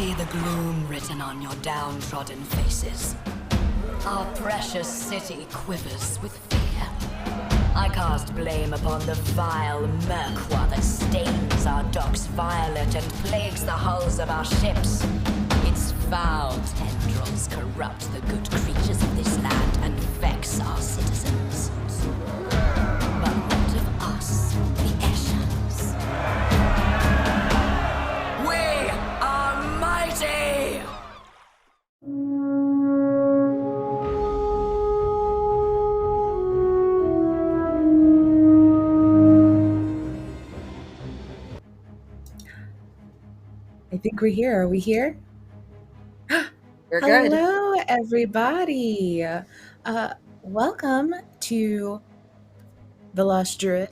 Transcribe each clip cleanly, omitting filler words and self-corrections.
see the gloom written on your downtrodden faces. Our precious city quivers with fear. I cast blame upon the vile merqua that stains our docks violet and plagues the hulls of our ships. Its foul tendrils corrupt the good creatures of this land and vex our citizens. But what of us, the Eshans? We are mighty! I think we're here. Are we here? We're good. Hello, everybody. Welcome to The Lost Druid,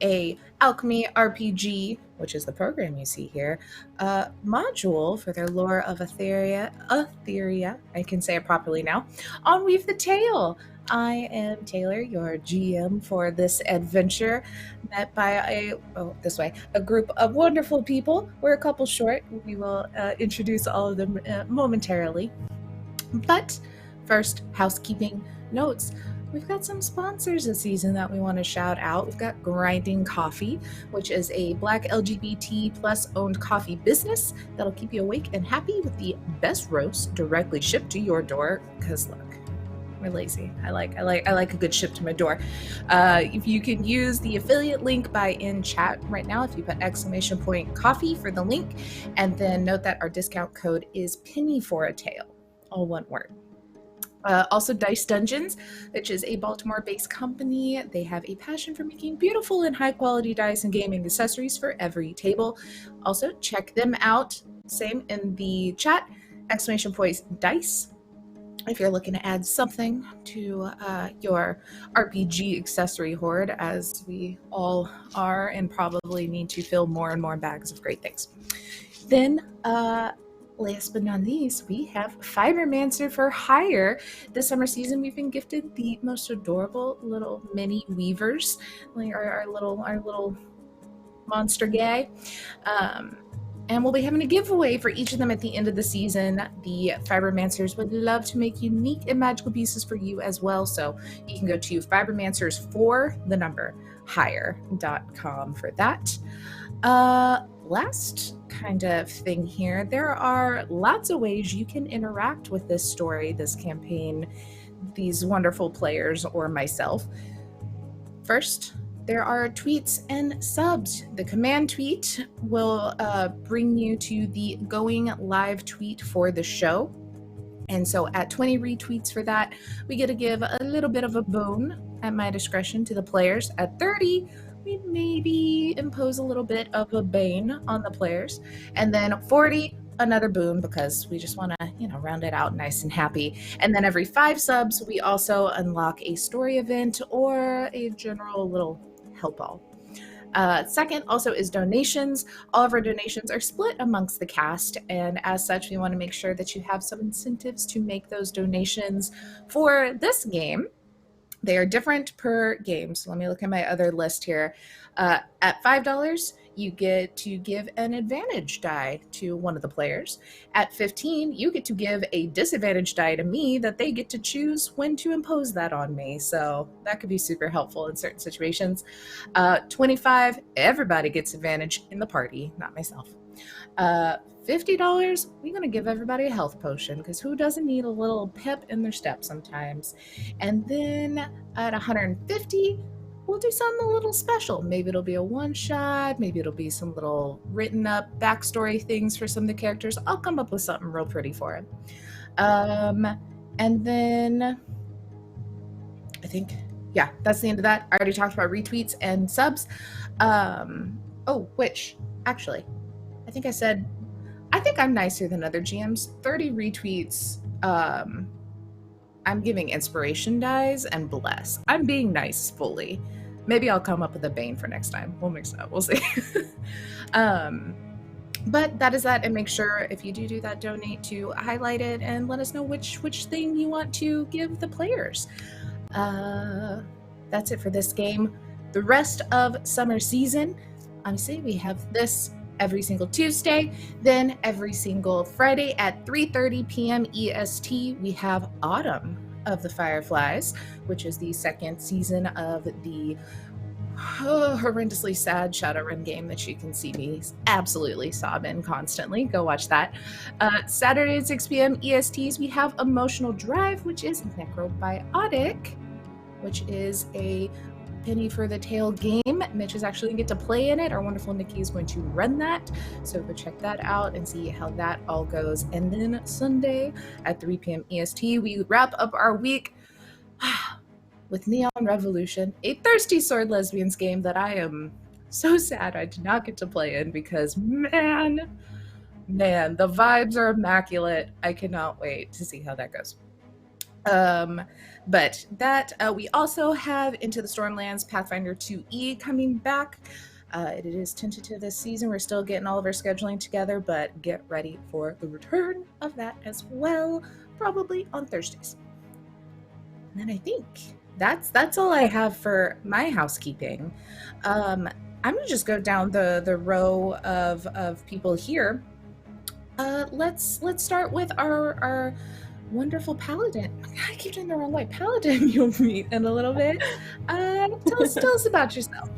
a Alchemy RPG, which is the program you see here, module for their lore of Aetherra, I can say it properly now, on Weave the Tale. I am Taylor, your GM for this adventure, met by a group of wonderful people. We're a couple short. We will introduce all of them momentarily. But first, housekeeping notes. We've got some sponsors this season that we want to shout out. We've got Grinding Coffee, which is a Black LGBT plus owned coffee business that'll keep you awake and happy with the best roast directly shipped to your door. Because look, we're lazy. I like a good ship to my door. If you can use the affiliate link in chat right now, if you put !coffee for the link, and then note that our discount code is penny for a tale, all one word. Also, Dice Dungeons, which is a Baltimore-based company. They have a passion for making beautiful and high-quality dice and gaming accessories for every table. Also, check them out. Same in the chat, !dice. If you're looking to add something to your RPG accessory hoard, as we all are and probably need to fill more and more bags of great things. Then, last but not least, we have Fibermancer for hire. This summer season, we've been gifted the most adorable little mini weavers, like our little monster guy. And we'll be having a giveaway for each of them at the end of the season. The Fibermancers would love to make unique and magical pieces for you as well. So you can go to fibermancers4hire.com for that. Last kind of thing here, there are lots of ways you can interact with this story, this campaign, these wonderful players, or myself. First, there are tweets and subs. The command tweet will bring you to the going live tweet for the show. And so at 20 retweets for that, we get to give a little bit of a boon at my discretion to the players. At 30, we maybe impose a little bit of a bane on the players. And then 40, another boon, because we just want to, round it out nice and happy. And then every 5 subs, we also unlock a story event or a general little help all. Second also is donations. All of our donations are split amongst the cast, and as such, we want to make sure that you have some incentives to make those donations for this game. They are different per game. So let me look at my other list here. At $5, you get to give an advantage die to one of the players. At $15, you get to give a disadvantage die to me that they get to choose when to impose that on me. So that could be super helpful in certain situations. $25, everybody gets advantage in the party, not myself. $50, we're going to give everybody a health potion, because who doesn't need a little pep in their step sometimes? And then at $150, we'll do something a little special. Maybe it'll be a one-shot, maybe it'll be some little written up backstory things for some of the characters. I'll come up with something real pretty for it. And then I think, yeah, that's the end of that. I already talked about retweets and subs. Which actually, I think I'm nicer than other GMs. 30 retweets, I'm giving inspiration dies and bless. I'm being nice fully. Maybe I'll come up with a bane for next time. We'll mix it up. We'll see. But that is that, and make sure if you do that, donate to highlight it and let us know which thing you want to give the players. That's it for this game. The rest of summer season, obviously we have this every single Tuesday. Then every single Friday at 3:30 p.m. EST, we have Autumn of the Fireflies, which is the second season of the horrendously sad Shadowrun game that you can see me absolutely sobbing constantly. Go watch that. Saturday at 6 p.m. ESTs, we have Emotional Drive, which is Necrobiotic, which is a penny for the tail game. Mitch is actually going to get to play in it. Our wonderful Nikki is going to run that. So go check that out and see how that all goes. And then Sunday at 3 p.m. EST, we wrap up our week with Neon Revolution, a Thirsty Sword Lesbians game that I am so sad I did not get to play in because, man, the vibes are immaculate. I cannot wait to see how that goes. But that, we also have Into the Stormlands Pathfinder 2E coming back. It is tentative this season. We're still getting all of our scheduling together, but get ready for the return of that as well, probably on Thursdays. And then I think that's all I have for my housekeeping. I'm gonna just go down the row of people here. Let's start with our wonderful paladin. I keep doing the wrong way. Paladin, you'll meet in a little bit. Tell us about yourself.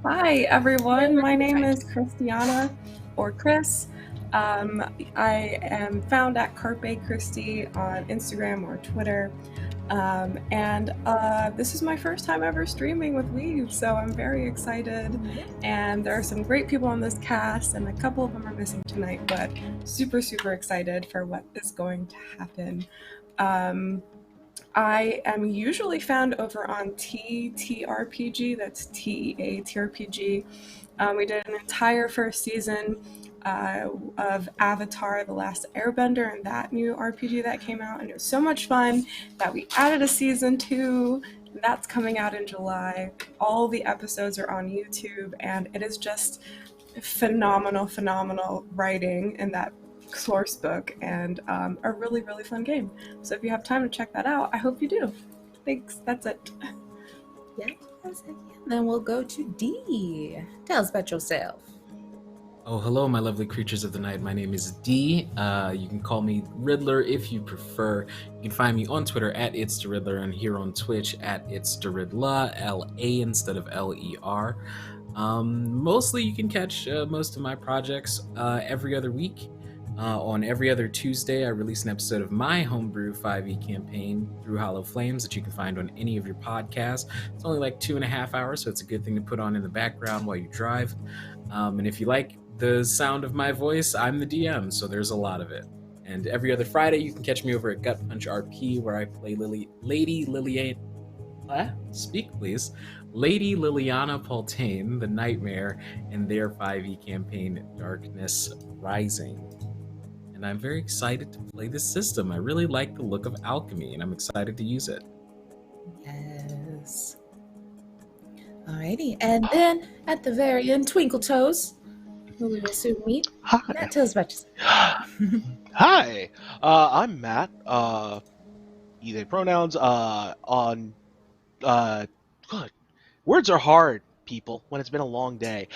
Hi everyone. My name is Christiana, or Chris. I am found at Carpe Christie on Instagram or Twitter. And this is my first time ever streaming with Weave, so I'm very excited. And there are some great people on this cast, and a couple of them are missing tonight, but super, super excited for what is going to happen. I am usually found over on TTRPG, that's TEA TRPG. We did an entire first season of Avatar: The Last Airbender and that new RPG that came out, and it was so much fun that we added a season 2. That's coming out in July. All the episodes are on YouTube, and it is just phenomenal writing in that source book, and a really, really fun game. So if you have time to check that out, I hope you do. Thanks, that's it. Yeah, that's it. Then we'll go to D. Tell us about yourself. Oh, hello, my lovely creatures of the night. My name is D. You can call me Riddler if you prefer. You can find me on Twitter at It's the Riddler and here on Twitch at It's the Riddler, L-A instead of L-E-R. Mostly you can catch most of my projects every other week. On every other Tuesday, I release an episode of my homebrew 5e campaign, Through Hollow Flames, that you can find on any of your podcasts. It's only like 2.5 hours, so it's a good thing to put on in the background while you drive. And if you like the sound of my voice, I'm the DM, so there's a lot of it. And every other Friday, you can catch me over at Gut Punch RP, where I play Lady Liliana. Speak, please. Lady Liliana Paltane, the Nightmare, in their 5e campaign, Darkness Rising. And I'm very excited to play this system. I really like the look of Alchemy, and I'm excited to use it. Yes. Alrighty, and then at the very end, Twinkle Toes, who we will soon meet. Hi. Matt, tell us about yourself. Hi, I'm Matt. He, they pronouns. On. God, words are hard, people, when it's been a long day.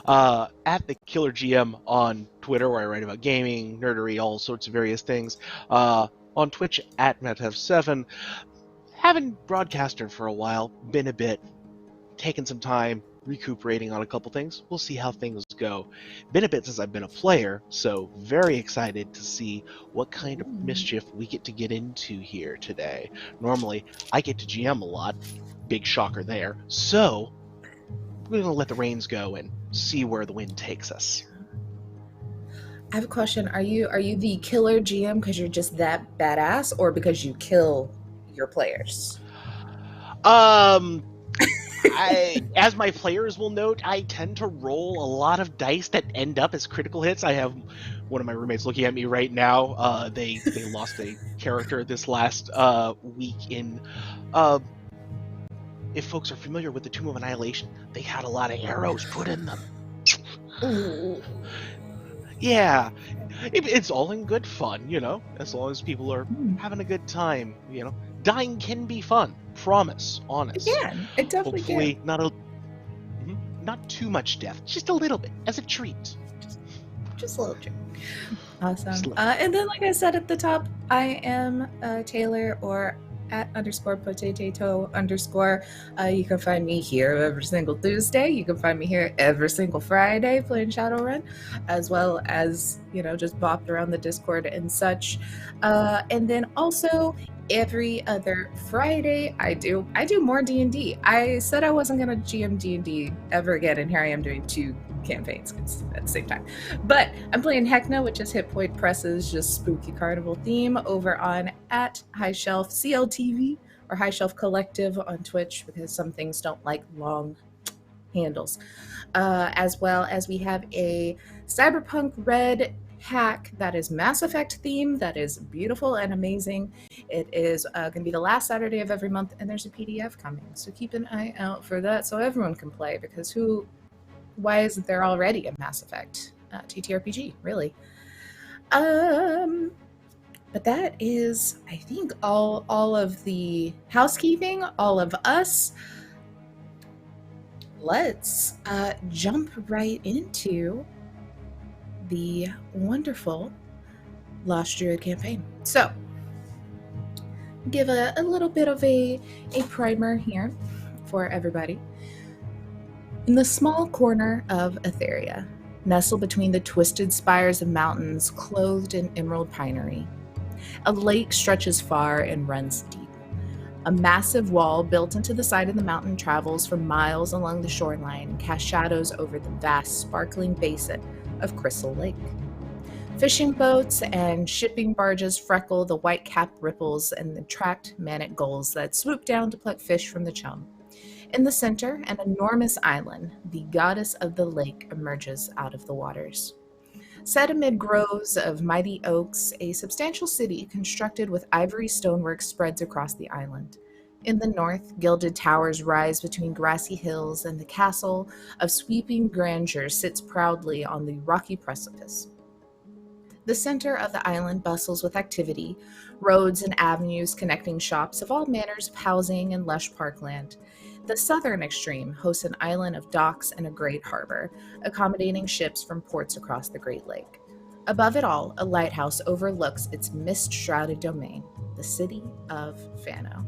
At the Killer GM on Twitter, where I write about gaming, nerdery, all sorts of various things. On Twitch at MattF7. Haven't broadcasted for a while. Been a bit. Taken some time recuperating on a couple things. We'll see how things go. Been a bit since I've been a player, so very excited to see what kind of mischief we get to get into here today. Normally, I get to GM a lot. Big shocker there. So, we're going to let the reins go and see where the wind takes us. I have a question. Are you the killer GM because you're just that badass, or because you kill your players? As my players will note, I tend to roll a lot of dice that end up as critical hits. I have one of my roommates looking at me right now. They lost a character this last week in. If folks are familiar with the Tomb of Annihilation, they had a lot of arrows put in them. Ooh. Yeah, it's all in good fun, you know, as long as people are having a good time, you know. Dying can be fun, promise, honest. It definitely Hopefully can. not a not too much death, just a little bit, as a treat. Just a little trick. Just Awesome. a little. And then, like I said at the top, I am Taylor, or @_potato_. You can find me here every single Tuesday. You can find me here every single Friday playing Shadowrun, as well as, just bopped around the Discord and such. And then also every other Friday, I do more D&D. I said I wasn't gonna GM D&D ever again, and here I am doing 2 campaigns at the same time. But I'm playing Heckna, which is Hit Point Press's just spooky carnival theme, over on @HighShelf CLTV, or High Shelf Collective on Twitch, because some things don't like long handles. As well as we have a Cyberpunk Red hack that is Mass Effect theme that is beautiful and amazing. It is going to be the last Saturday of every month, and there's a PDF coming, so keep an eye out for that so everyone can play, because why isn't there already a Mass Effect TTRPG, really? But that is, I think, all of the housekeeping, all of us. Let's jump right into the wonderful Lost Druid campaign. So, give a little bit of a primer here for everybody. In the small corner of Aetherra, nestled between the twisted spires of mountains clothed in emerald pinery, a lake stretches far and runs deep. A massive wall built into the side of the mountain travels for miles along the shoreline and casts shadows over the vast, sparkling basin of Crystal Lake. Fishing boats and shipping barges freckle the white-capped ripples and attract manic gulls that swoop down to pluck fish from the chum. In the center, an enormous island, the goddess of the lake, emerges out of the waters. Set amid groves of mighty oaks, a substantial city constructed with ivory stonework spreads across the island. In the north, gilded towers rise between grassy hills, and the castle of sweeping grandeur sits proudly on the rocky precipice. The center of the island bustles with activity, roads and avenues connecting shops of all manners of housing and lush parkland. The southern extreme hosts an island of docks and a great harbor, accommodating ships from ports across the Great Lake. Above it all, a lighthouse overlooks its mist-shrouded domain, the city of Fano.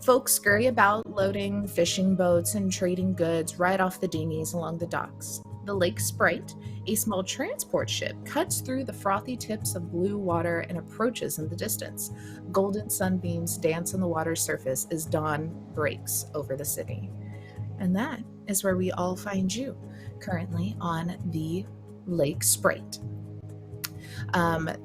Folks scurry about, loading fishing boats and trading goods right off the dinghies along the docks. The Lake Sprite, a small transport ship, cuts through the frothy tips of blue water and approaches in the distance. Golden sunbeams dance on the water's surface as dawn breaks over the city. And that is where we all find you, currently on the Lake Sprite.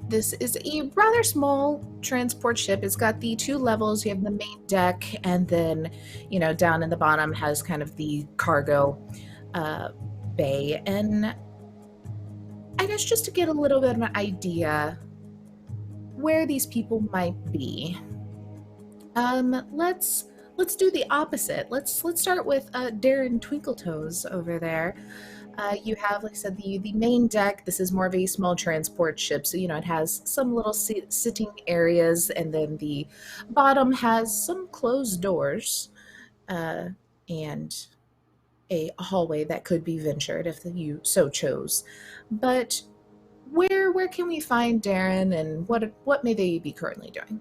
This is a rather small transport ship. It's got the 2 levels. You have the main deck, and then, down in the bottom has kind of the cargo bay. And I guess just to get a little bit of an idea where these people might be, let's do the opposite. Let's start with Derrin Twinkletoes over there. You have, like I said, the main deck. This is more of a small transport ship, so it has some little sitting areas, and then the bottom has some closed doors and a hallway that could be ventured if you so chose. But where can we find Derrin, and what may they be currently doing?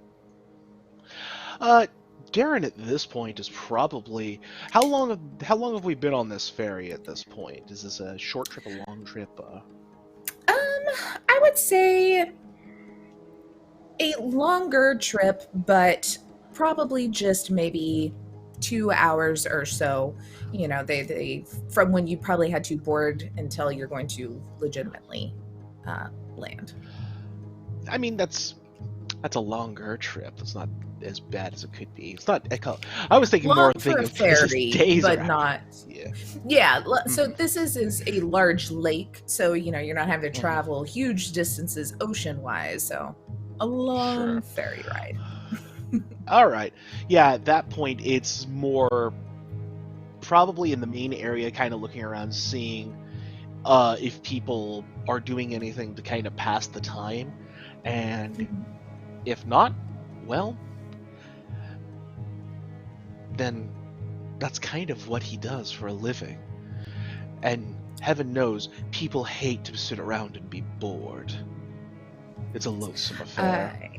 Derrin at this point is probably how long have we been on this ferry at this point? Is this a short trip, a long trip? I would say a longer trip, but probably just maybe 2 hours or so. They from when you probably had to board until you're going to legitimately land. I mean, that's a longer trip. It's not as bad as it could be. It's not. I was thinking long more for a of ferry, days, but not. Yeah. So this is a large lake, so you're not having to travel huge distances ocean-wise. So a long ferry ride. All right. Yeah. At that point, it's more probably in the main area, kind of looking around, seeing if people are doing anything to kind of pass the time, and if not, well, then that's kind of what he does for a living. And heaven knows, people hate to sit around and be bored. It's a loathsome affair.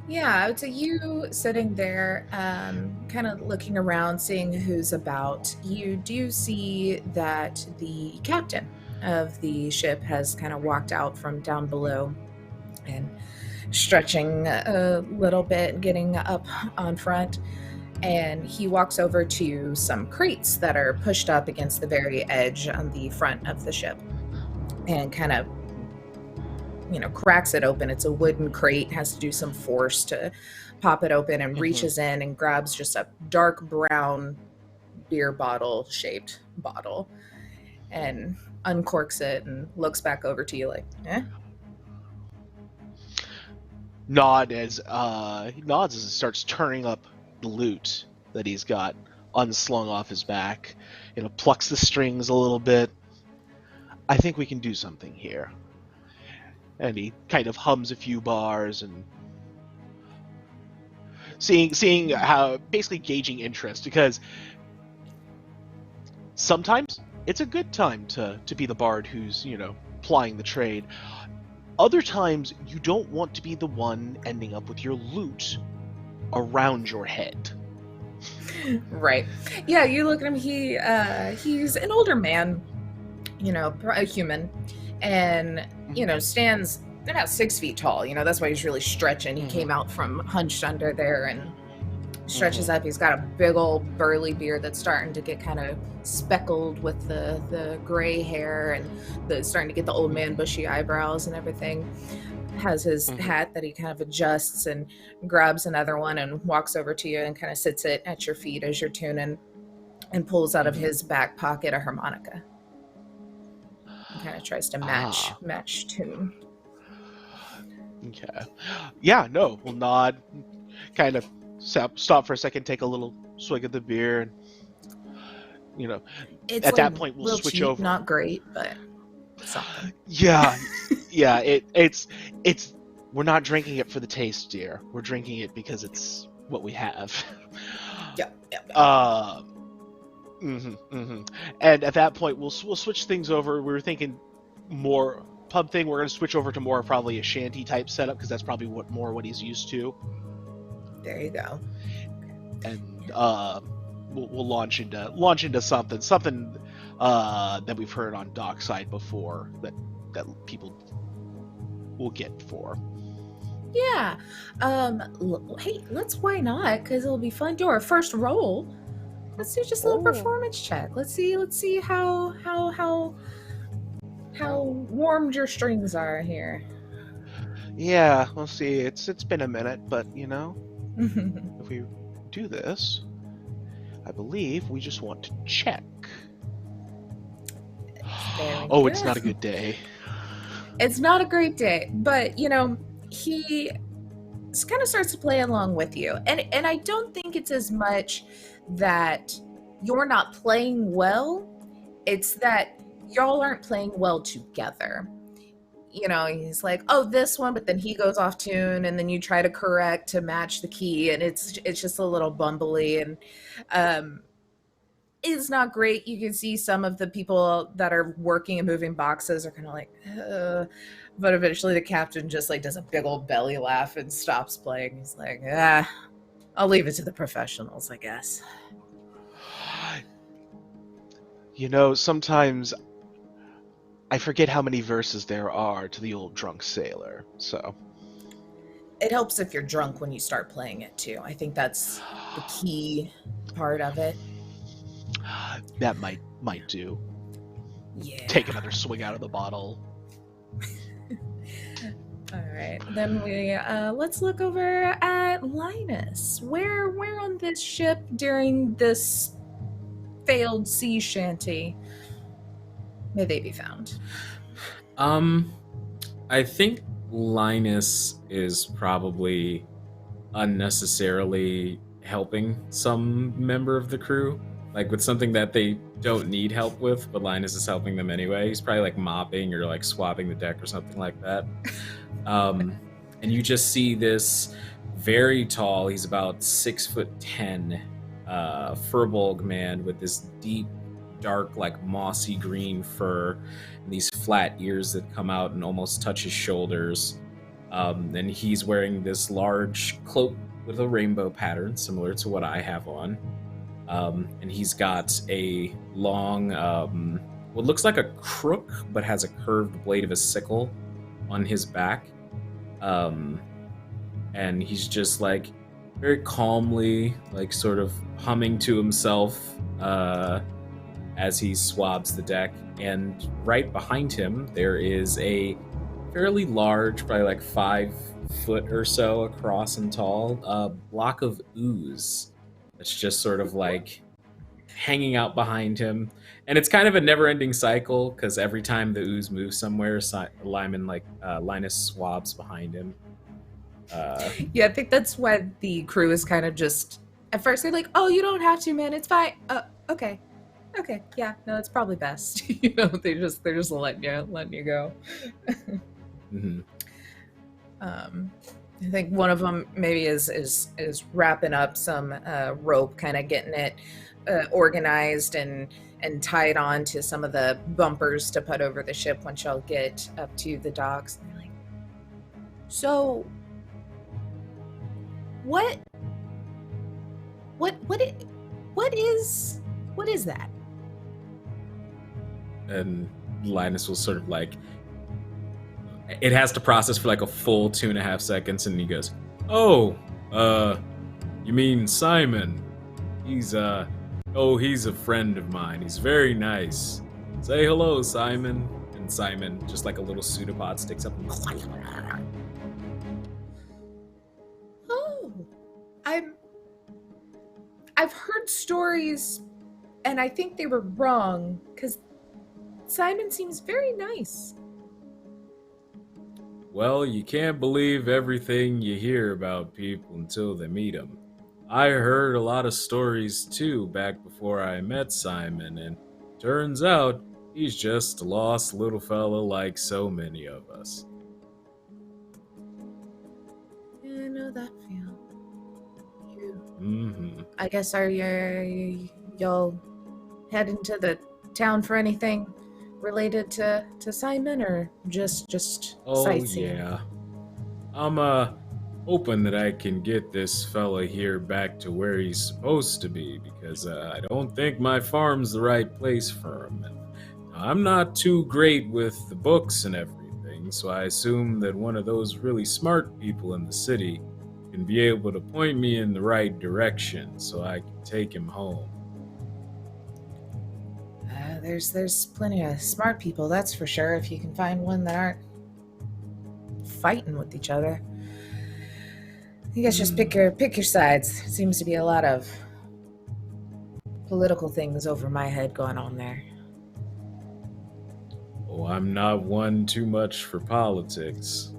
Yeah, I would say you sitting there, kind of looking around, seeing who's about. You do see that the captain of the ship has kind of walked out from down below and stretching a little bit, getting up on front. And he walks over to some crates that are pushed up against the very edge on the front of the ship and kind of cracks it open. It's a wooden crate, has to do some force to pop it open, and reaches in and grabs just a dark brown beer bottle shaped bottle and uncorks it and looks back over to you like, Nods as it starts turning up the loot that he's got unslung off his back. Plucks the strings a little bit. I think we can do something here. And he kind of hums a few bars and seeing how, basically gauging interest, because sometimes it's a good time to be the bard who's, plying the trade. Other times you don't want to be the one ending up with your loot around your head. Right. Yeah, you look at him, he's an older man, a human, and stands about 6 feet tall. That's why he's really stretching. He came out from hunched under there and stretches up. He's got a big old burly beard that's starting to get kind of speckled with the gray hair, and starting to get the old man bushy eyebrows and everything. Has his hat that he kind of adjusts and grabs another one and walks over to you and kind of sits it at your feet as you're tuning, and pulls out of his back pocket a harmonica. Kind of tries to match tune. Okay. Yeah, no, we'll nod, kind of stop for a second, take a little swig of the beer, and it's at that point we'll switch cheap, over. Not great, but something. Yeah. It's we're not drinking it for the taste, dear. We're drinking it because it's what we have. Yep. And at that point, we'll switch things over. We were thinking more pub thing. We're going to switch over to more probably a shanty type setup, because that's probably what he's used to. There you go. And we'll launch into something that we've heard on Dockside before that people will get for. Yeah. Hey, why not? Because it'll be fun. Do our first roll. Let's do just a little performance check. Let's see how warmed your strings are here. Yeah, we'll see. It's been a minute, but if we do this, I believe we just want to check. It's not a good day. It's not a great day, but he kind of starts to play along with you, and I don't think it's as much that you're not playing well, it's that y'all aren't playing well together. He's like, oh, this one, but then he goes off tune, and then you try to correct to match the key, and it's just a little bumbly, and it's not great. You can see some of the people that are working and moving boxes are kind of like, but eventually the captain just does a big old belly laugh and stops playing. He's like, I'll leave it to the professionals, I guess. Sometimes I forget how many verses there are to the old drunk sailor, so. It helps if you're drunk when you start playing it, too. I think that's the key part of it. That might do. Yeah. Take another swig out of the bottle. All right. Then we let's look over at Linus. Where on this ship during this failed sea shanty may they be found? I think Linus is probably unnecessarily helping some member of the crew, with something that they don't need help with, but Linus is helping them anyway. He's probably mopping or swabbing the deck or something like that. And you just see this very tall, he's about 6'10", furbolg man with this deep dark, like mossy green fur, and these flat ears that come out and almost touch his shoulders. And he's wearing this large cloak with a rainbow pattern, similar to what I have on. And he's got a long, what looks like a crook, but has a curved blade of a sickle on his back. And he's just like very calmly, like sort of humming to himself as he swabs the deck. And right behind him, there is a fairly large, probably like 5 foot or so across and tall, block of ooze that's just sort of like hanging out behind him. And it's kind of a never-ending cycle because every time the ooze moves somewhere, Linus swabs behind him. Yeah, I think that's why the crew is kind of just at first they're like, "Oh, you don't have to, man. It's fine." Okay, yeah, no, it's probably best. They're just letting you go. Mm-hmm. I think one of them maybe is wrapping up some rope, kind of getting it organized and tied on to some of the bumpers to put over the ship when she'll get up to the docks. And they're like, so what is that? And Linus will sort of like, it has to process for like a full 2.5 seconds, and he goes, "Oh, you mean Simon? He's a friend of mine. He's very nice. Say hello, Simon." And Simon, just like a little pseudopod, sticks up and Oh, I've heard stories, and I think they were wrong, because Simon seems very nice. Well, you can't believe everything you hear about people until they meet them. I heard a lot of stories too back before I met Simon, and turns out he's just a lost little fella like so many of us. Yeah, I know that feel. Mm-hmm. I guess y'all heading to the town for anything related to Simon, or just sightseeing? Yeah. I'm hoping that I can get this fella here back to where he's supposed to be, because I don't think my farm's the right place for him. And I'm not too great with the books and everything, so I assume that one of those really smart people in the city can be able to point me in the right direction so I can take him home. There's plenty of smart people, that's for sure, if you can find one that aren't fighting with each other. You guys just pick your sides. Seems to be a lot of political things over my head going on there. Oh, I'm not one too much for politics.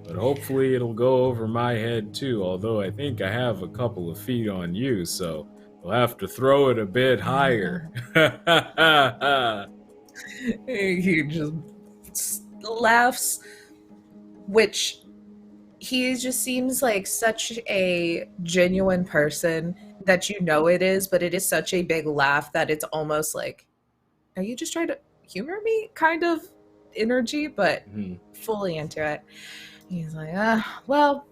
But hopefully it'll go over my head too, although I think I have a couple of feet on you, so we'll have to throw it a bit higher. He just laughs, which he just seems like such a genuine person that it is, but it is such a big laugh that it's almost like, are you just trying to humor me kind of energy, but fully into it. He's like, well,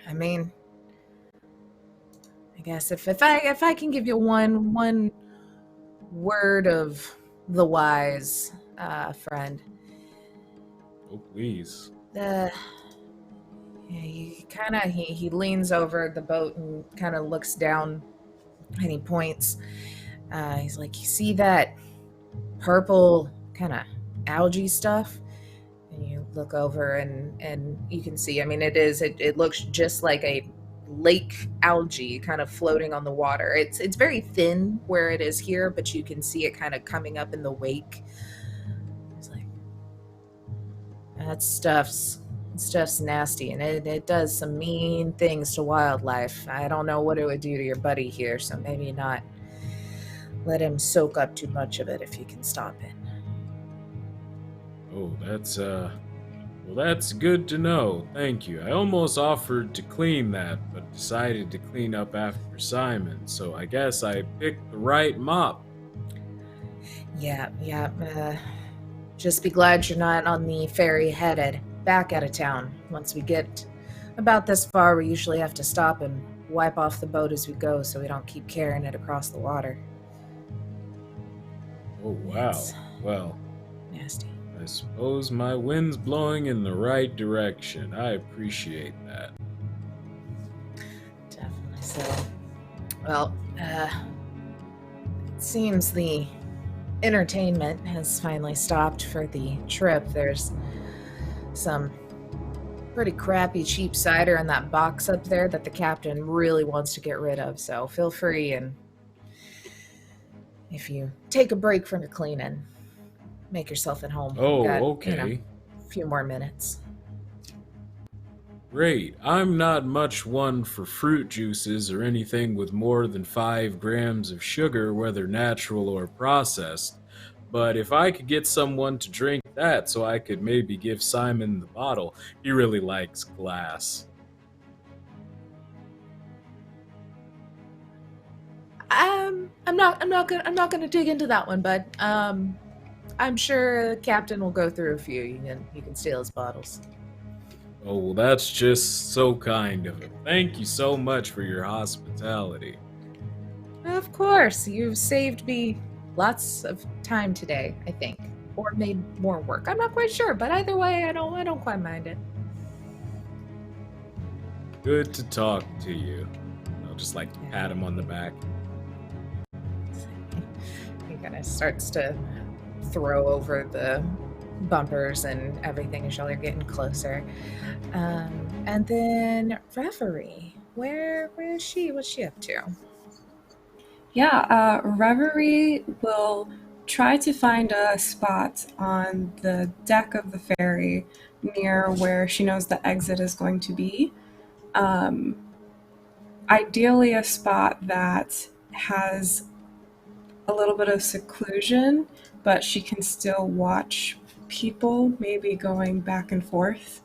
I mean, I guess if I can give you one word of the wise, friend. Oh, please. He leans over the boat and kind of looks down, and he points. He's like, you see that purple kind of algae stuff? And you look over and you can see, I mean, it looks just like a lake algae kind of floating on the water. It's very thin where it is here, but you can see it kind of coming up in the wake. It's like, that stuff's nasty, and it does some mean things to wildlife. I don't know what it would do to your buddy here, so maybe not let him soak up too much of it if you can stop it. Oh, that's good to know. Thank you. I almost offered to clean that, but decided to clean up after Simon, so I guess I picked the right mop. Yeah. Just be glad you're not on the ferry headed back out of town. Once we get about this far, we usually have to stop and wipe off the boat as we go so we don't keep carrying it across the water. Oh, wow. It's Well, nasty. I suppose my wind's blowing in the right direction. I appreciate that. Definitely so. Well, it seems the entertainment has finally stopped for the trip. There's some pretty crappy cheap cider in that box up there that the captain really wants to get rid of, so feel free, and if you take a break from your cleaning, make yourself at home. Oh, We've got, okay. a few more minutes. Great. I'm not much one for fruit juices or anything with more than 5 grams of sugar, whether natural or processed. But if I could get someone to drink that so I could maybe give Simon the bottle, he really likes glass. I'm not gonna dig into that one, bud. I'm sure the captain will go through a few. You can steal his bottles. Oh, well, that's just so kind of him. Thank you so much for your hospitality. Of course, you've saved me lots of time today, I think, or made more work. I'm not quite sure, but either way, I don't quite mind it. Good to talk to you. I'll just pat him on the back. He kind of starts to throw over the bumpers and everything as y'all are getting closer. And then Reverie, where is she? What's she up to? Yeah, Reverie will try to find a spot on the deck of the ferry near where she knows the exit is going to be. Ideally a spot that has a little bit of seclusion, but she can still watch people maybe going back and forth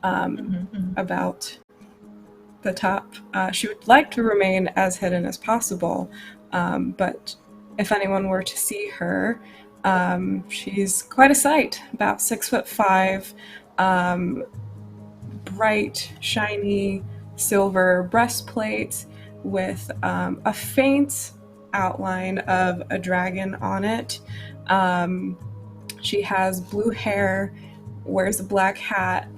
about the top. She would like to remain as hidden as possible, but if anyone were to see her, she's quite a sight, about 6'5", bright, shiny silver breastplate with a faint outline of a dragon on it. She has blue hair, wears a black hat,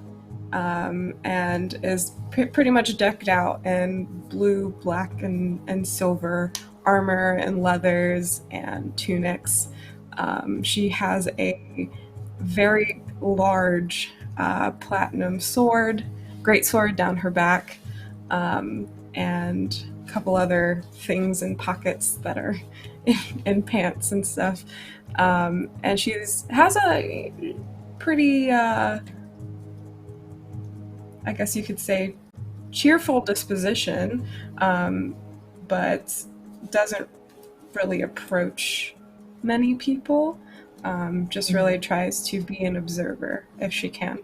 and is pretty much decked out in blue, black, and silver armor and leathers and tunics. She has a very large platinum sword, great sword down her back, and a couple other things in pockets that are in pants and stuff. And she has a pretty, I guess you could say, cheerful disposition, but doesn't really approach many people. Just really tries to be an observer if she can.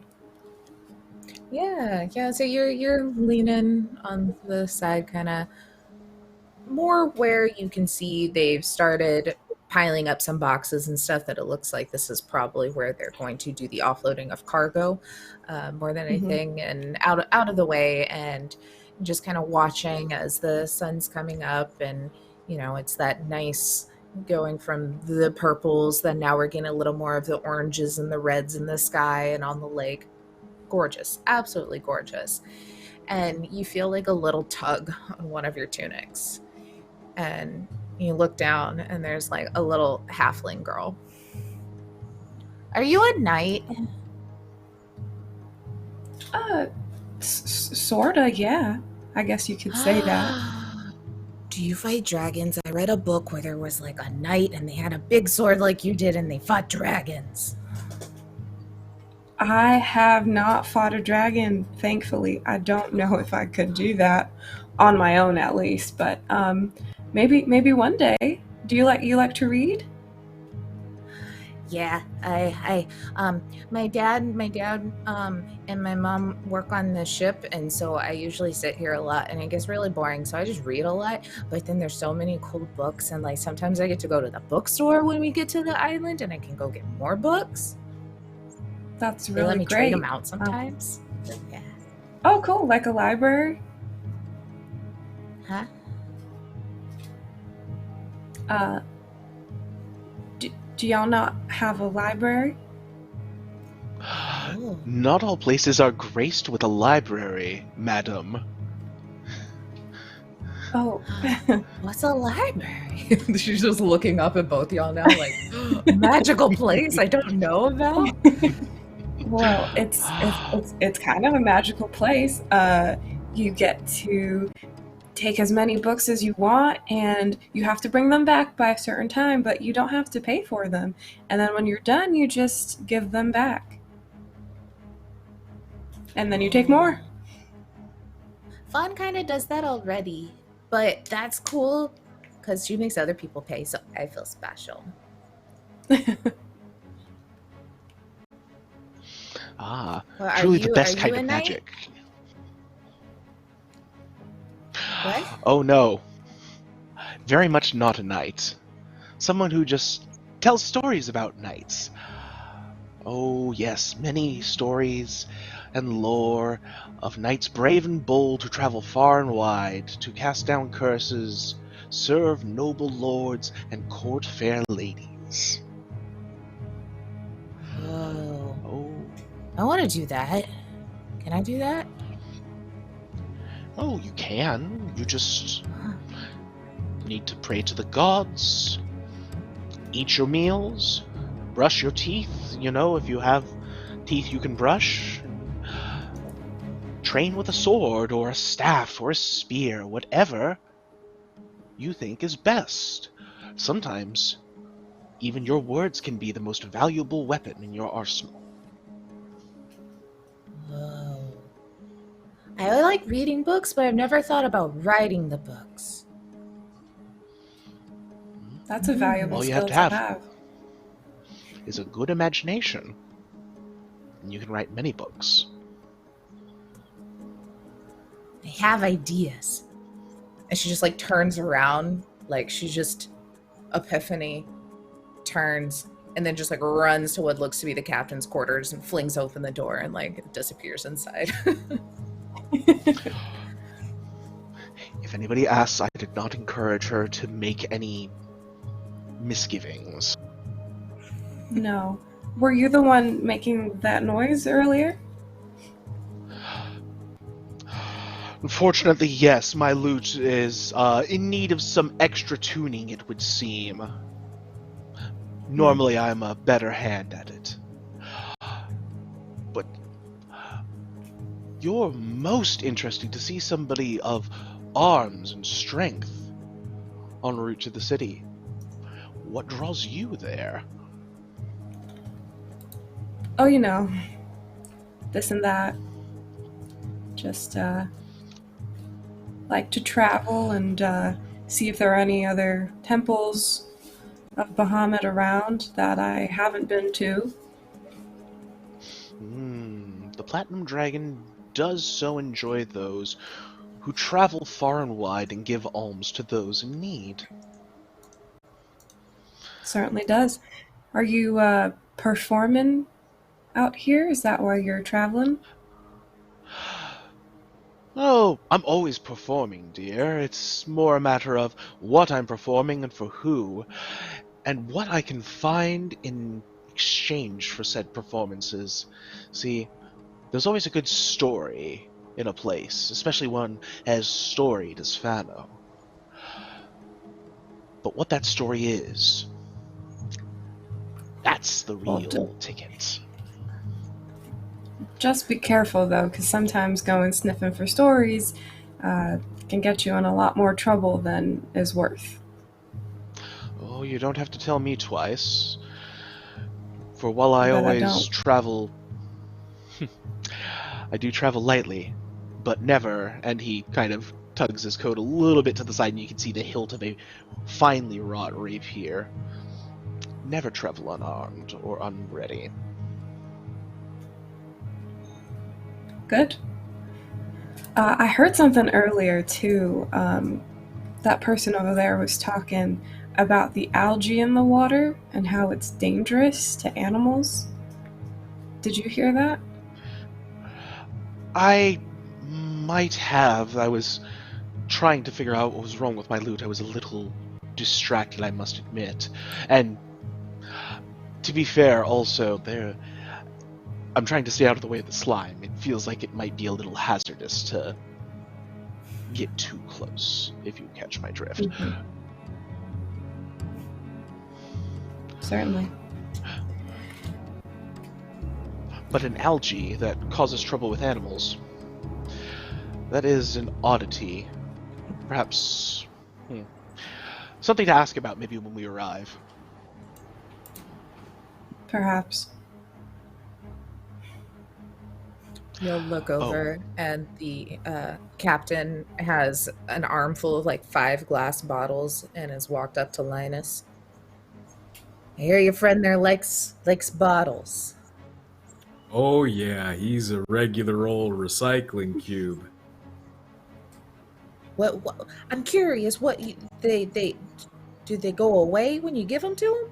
Yeah. So you're leaning on the side, kind of more where you can see they've started piling up some boxes and stuff that it looks like this is probably where they're going to do the offloading of cargo, more than anything, and out of the way, and just kind of watching as the sun's coming up, and it's that nice going from the purples, then now we're getting a little more of the oranges and the reds in the sky and on the lake. Gorgeous, absolutely gorgeous. And you feel like a little tug on one of your tunics, and you look down and there's like a little halfling girl. Are you a knight? Sorta, yeah. I guess you could say that. Do you fight dragons? I read a book where there was like a knight and they had a big sword like you did and they fought dragons. I have not fought a dragon, thankfully. I don't know if I could do that on my own, at least, but maybe one day. Do you like to read? Yeah, my dad, and my mom work on the ship, and so I usually sit here a lot, and it gets really boring. So I just read a lot. But then there's so many cool books, and like sometimes I get to go to the bookstore when we get to the island, and I can go get more books. That's They let really me trade them great. out sometimes. Yeah. Oh, cool. Like a library? Huh? Do y'all not have a library? Oh. Not all places are graced with a library, madam. Oh, What's a library? She's just looking up at both y'all now, like magical place I don't know about. well, it's kind of a magical place. You get to take as many books as you want, and you have to bring them back by a certain time, but you don't have to pay for them. And then when you're done, you just give them back. And then you take more. Fawn kind of does that already, but that's cool because she makes other people pay, so I feel special. Ah, Well, truly the best are kind you of a knight? magic. What? Oh no. Very much not a knight. Someone who just tells stories about knights. Oh yes, many stories and lore of knights brave and bold who travel far and wide to cast down curses, serve noble lords, and court fair ladies. Whoa. Oh, I want to do that. Can I do that? oh, you can. You just need to pray to the gods, eat your meals, brush your teeth, if you have teeth you can brush. Train with a sword or a staff or a spear, whatever you think is best. Sometimes, even your words can be the most valuable weapon in your arsenal. Whoa. I like reading books, but I've never thought about writing the books. That's a valuable All you skill have to have. is a good imagination, and you can write many books. I have ideas. And she just like turns around, like she just epiphany turns and then just like runs to what looks to be the captain's quarters and flings open the door and like disappears inside. If anybody asks, I did not encourage her to make any misgivings. No. Were you the one making that noise earlier? Unfortunately, yes, my lute is in need of some extra tuning, it would seem. Normally, I'm a better hand at it. But you're most interesting to see somebody of arms and strength en route to the city. What draws you there? Oh, this and that. Just like to travel and see if there are any other temples of Bahamut around that I haven't been to. The Platinum Dragon does so enjoy those who travel far and wide and give alms to those in need. Certainly does. Are you performing out here? Is that why you're traveling? Oh, I'm always performing, dear. It's more a matter of what I'm performing and for who, and what I can find in exchange for said performances. See, there's always a good story in a place, especially one as storied as Fano. But what that story is, that's the real ticket. Just be careful, though, because sometimes going sniffing for stories can get you in a lot more trouble than is worth. Oh, you don't have to tell me twice. For while I But I always don't. travel... I do travel lightly, but never, and he kind of tugs his coat a little bit to the side, and you can see the hilt of a finely wrought rapier. never travel unarmed or unready. Good. I heard something earlier too. That person over there was talking about the algae in the water and how it's dangerous to animals. Did you hear that? I might have. I was trying to figure out what was wrong with my loot. I was a little distracted, I must admit. And to be fair, also, I'm trying to stay out of the way of the slime. It feels like it might be a little hazardous to get too close, if you catch my drift. Mm-hmm. Certainly. But an algae that causes trouble with animals, that is an oddity. Perhaps something to ask about maybe when we arrive. Perhaps. You'll look over, and the captain has an armful of like 5 glass bottles and has walked up to Linus. I hear your friend there likes bottles. Oh yeah, he's a regular old recycling cube. What I'm curious. What they do they go away when you give them to him?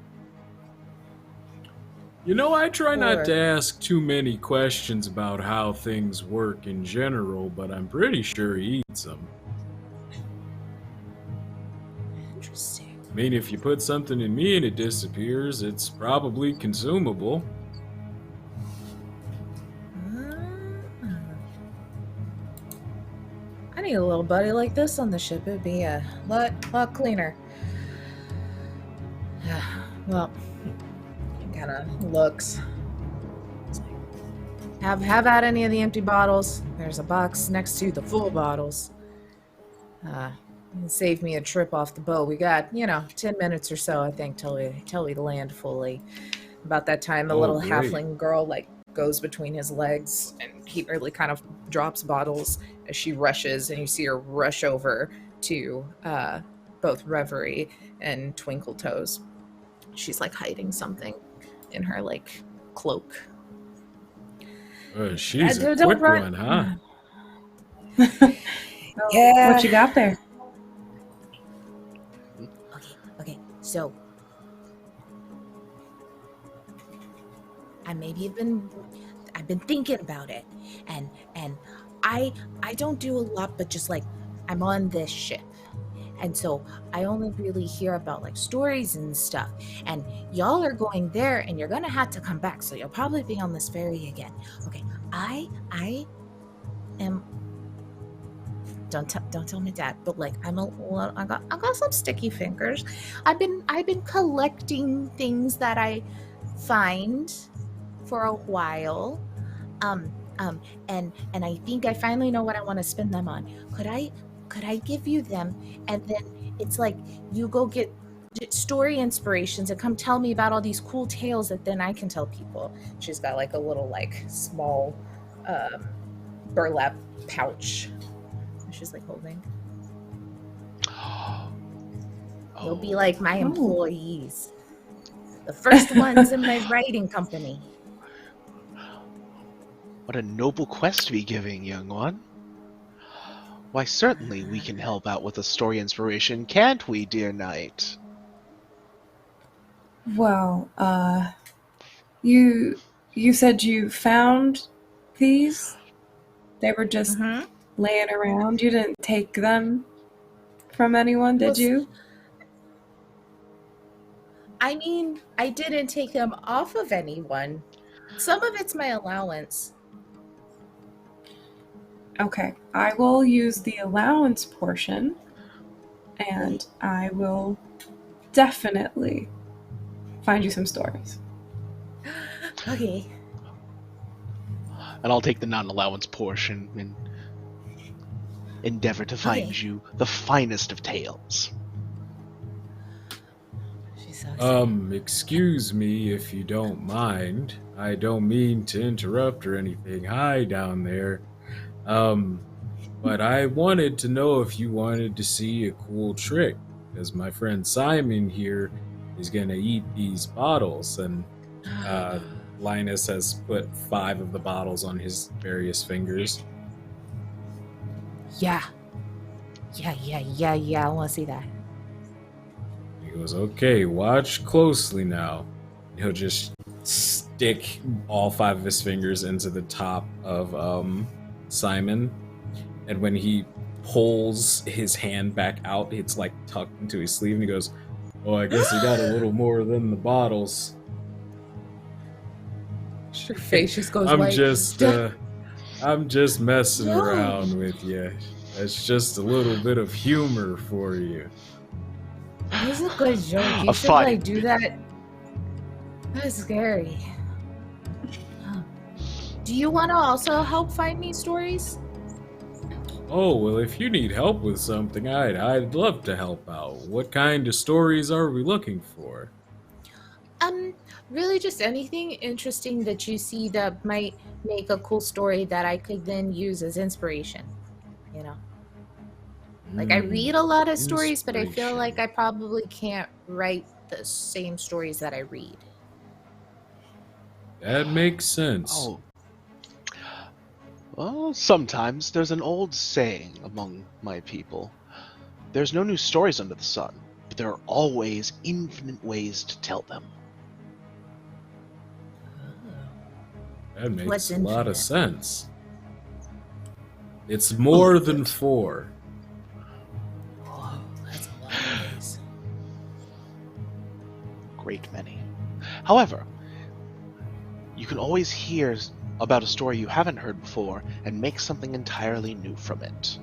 You know, I try not to ask too many questions about how things work in general, but I'm pretty sure he eats them. Interesting. I mean, if you put something in me and it disappears, it's probably consumable. I need a little buddy like this on the ship. It'd be a lot cleaner. Well, he kind of looks. Have at any of the empty bottles. There's a box next to the full bottles. Save me a trip off the boat. We got 10 minutes or so, I think, till we land fully. About that time, the little halfling girl goes between his legs, and he really kind of drops bottles as she rushes, and you see her rush over to both Reverie and Twinkle Toes. She's hiding something in her cloak. She's a quick one, huh? Yeah. What you got there? Okay. So I've been thinking about it, and I don't do a lot, but just I'm on this ship, and so I only really hear about stories and stuff, and y'all are going there, and you're gonna have to come back, so you'll probably be on this ferry again. Okay, I am. Don't tell my dad, but I got some sticky fingers. I've been collecting things that I find for a while, and I think I finally know what I want to spend them on. Could I give you them, and then it's you go get story inspirations and come tell me about all these cool tales that then I can tell people. She's got a little small burlap pouch she's holding. You'll be my employees, the first ones in my writing company. What a noble quest to be giving, young one. Why, certainly we can help out with a story inspiration, can't we, dear knight? Well, you said you found these? They were just laying around? You didn't take them from anyone, did you? I mean, I didn't take them off of anyone. Some of it's my allowance. Okay, I will use the allowance portion, and I will definitely find you some stories. Okay. And I'll take the non-allowance portion and endeavor to find you the finest of tales. Excuse me if you don't mind. I don't mean to interrupt or anything. Hi down there. But I wanted to know if you wanted to see a cool trick, because my friend Simon here, He's gonna eat these bottles. And Linus has put 5 of the bottles on his various fingers. Yeah. I want to see that. He goes, okay, watch closely now. He'll just stick all 5 of his fingers into the top of Simon. And when he pulls his hand back out, it's like tucked into his sleeve, and he goes, oh, I guess he got a little more than the bottles. Your face just goes I'm white. just messing around with you. That's just a little bit of humor for you. This is a good joke. You should like do that. That's scary. Do you want to also help find me stories? Oh, well, if you need help with something, I'd love to help out. What kind of stories are we looking for? Really just anything interesting that you see that might make a cool story that I could then use as inspiration, you know? Like, I read a lot of stories, but I feel like I probably can't write the same stories that I read. That makes sense. Oh. Well, sometimes there's an old saying among my people. There's no new stories under the sun, but there are always infinite ways to tell them. That makes What's a lot of infinite? sense. It's more than 4. Whoa, that's a lot of ways. Great many. However, you can always hear about a story you haven't heard before and make something entirely new from it.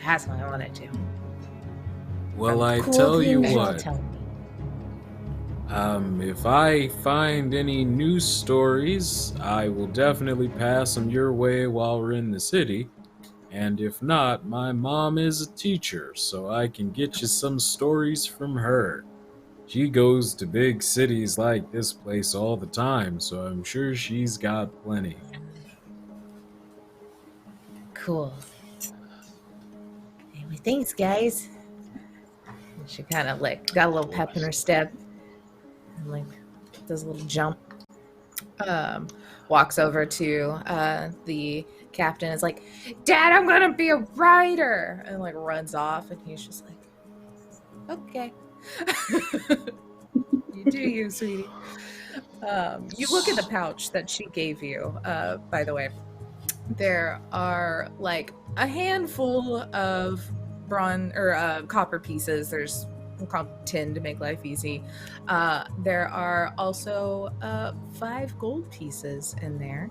That's what I want to do. Well, I Cool tell you things you'll what. tell me. If I find any news stories, I will definitely pass them your way while we're in the city. And if not, my mom is a teacher, so I can get you some stories from her. She goes to big cities like this place all the time, so I'm sure she's got plenty. Cool. Anyway, thanks, guys. And she kind of like got a little pep in her step. And like does a little jump. Walks over to the captain. Is like, Dad, I'm gonna be a writer, and like runs off. And he's just like, okay. You do you, sweetie. You look at the pouch that she gave you. By the way, there are like a handful of bronze or copper pieces. There's called tin to make life easy. There are also 5 gold pieces in there.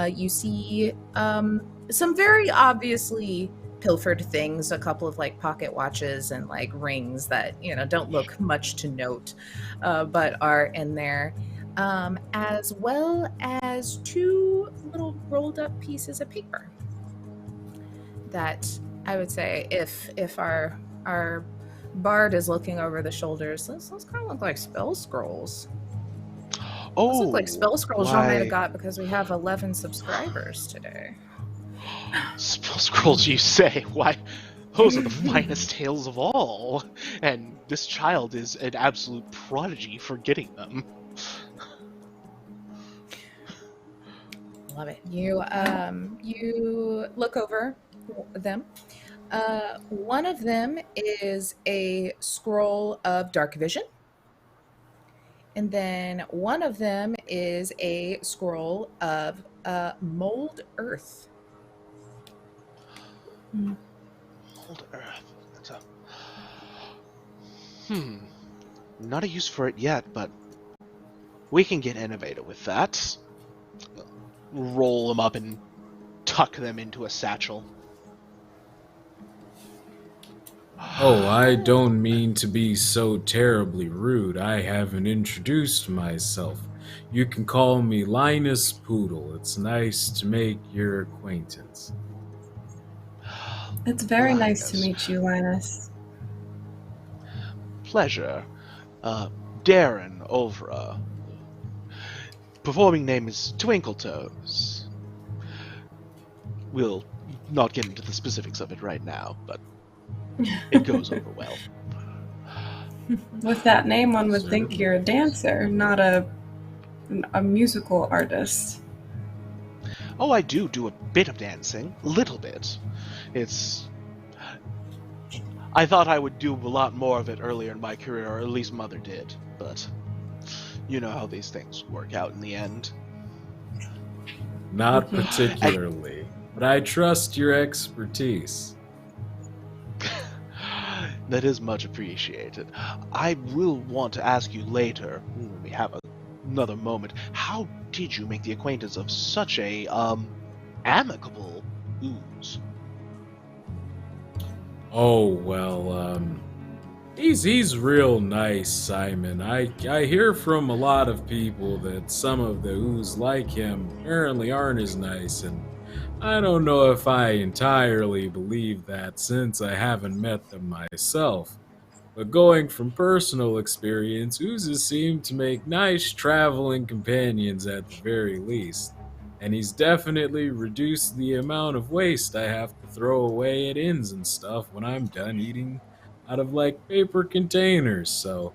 You see some very obviously pilfered things, a couple of like pocket watches and like rings that, you know, don't look much to note, but are in there, as well as 2 little rolled up pieces of paper that I would say if our bard is looking over the shoulders, those kind of look like spell scrolls. Those look like spell scrolls y'all might have got because we have 11 subscribers today. Spell scrolls, you say? Why, those are the finest tales of all, and this child is an absolute prodigy for getting them. Love it. You look over them. One of them is a scroll of dark vision. And then one of them is a scroll of mold earth. Mold earth. That's not a use for it yet, but we can get innovative with that. Roll them up and tuck them into a satchel. Oh, I don't mean to be so terribly rude. I haven't introduced myself. You can call me Linus Poodle. It's nice to make your acquaintance. It's very nice Linus. to meet you, Linus. Pleasure. Derrin over. Performing name is Twinkletoes. We'll not get into the specifics of it right now, but it goes over well. With that name, one would think you're a dancer, not a musical artist. Oh, I do a bit of dancing. A little bit. I thought I would do a lot more of it earlier in my career, or at least Mother did, but you know how these things work out in the end. Not particularly, but I trust your expertise. That is much appreciated. I will want to ask you later, when we have another moment, how did you make the acquaintance of such a, amicable ooze? Oh, well, he's real nice, Simon. I hear from a lot of people that some of the ooze like him apparently aren't as nice, and I don't know if I entirely believe that since I haven't met them myself. But going from personal experience, oozes seem to make nice traveling companions at the very least. And he's definitely reduced the amount of waste I have to throw away at inns and stuff when I'm done eating out of like paper containers, so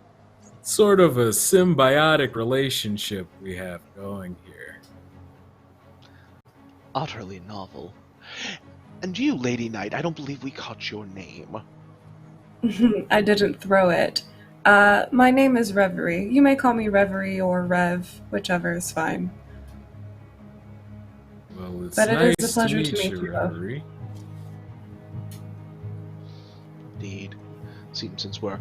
it's sort of a symbiotic relationship we have going here. Utterly novel. And you, Lady Knight, I don't believe we caught your name. I didn't throw it. My name is Reverie. You may call me Reverie or Rev, whichever is fine. Well, it's But it nice is a pleasure to meet you, both. Reverie. Indeed. Seems since we're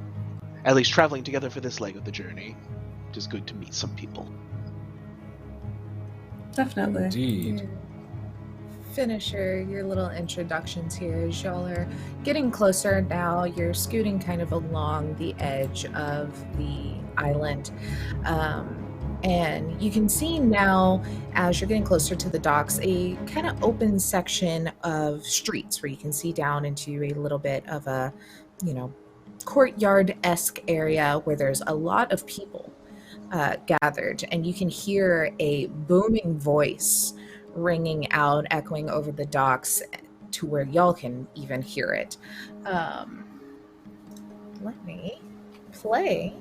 at least traveling together for this leg of the journey, it is good to meet some people. Definitely. Indeed. Finish your little introductions here as y'all are getting closer now. You're scooting kind of along the edge of the island. And you can see now, as you're getting closer to the docks, a kind of open section of streets where you can see down into a little bit of a, courtyard-esque area where there's a lot of people gathered. And you can hear a booming voice ringing out, echoing over the docks to where y'all can even hear it. Let me play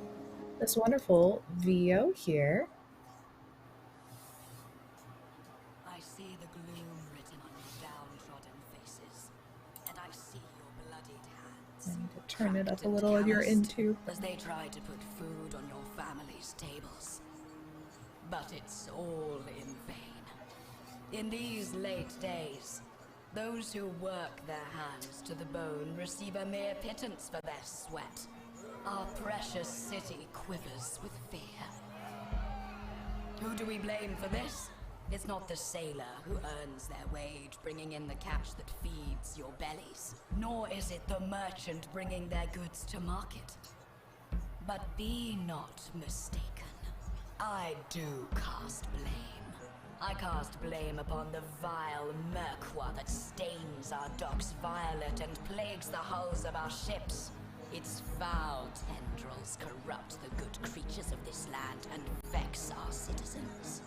this wonderful VO here. I see the gloom written on your downtrodden faces, and I see your bloodied hands. I need to turn it up a little if you're into. As they try to put food on your family's tables. But it's all in vain. In these late days, those who work their hands to the bone receive a mere pittance for their sweat. Our precious city quivers with fear. Who do we blame for this? It's not the sailor who earns their wage bringing in the catch that feeds your bellies, nor is it the merchant bringing their goods to market. But be not mistaken. I do cast blame. I cast blame upon the vile merqua that stains our docks violet and plagues the hulls of our ships. Its foul tendrils corrupt the good creatures of this land and vex our citizens.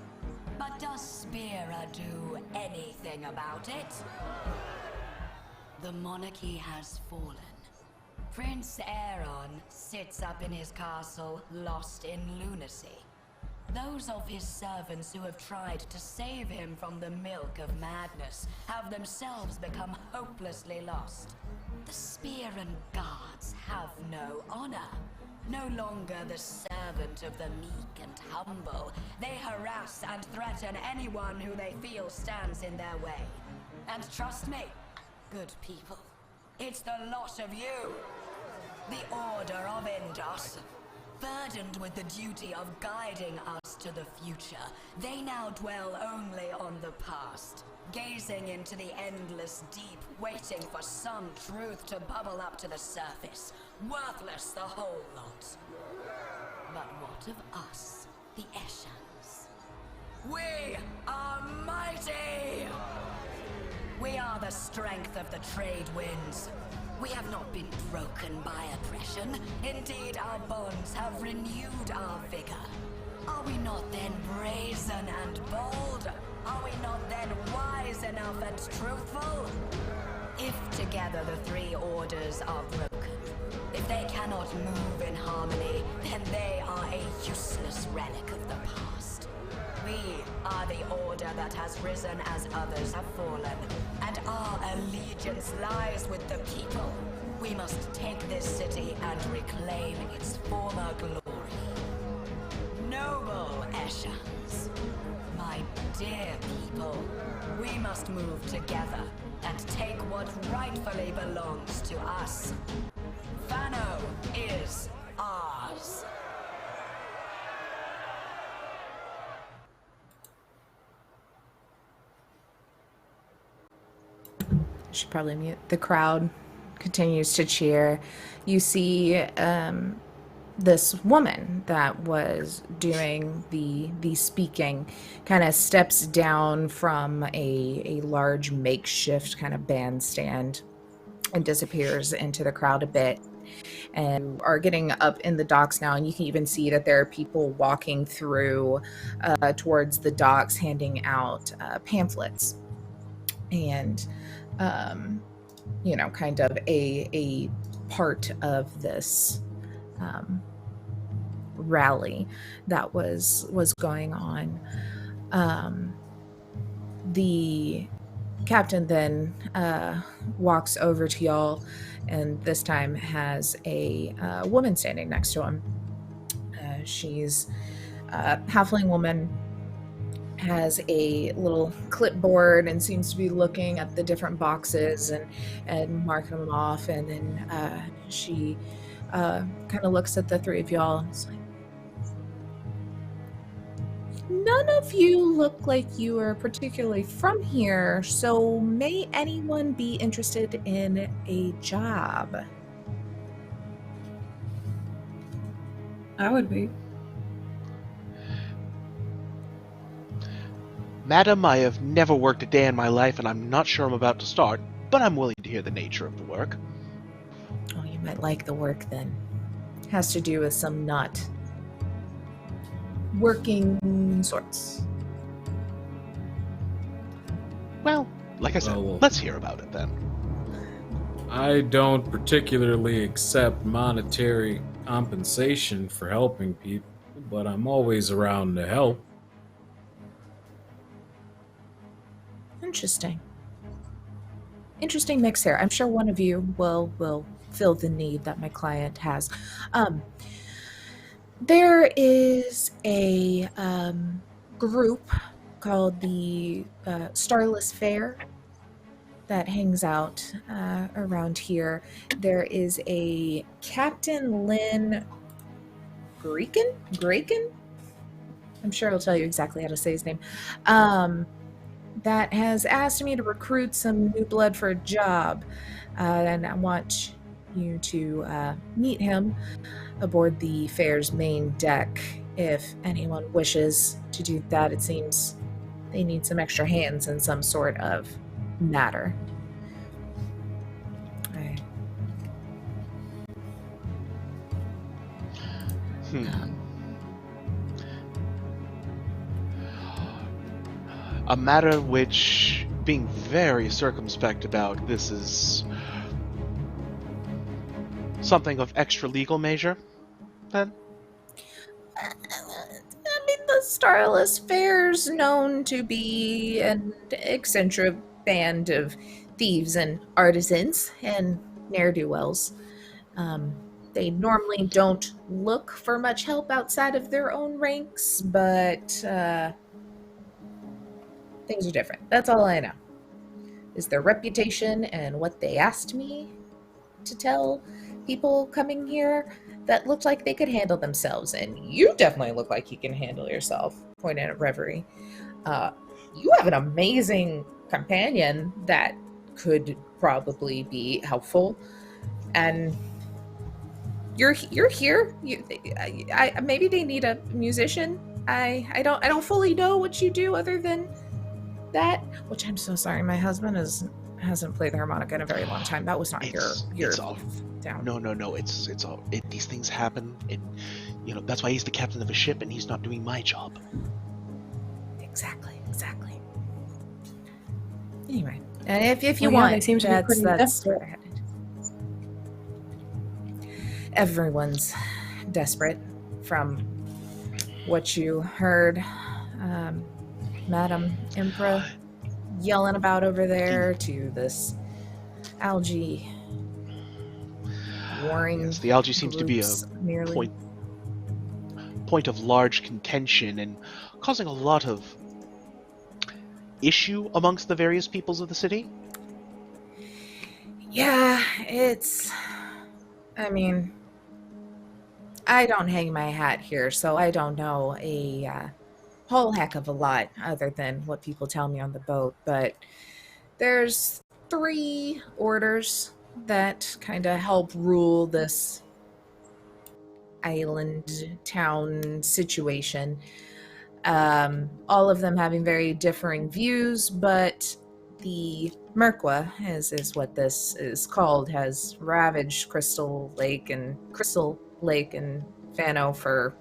But does Spira do anything about it? The monarchy has fallen. Prince Aeron sits up in his castle, lost in lunacy. Those of his servants who have tried to save him from the milk of madness have themselves become hopelessly lost. The Spearan guards have no honor. No longer the servant of the meek and humble, they harass and threaten anyone who they feel stands in their way. And trust me, good people, it's the lot of you, the Order of Indos. Burdened with the duty of guiding us to the future, they now dwell only on the past, gazing into the endless deep, waiting for some truth to bubble up to the surface. Worthless, the whole lot. But what of us, the Eshans? We are mighty! We are the strength of the trade winds. We have not been broken by oppression. Indeed, our bonds have renewed our vigor. Are we not then brazen and bold? Are we not then wise enough and truthful? If together the three orders are broken, if they cannot move in harmony, then they are a useless relic of the past. We are the order that has risen as others have fallen, and our allegiance lies with the people. We must take this city and reclaim its former glory. Noble Eshans, my dear people, we must move together and take what rightfully belongs to us. Fano is ours. Should probably mute. The crowd continues to cheer. You see this woman that was doing the speaking kind of steps down from a large makeshift kind of bandstand and disappears into the crowd a bit, and are getting up in the docks now, and you can even see that there are people walking through towards the docks handing out pamphlets and kind of a part of this rally that was going on. The captain then walks over to y'all, and this time has a woman standing next to him. She's a halfling woman, has a little clipboard and seems to be looking at the different boxes and marking them off, and then she kind of looks at the three of y'all and is like, none of you look like you are particularly from here, so may anyone be interested in a job? I would be. Madam, I have never worked a day in my life, and I'm not sure I'm about to start, but I'm willing to hear the nature of the work. Oh, you might like the work then. Has to do with some not working sorts. Well, like I said, Well, let's hear about it then. I don't particularly accept monetary compensation for helping people, but I'm always around to help. Interesting mix here. I'm sure one of you will fill the need that my client has. There is a group called the Starless Fair that hangs out around here. There is a Captain Lynn Graken? I'm sure he'll tell you exactly how to say his name. That has asked me to recruit some new blood for a job, and I want you to meet him aboard the fair's main deck. If anyone wishes to do that, it seems they need some extra hands in some sort of matter. A matter which, being very circumspect about, this is something of extra legal measure, then? I mean, the Starless Fair's known to be an eccentric band of thieves and artisans and ne'er-do-wells. They normally don't look for much help outside of their own ranks, but things are different. That's all I know. Is their reputation and what they asked me to tell people coming here that looked like they could handle themselves. And you definitely look like you can handle yourself, pointing at Reverie. You have an amazing companion that could probably be helpful. And you're here. Maybe they need a musician. I don't fully know what you do other than that, which I'm so sorry. My husband hasn't played the harmonica in a very long time. That was not your it's all down. No. It's all. These things happen, and that's why he's the captain of a ship, and he's not doing my job. Exactly. Anyway, And if you Well, yeah, want, they seem to be pretty that's desperate. where everyone's desperate from what you heard. Madam Emperor yelling about over there to this algae warring Yes, the algae seems to be a groups merely. point of large contention and causing a lot of issue amongst the various peoples of the city. Yeah, I mean, I don't hang my hat here, so I don't know a whole heck of a lot other than what people tell me on the boat, but there's 3 orders that kind of help rule this island town situation. All of them having very differing views, but the merqua, is what this is called, has ravaged Crystal Lake and Fano for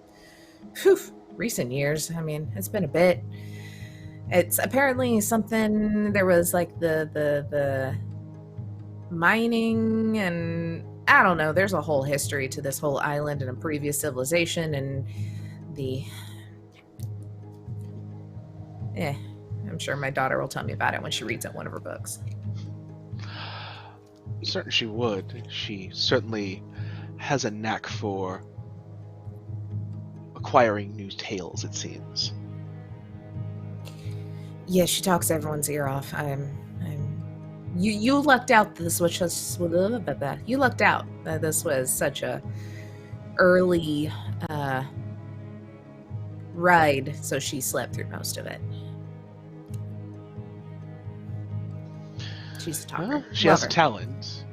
recent years. I mean, it's been a bit. It's apparently something. There was like the mining, and I don't know. There's a whole history to this whole island and a previous civilization, and I'm sure my daughter will tell me about it when she reads out one of her books. Certain she would. She certainly has a knack for acquiring new tales, it seems. Yeah, she talks everyone's ear off. You lucked out that this was you lucked out that this was such a early ride, so she slept through most of it. She's a talker. Well, she has a talent.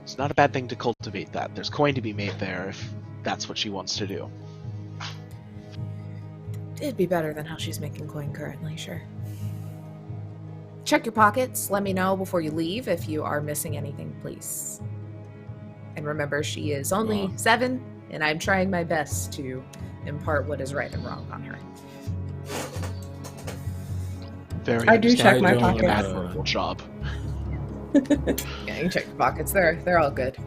It's not a bad thing to cultivate that. There's coin to be made there if that's what she wants to do. It'd be better than how she's making coin currently, sure. Check your pockets. Let me know before you leave if you are missing anything, please. And remember, she is only 7, and I'm trying my best to impart what is right and wrong on her. Very I do check my understanding, pockets. an admirable job. Yeah, you can check your pockets. They're all good.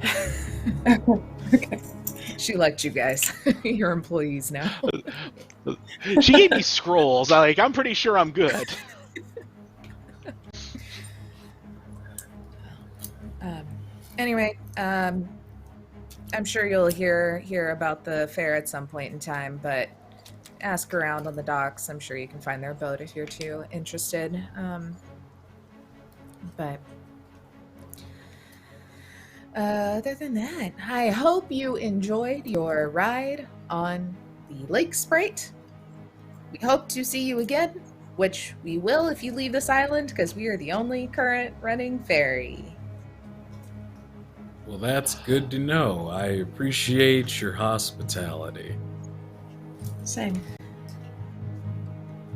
Okay. She liked you guys. You're employees now. She gave me scrolls. I'm pretty sure I'm good. Anyway, I'm sure you'll hear about the fair at some point in time, but ask around on the docks. I'm sure you can find their boat if you're too interested. But other than that, I hope you enjoyed your ride on the Lake Sprite. We hope to see you again, which we will if you leave this island, because we are the only current running ferry. Well, that's good to know. I appreciate your hospitality. Same.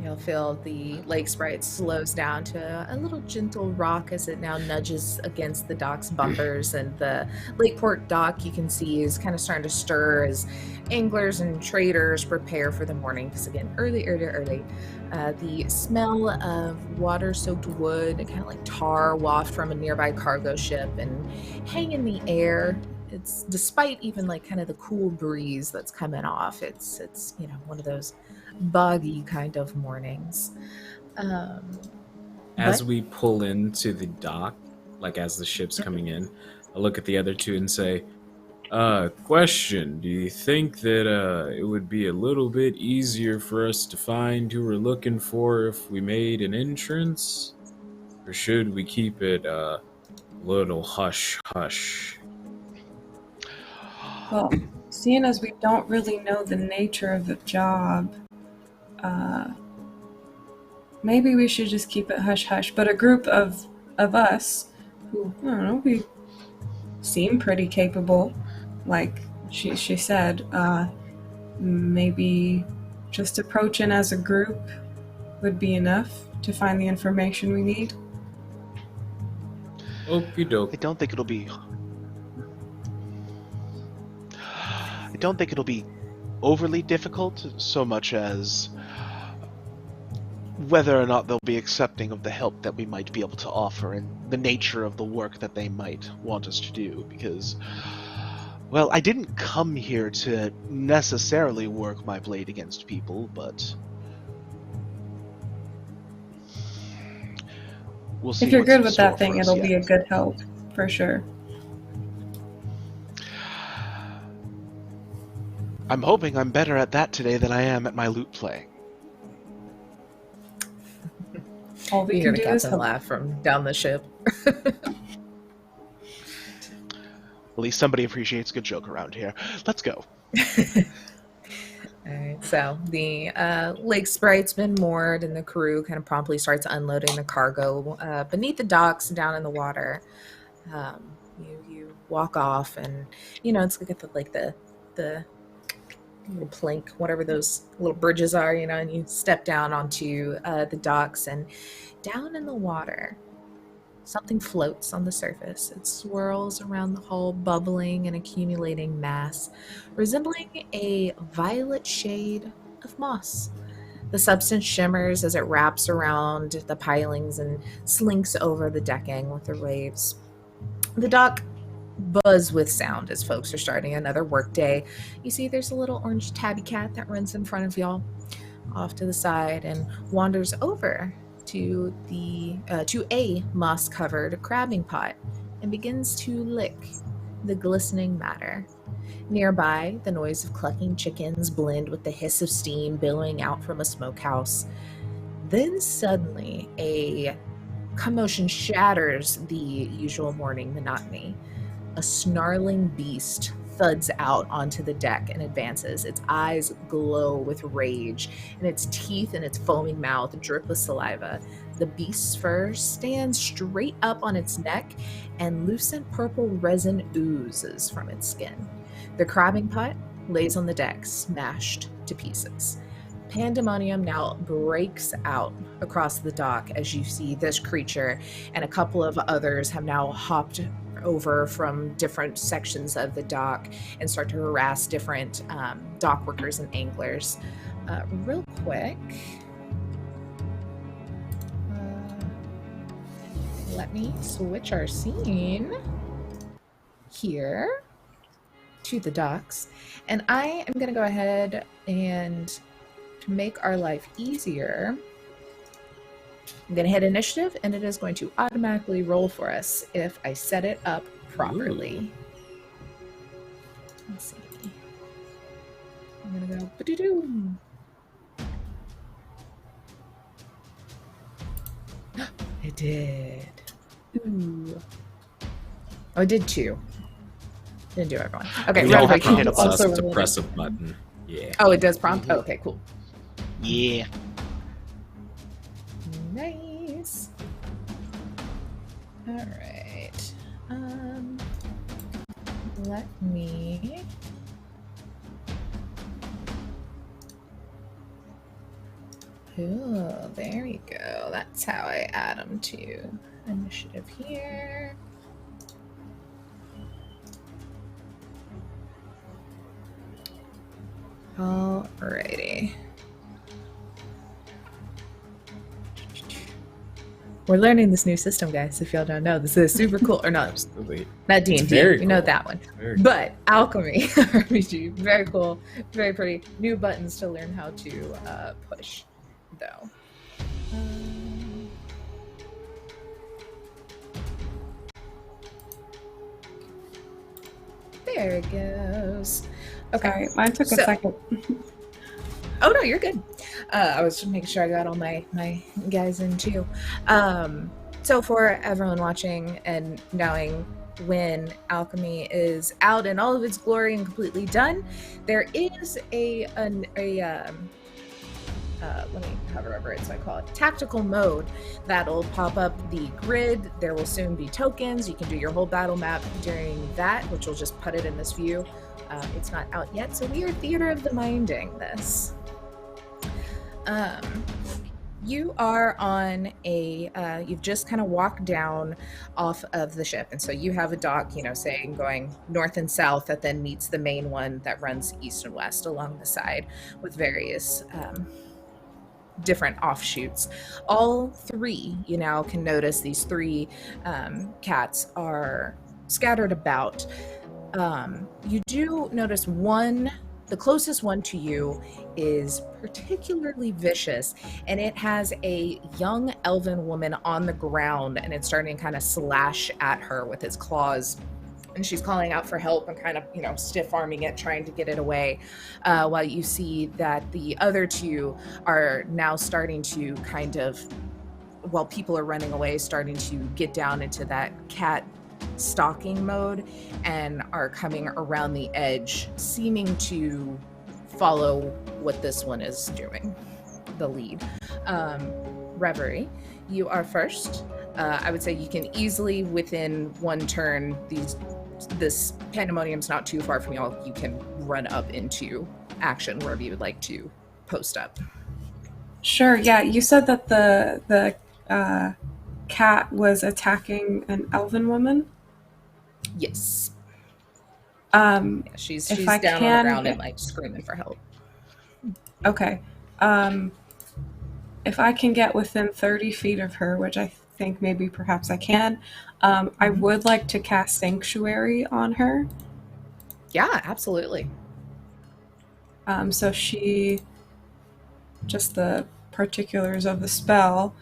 You'll feel the Lake Sprite slows down to a little gentle rock as it now nudges against the dock's bumpers, and the Lakeport dock you can see is kind of starting to stir as anglers and traders prepare for the morning, because again, early. The smell of water-soaked wood and kind of like tar waft from a nearby cargo ship and hang in the air. It's despite even like kind of the cool breeze that's coming off. It's one of those boggy kind of mornings. As we pull into the dock, like as the ship's coming in, I look at the other two and say, question, do you think that it would be a little bit easier for us to find who we're looking for if we made an entrance? Or should we keep it a little hush-hush? Well, seeing as we don't really know the nature of the job, maybe we should just keep it hush-hush. But a group of us who, I don't know, we seem pretty capable, like she said, maybe just approaching as a group would be enough to find the information we need. Okie doke. I don't think it'll be overly difficult, so much as whether or not they'll be accepting of the help that we might be able to offer and the nature of the work that they might want us to do, because, well, I didn't come here to necessarily work my blade against people, but we'll see. If you're what's good in with store that thing, for us it'll be a yet. good help, for sure. I'm hoping I'm better at that today than I am at my lute playing. All we You can hear the do is captain help. laugh from down the ship. At least somebody appreciates a good joke around here. Let's go. All right, so the lake sprite's been moored, and the crew kind of promptly starts unloading the cargo beneath the docks down in the water. You walk off, and it's like the little plank, whatever those little bridges are, and you step down onto the docks, and down in the water, something floats on the surface. It swirls around the hull, bubbling and accumulating mass, resembling a violet shade of moss. The substance shimmers as it wraps around the pilings and slinks over the decking with the waves. The dock buzz with sound as folks are starting another workday. You see there's a little orange tabby cat that runs in front of y'all off to the side and wanders over to a moss-covered crabbing pot and begins to lick the glistening matter. Nearby, the noise of clucking chickens blend with the hiss of steam billowing out from a smokehouse. Then suddenly, a commotion shatters the usual morning monotony. A snarling beast thuds out onto the deck and advances. Its eyes glow with rage, and its teeth and its foaming mouth drip with saliva. The beast's fur stands straight up on its neck, and lucent purple resin oozes from its skin. The crabbing pot lays on the deck, smashed to pieces. Pandemonium now breaks out across the dock as you see this creature and a couple of others have now hopped over from different sections of the dock and start to harass different dock workers and anglers. Real quick, let me switch our scene here to the docks, and I am going to go ahead and to make our life easier, I'm going to hit initiative, and it is going to automatically roll for us if I set it up properly. Let's see. I'm going to go ba-doo-doo. It did. Ooh. Oh, it did too. Didn't do everyone. Okay, We all right, have to hit a Prompts button. us to press a button. Yeah. Oh, it does prompt? Mhm. Oh, okay, cool. Yeah. Nice. All right. Let me. Oh, there you go. That's how I add them to initiative here. Alrighty. We're learning this new system, guys. If y'all don't know, this is super cool. Or not, Absolutely. not D&D. very We know cool. that one. Very But Alchemy RPG, very cool, very pretty. New buttons to learn how to push, though. There it goes. Okay. Sorry, mine took a So- second. Oh no, you're good. I was just making sure I got all my guys in too. So for everyone watching and knowing when Alchemy is out in all of its glory and completely done, there is let me however it's I call it tactical mode that'll pop up the grid. There will soon be tokens. You can do your whole battle map during that, which will just put it in this view. It's not out yet, so we are theater of the minding this. You are on you've just kind of walked down off of the ship. And so you have a dock, saying going north and south that then meets the main one that runs east and west along the side with various different offshoots. All three, you now can notice these three cats are scattered about. You do notice one, the closest one to you is particularly vicious, and it has a young elven woman on the ground, and it's starting to kind of slash at her with its claws. And she's calling out for help and kind of, stiff arming it, trying to get it away. While you see that the other two are now starting to kind of, while people are running away, starting to get down into that cat stalking mode and are coming around the edge, seeming to follow what this one is doing, the lead. Reverie, you are first. I would say you can easily, within one turn, this pandemonium's not too far from y'all. You can run up into action wherever you would like to post up. Sure. Yeah, you said that the cat was attacking an elven woman. Yes. She's if down on the ground and like screaming for help. Okay. If I can get within 30 feet of her, which I think maybe perhaps I can, I would like to cast Sanctuary on her. Yeah, absolutely. So she, just the particulars of the spell,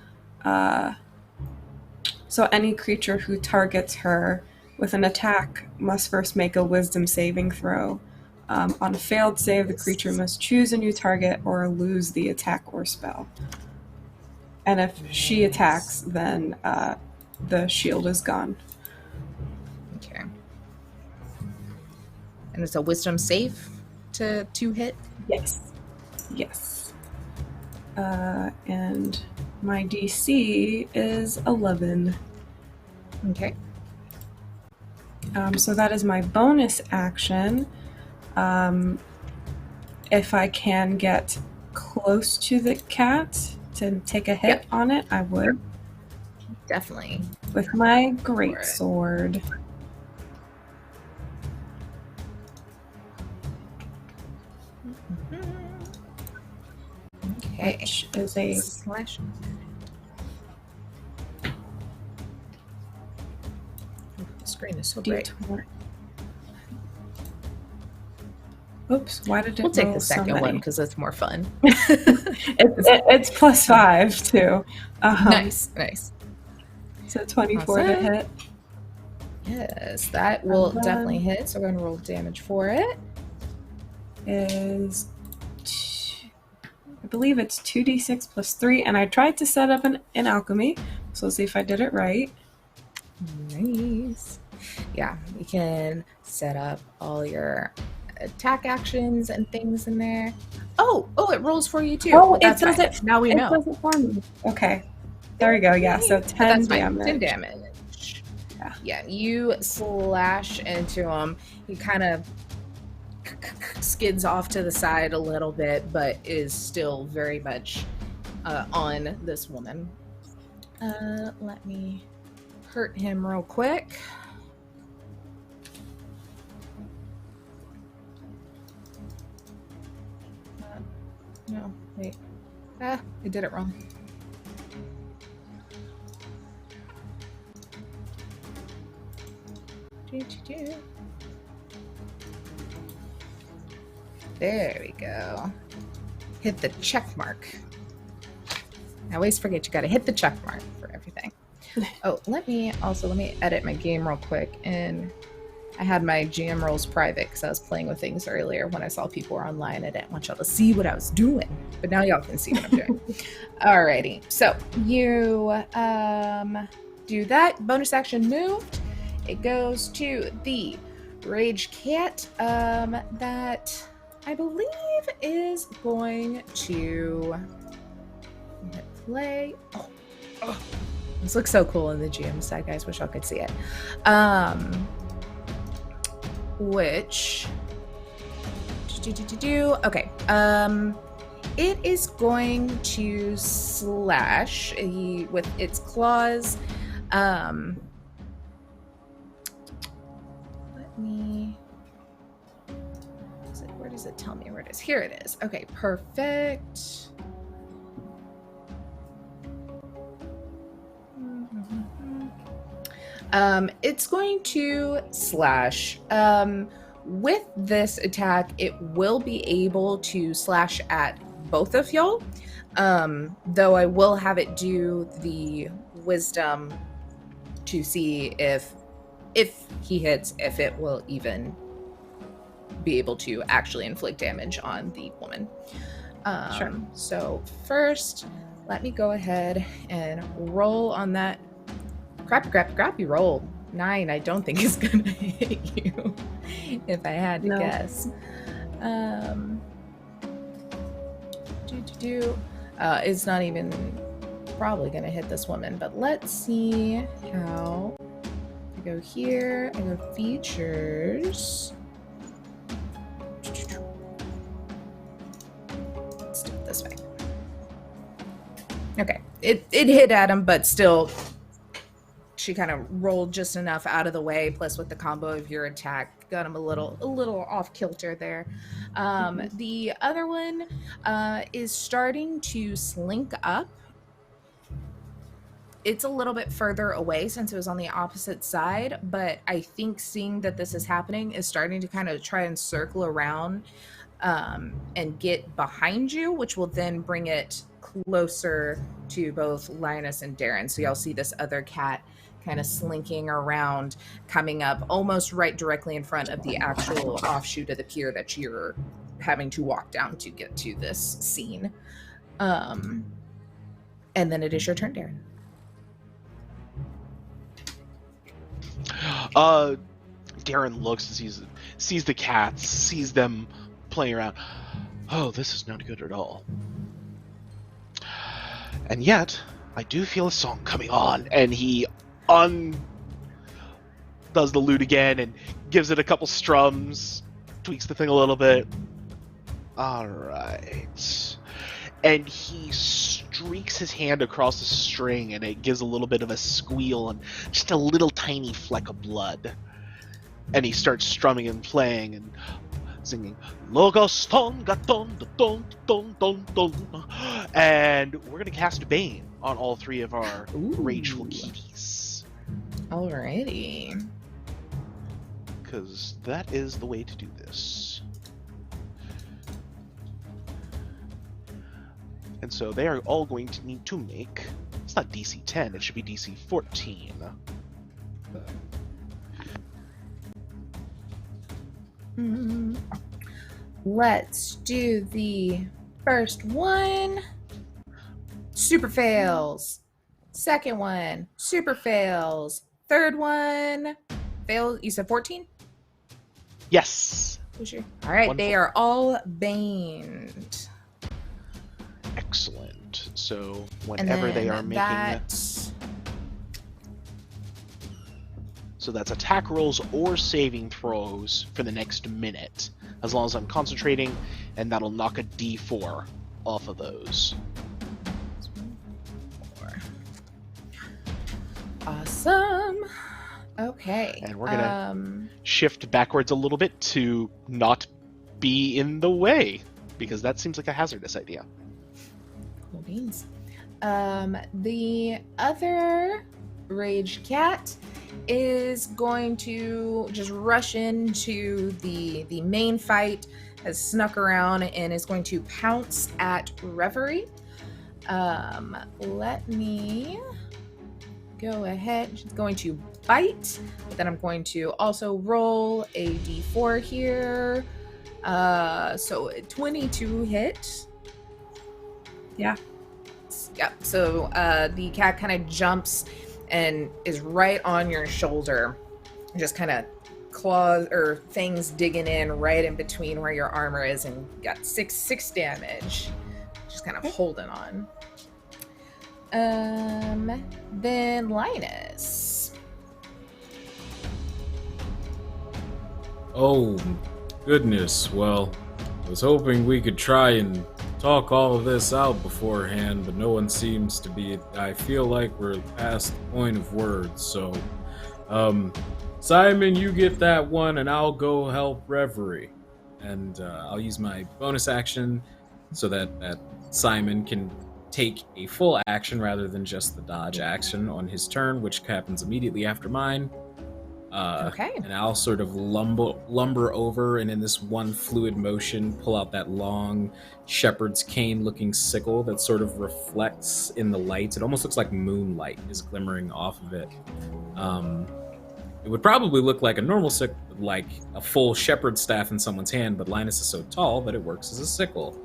so any creature who targets her with an attack must first make a wisdom saving throw. On a failed save, the creature must choose a new target or lose the attack or spell. And if she attacks, then the shield is gone. Okay. And it's a wisdom save to hit? Yes. Yes. And my DC is 11. Okay. So that is my bonus action. If I can get close to the cat to take a hit on it, I would. Definitely. With my greatsword. Okay. Which is a slash. The screen is so bright. Oops, why did it We'll take roll the so second many? one because it's more fun. It's +5 too. Nice. So 24 to hit. Yes, that will definitely hit. So we're going to roll damage for it. Is I believe it's 2d6 plus 3, and I tried to set up an alchemy, so let's see if I did it right. Nice. Yeah, you can set up all your attack actions and things in there. Oh, it rolls for you too. Oh, it does it. Now we know. It does it for me. Okay, there we go. Yeah, so 10 damage. 10 damage. Yeah, you slash into him. He kind of skids off to the side a little bit, but is still very much on this woman. Let me hurt him real quick. No, wait. I did it wrong. There we go. Hit the check mark. I always forget you gotta hit the check mark for everything. Oh, let me edit my game real quick. And I had my GM roles private because I was playing with things earlier when I saw people were online. I didn't want y'all to see what I was doing, but now y'all can see what I'm doing. Alrighty, so you do that. Bonus action moved. It goes to the Rage Cat that I believe is going to hit play. Oh. This looks so cool in the GM side, guys. Wish y'all could see it. Which okay. It is going to slash with its claws. Let me. Where does it tell me where it is? Here it is. Okay, perfect. It's going to slash. With this attack, it will be able to slash at both of y'all. Though I will have it do the wisdom to see if he hits, if it will even be able to actually inflict damage on the woman. Sure. So first, let me go ahead and roll on that crappy roll. 9, I don't think is gonna hit you, if I had to guess. It's not even probably gonna hit this woman, but let's see how. I go here, I go features. Let's do it this way. Okay, it hit at him, but still, she kind of rolled just enough out of the way. Plus, with the combo of your attack, got him a little off kilter there. The other one is starting to slink up. It's a little bit further away since it was on the opposite side, but I think seeing that this is happening is starting to kind of try and circle around and get behind you, which will then bring it closer to both Linus and Derrin. So y'all see this other cat kind of slinking around, coming up almost right directly in front of the actual offshoot of the pier that you're having to walk down to get to this scene. And then it is your turn, Derrin. Derrin looks and sees the cats, sees them playing around. Oh, this is not good at all. And yet, I do feel a song coming on, and he does the lute again and gives it a couple strums, tweaks the thing a little bit. All right. And he streaks his hand across the string, and it gives a little bit of a squeal and just a little tiny fleck of blood. And he starts strumming and playing and singing, Logos ton gaton don don don don. And we're gonna cast Bane on all three of our rageful kitties. Alrighty. Because that is the way to do this. And so they are all going to need to make, it's not DC 10, it should be DC 14. Let's do the first one. Super fails. Second one, super fails. Third one, fail. You said 14? Yes. All right, Wonderful. they are all baned. Excellent. So whenever they are making so that's attack rolls or saving throws for the next minute, as long as I'm concentrating, and that'll knock a D4 off of those. Awesome. Okay. And we're gonna shift backwards a little bit to not be in the way, because that seems like a hazardous idea. Cool beans. The other rage cat is going to just rush into the main fight, has snuck around and is going to pounce at Reverie. Let me go ahead. She's going to bite, but then I'm going to also roll a d4 here. So 22 hit. Yeah. Yep. So the cat kind of jumps and is right on your shoulder, just kind of claws or things digging in right in between where your armor is, and got six damage. Just kind of holding on. Then Linus. Oh, goodness. Well, I was hoping we could try and talk all of this out beforehand, but no one seems to be. I feel like we're past the point of words, so Simon, you get that one and I'll go help Reverie, and I'll use my bonus action so that Simon can take a full action rather than just the dodge action on his turn, which happens immediately after mine. Okay. And I'll sort of lumber over, and in this one fluid motion, pull out that long shepherd's cane-looking sickle that sort of reflects in the light. It almost looks like moonlight is glimmering off of it. It would probably look like a normal sickle, like a full shepherd's staff in someone's hand, but Linus is so tall that it works as a sickle.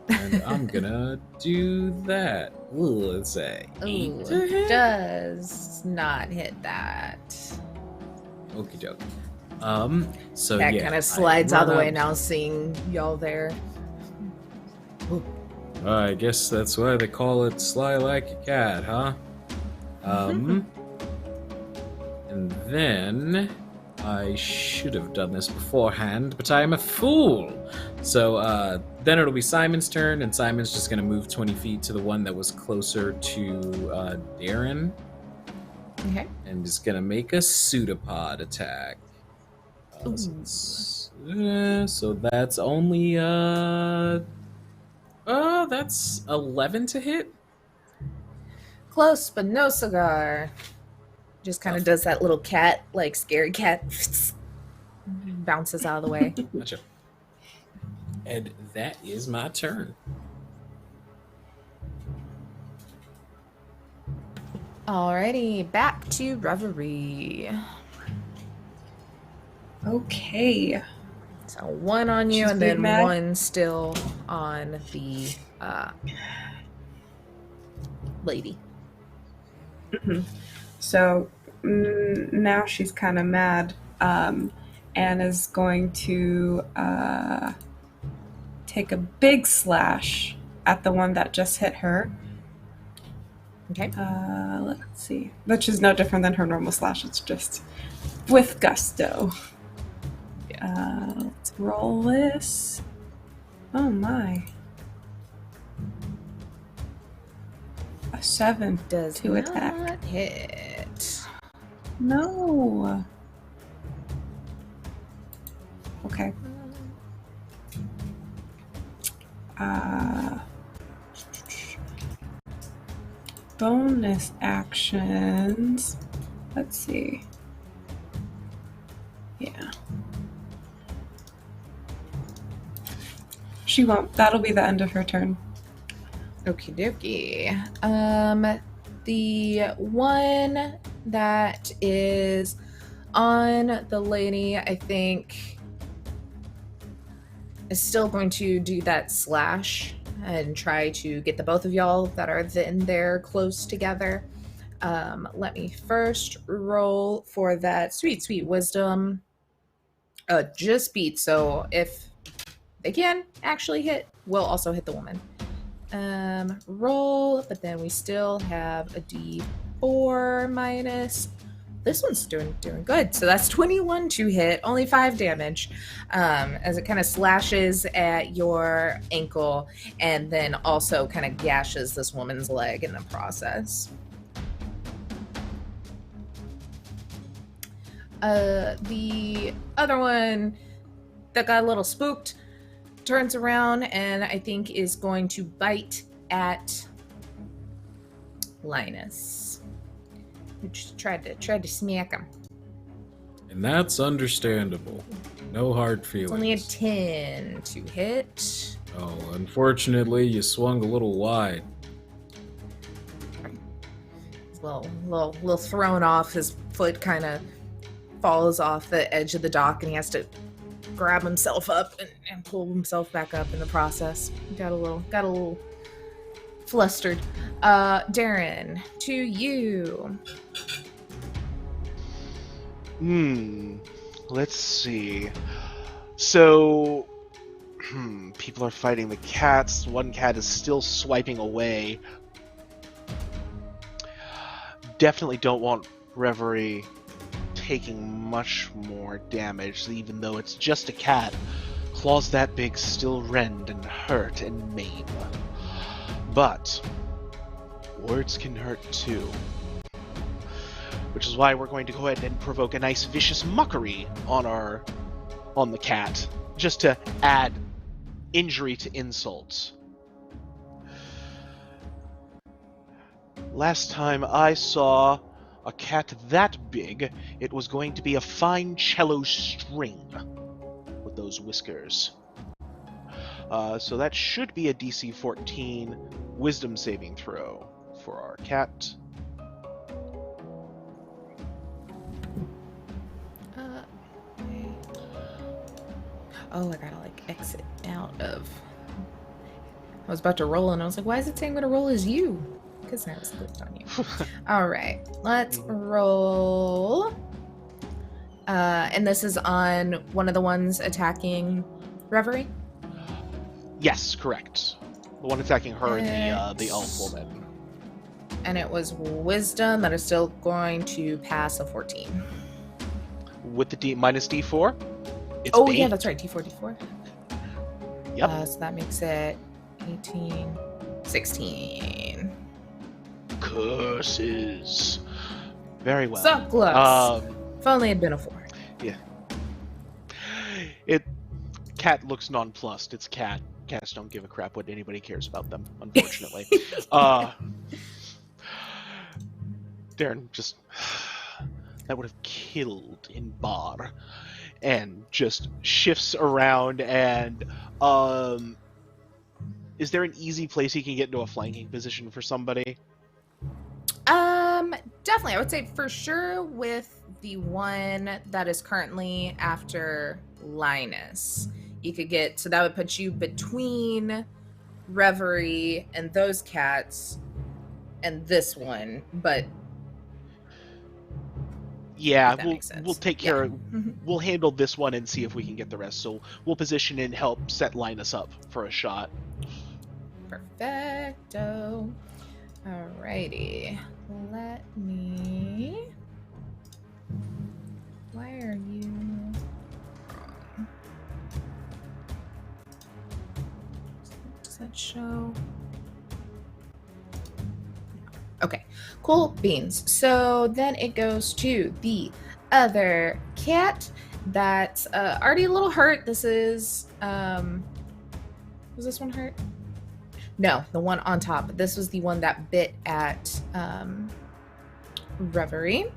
And I'm gonna do that. Ooh, let's say 8 to hit. Does not hit that. Okie doke. So That yeah, kind of slides out of the way up. now, seeing y'all there. I guess that's why they call it sly like a cat, huh? And then I should have done this beforehand, but I am a fool. So then it'll be Simon's turn, and Simon's just going to move 20 feet to the one that was closer to Derrin. Okay. And is going to make a pseudopod attack. So that's only that's 11 to hit. Close, but no cigar. Just kind of does that little cat, like scary cat, bounces out of the way. Gotcha. And that is my turn. Alrighty, back to Reverie. Okay. So one on you, She's and then being mad. one still on the lady. So now she's kind of mad, and is going to take a big slash at the one that just hit her. Okay. Let's see. Which is no different than her normal slash. It's just with gusto. Let's roll this. Oh my. A 7 Does to attack. not hit. No. Okay. Bonus actions. Let's see. Yeah. She won't. That'll be the end of her turn. Okie dokie. The one that is on the lady, I think, is still going to do that slash and try to get the both of y'all that are in there close together. Let me first roll for that sweet wisdom. Just beat, so if they can actually hit, we'll also hit the woman. Roll, but then we still have a D4 minus. This one's doing good. So that's 21 to hit, only 5 damage, as it kind of slashes at your ankle and then also kind of gashes this woman's leg in the process. The other one that got a little spooked turns around and I think is going to bite at Linus, who just tried to smack him. And that's understandable. No hard It's feelings. only a 10 to hit. Oh, unfortunately, you swung a little wide. He's a little thrown off. His foot kind of falls off the edge of the dock, and he has to grab himself up and pull himself back up in the process. Got a little flustered. Derrin, to you. Let's see. So, people are fighting the cats. One cat is still swiping away. Definitely don't want Reverie taking much more damage, even though it's just a cat. Claws that big still rend and hurt and maim. But words can hurt too. Which is why we're going to go ahead and provoke a nice vicious mockery on the cat, just to add injury to insults. Last time I saw a cat that big, it was going to be a fine cello string with those whiskers. So that should be a DC 14 Wisdom saving throw for our cat. Oh, I gotta exit out of. I was about to roll and I was like, why is it saying I'm gonna roll as you? Because I was clicked on you. All right, let's roll. And this is on one of the ones attacking Reverie? Yes, correct. The one attacking her and the elf woman. And it was Wisdom that is still going to pass a 14. With the minus D4? It's Oh, bait. yeah, that's right. D4. Yep. So that makes it 18, 16. Curses. Very well. So close. If only it had been a 4. Yeah. Cat looks nonplussed. It's cat. Cats don't give a crap what anybody cares about them, unfortunately. Derrin just... That would have killed in bar. And just shifts around and... Is there an easy place he can get into a flanking position for somebody? Definitely. I would say for sure with the one that is currently after Linus. You could get, so that would put you between Reverie and those cats and this one, but yeah, we'll take care of, we'll handle this one and see if we can get the rest. So we'll position and help set Linus up for a shot. Perfecto. Alrighty. Let me... Why are you... Does that show? Okay, cool beans. So then it goes to the other cat that's already a little hurt. This is, was this one hurt? No, the one on top. This was the one that bit at Reverie.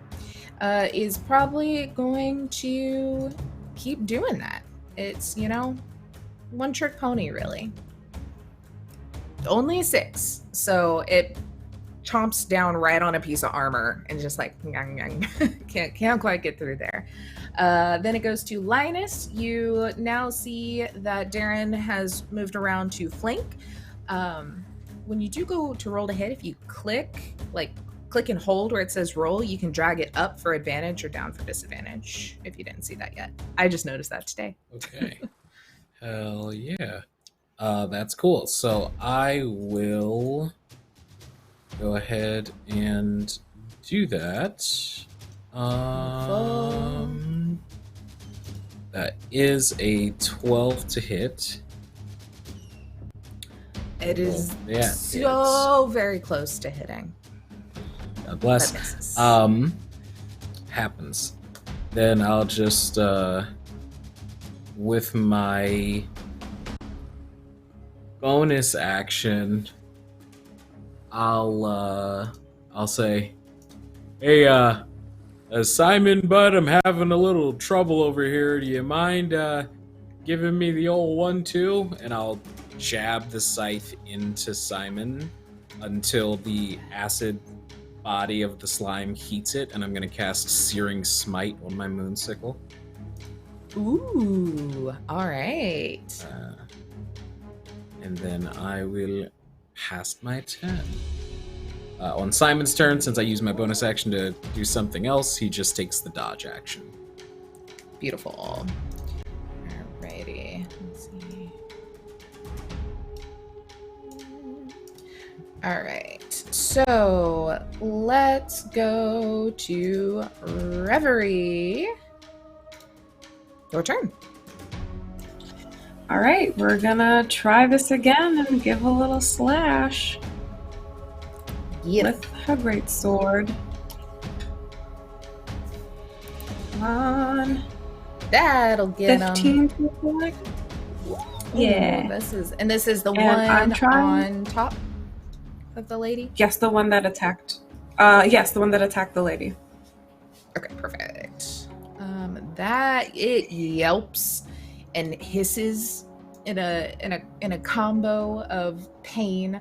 Is probably going to keep doing that. It's, one trick pony, really. Only a 6. So it chomps down right on a piece of armor and just can't quite get through there. Then it goes to Linus. You now see that Derrin has moved around to flank. When you do go to roll to hit, if you click and hold where it says roll, you can drag it up for advantage or down for disadvantage, if you didn't see that yet. I just noticed that today. Okay. Hell yeah. That's cool. So I will go ahead and do that. That is a 12 to hit. It is very close to hitting. God bless. Happens. Then I'll just with my bonus action, I'll say, hey, Simon, bud, I'm having a little trouble over here. Do you mind giving me the old 1-2? And I'll jab the scythe into Simon until the acid body of the slime heats it, and I'm going to cast Searing Smite on my Moonsickle. Ooh, all right. And then I will pass my turn. On Simon's turn, since I used my bonus action to do something else, he just takes the dodge action. Beautiful. Alrighty. Let's see. All right. So let's go to Reverie. Your turn. All right, we're gonna try this again and give a little slash with her greatsword. Come on. That'll get 15 to attack. Yeah. This is the one on top. of the lady? Yes, the one that attacked. Yes, the one that attacked the lady. Okay, perfect. That it yelps and hisses in a combo of pain.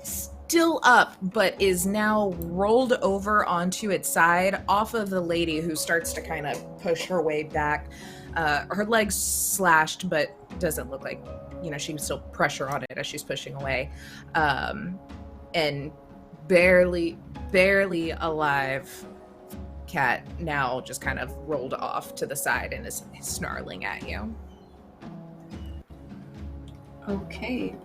Still up, but is now rolled over onto its side off of the lady, who starts to kind of push her way back. Her legs slashed, but doesn't look like, she can still pressure on it as she's pushing away. And barely alive cat now just kind of rolled off to the side and is snarling at you. Okay.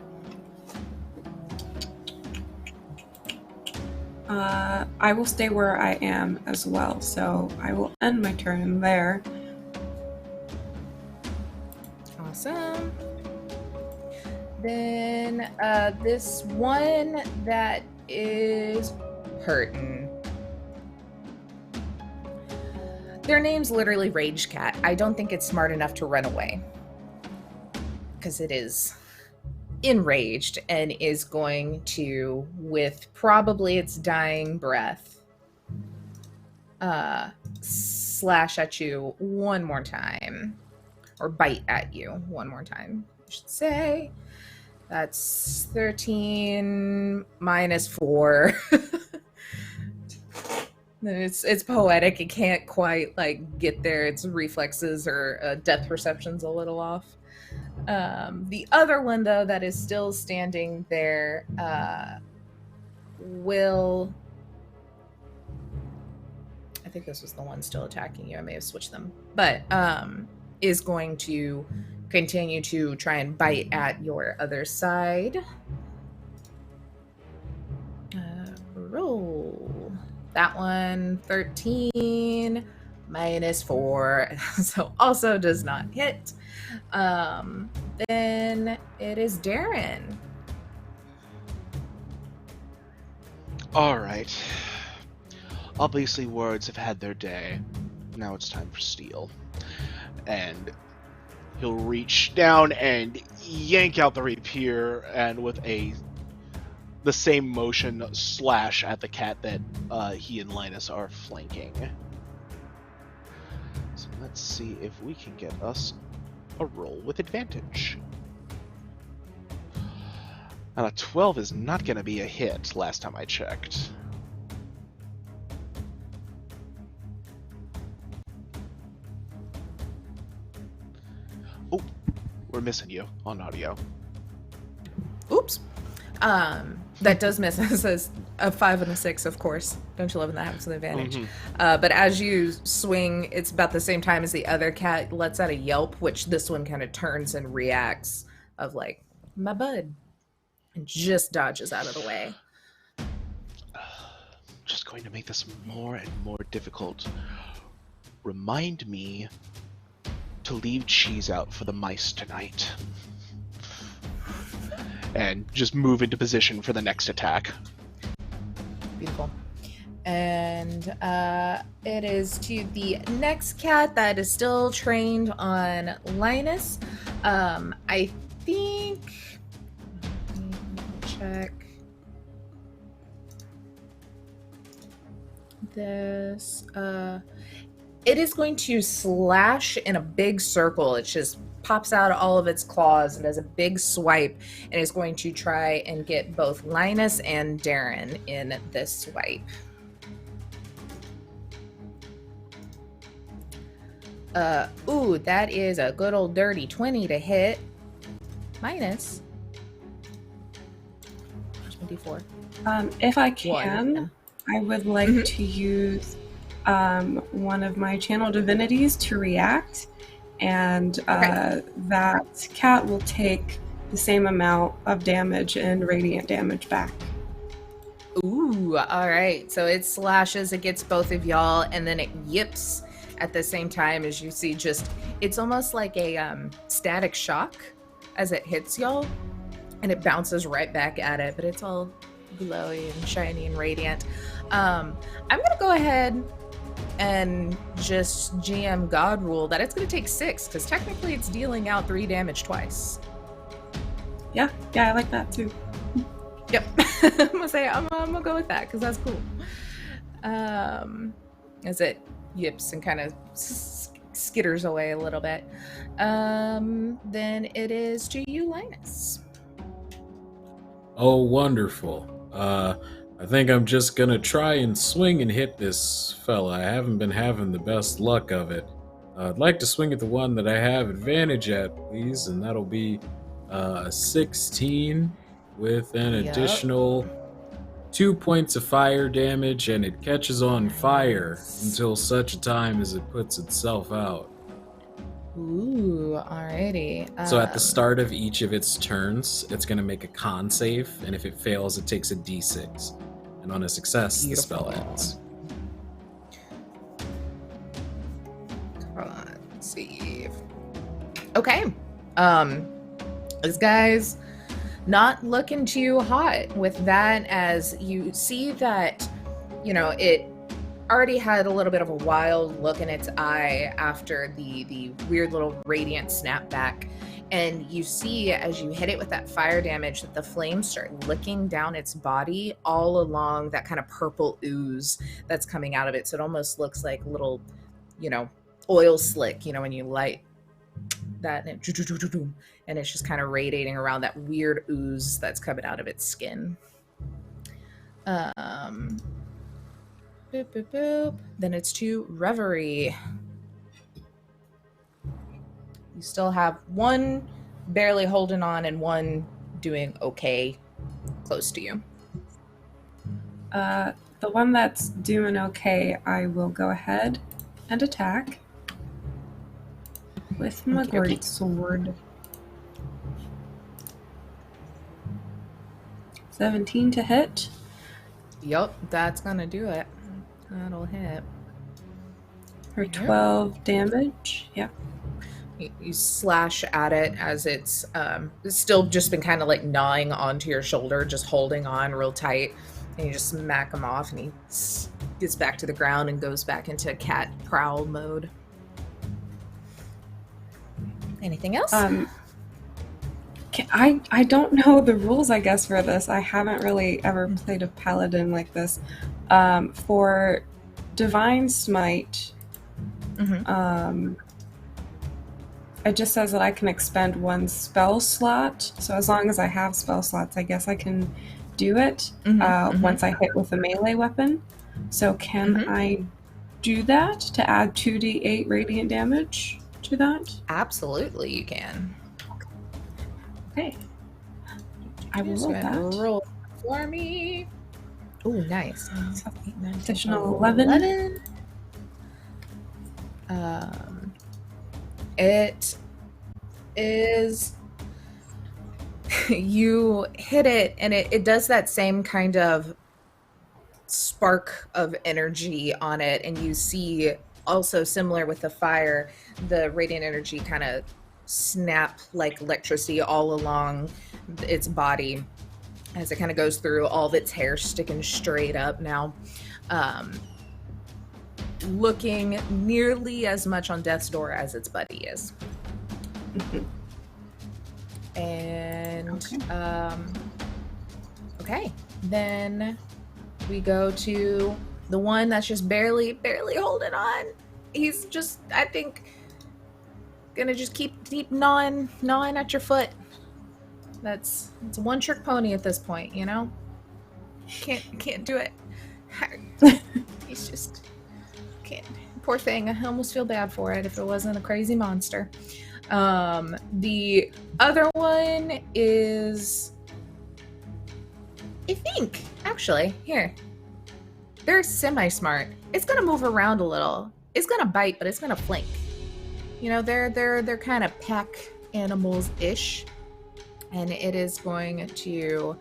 I will stay where I am as well, so I will end my turn there. Awesome. Then this one that is hurting. Their name's literally Rage Cat. I don't think it's smart enough to run away, because it is enraged and is going to, with probably its dying breath, slash at you one more time, or bite at you one more time, I should say. That's 13 minus 4. It's poetic. It can't quite get there. Its reflexes or depth perception's a little off. The other one, though, that is still standing there, will... I think this was the one still attacking you. I may have switched them. But is going to continue to try and bite at your other side. Roll. That one, 13 minus 4. So also does not hit. Then it is Derrin. All right. Obviously, words have had their day. Now it's time for steel. And he'll reach down and yank out the rapier, and with the same motion, slash at the cat that he and Linus are flanking. So let's see if we can get us a roll with advantage. And a 12 is not going to be a hit last time I checked. Oh, we're missing you on audio. Oops. That does miss. It says a 5 and a 6, of course. Don't you love when that happens with advantage? Mm-hmm. But as you swing, it's about the same time as the other cat lets out a yelp, which this one kind of turns and reacts of my bud, and just dodges out of the way. Just going to make this more and more difficult. Remind me to leave cheese out for the mice tonight. And just move into position for the next attack. Beautiful. And it is to the next cat that is still trained on Linus. I think... Let me check this. It is going to slash in a big circle. It just pops out all of its claws and does a big swipe, and is going to try and get both Linus and Derrin in this swipe. Ooh, that is a good old dirty 20 to hit. Minus 24. If I can, I would like to use one of my channel divinities to react, and that cat will take the same amount of damage and radiant damage back. Ooh, all right. So it slashes, it gets both of y'all, and then it yips at the same time as you see it's almost like a static shock as it hits y'all, and it bounces right back at it, but it's all glowy and shiny and radiant. I'm going to go ahead and just GM God rule that it's going to take 6, because technically it's dealing out 3 damage twice. Yeah, I like that too. Yep. I'm gonna say I'm gonna go with that because that's cool. As it yips and kind of skitters away a little bit. Then it is to you, Linus. Oh, wonderful. I think I'm just gonna try and swing and hit this fella. I haven't been having the best luck of it. I'd like to swing at the one that I have advantage at, please, and that'll be a 16 with an Yup. additional 2 points of fire damage, and it catches on fire until such a time as it puts itself out. Ooh, alrighty. So at the start of each of its turns, it's going to make a con save, and if it fails, it takes a d6. And on a success, the spell Beautiful. ends. Con save. Okay. This guy's not looking too hot with that, as you see that, it already had a little bit of a wild look in its eye after the weird little radiant snapback. And you see, as you hit it with that fire damage, that the flames start licking down its body all along that kind of purple ooze that's coming out of it. So it almost looks like little, oil slick, when you light that, and it's just kind of radiating around that weird ooze that's coming out of its skin. Boop, boop, boop. Then it's to Reverie. You still have one barely holding on and one doing okay close to you. The one that's doing okay, I will go ahead and attack with my Okey-dokey. great sword. 17 to hit. Yup, that's gonna do it. That'll hit. For Yep. 12 damage. Yeah. You slash at it as it's still just been kind of like gnawing onto your shoulder, just holding on real tight. And you just smack him off, and he gets back to the ground and goes back into cat prowl mode. Anything else? I don't know the rules, I guess, for this. I haven't really ever played a paladin like this. For Divine Smite, it just says that I can expend one spell slot. So as long as I have spell slots, I guess I can do it once I hit with a melee weapon. So can I do that to add 2d8 radiant damage to that? Absolutely, you can. Okay. I will Just roll go ahead and that. roll for me. Oh, nice. So, 8, 9, 10, additional 11. 11. It is you hit it, and it does that same kind of spark of energy on it, and you see also similar with the fire, the radiant energy kind of snap like electricity all along its body as it kind of goes through all of its hair sticking straight up now. Looking nearly as much on death's door as its buddy is. And okay, then we go to the one that's just barely holding on. He's just, I think, gonna just keep gnawing at your foot. It's a one trick pony at this point, Can't do it. He's just can't. Poor thing. I almost feel bad for it if it wasn't a crazy monster. The other one is, I think, actually, here. They're semi-smart. It's gonna move around a little. It's gonna bite, but it's gonna flank. They're kind of pack animals-ish. And it is going to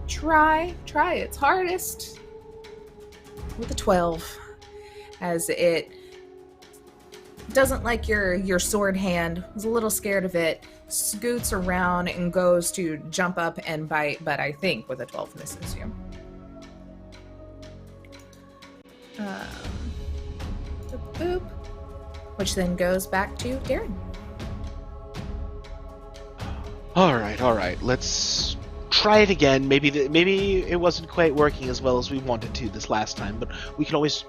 try its hardest with a 12, as it doesn't like your sword hand, was a little scared of it, scoots around and goes to jump up and bite, but I think with a 12 misses you. Boop, which then goes back to Derrin. All right. Let's try it again. Maybe it wasn't quite working as well as we wanted to this last time, but we can always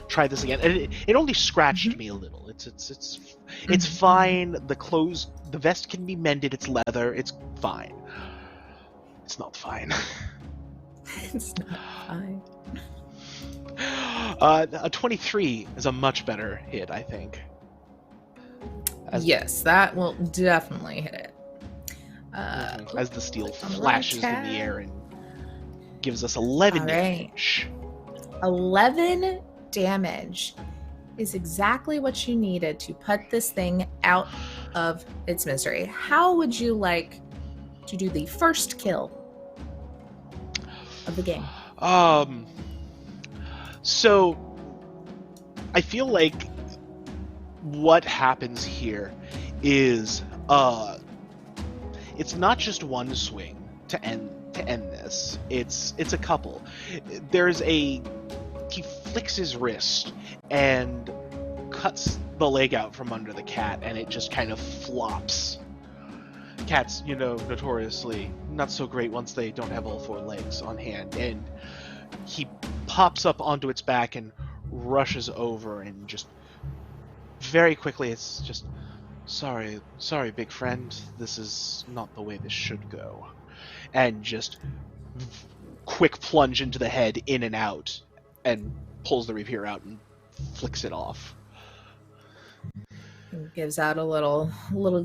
try this again. And it only scratched me a little. It's fine. The vest can be mended. It's leather. It's fine. It's not fine. It's not fine. A 23 is a much better hit, I think. Yes, that will definitely hit it. As the steel flashes in the air and gives us 11 damage. 11 damage is exactly what you needed to put this thing out of its misery. How would you like to do the first kill of the game? So I feel like what happens here is it's not just one swing to end this. It's a couple. He flicks his wrist and cuts the leg out from under the cat, and it just kind of flops. Cats, notoriously not so great once they don't have all four legs on hand, and he pops up onto its back and rushes over, and just very quickly it's just, sorry big friend, this is not the way this should go, and just quick plunge into the head, in and out, and pulls the rapier out and flicks it off. It gives out a little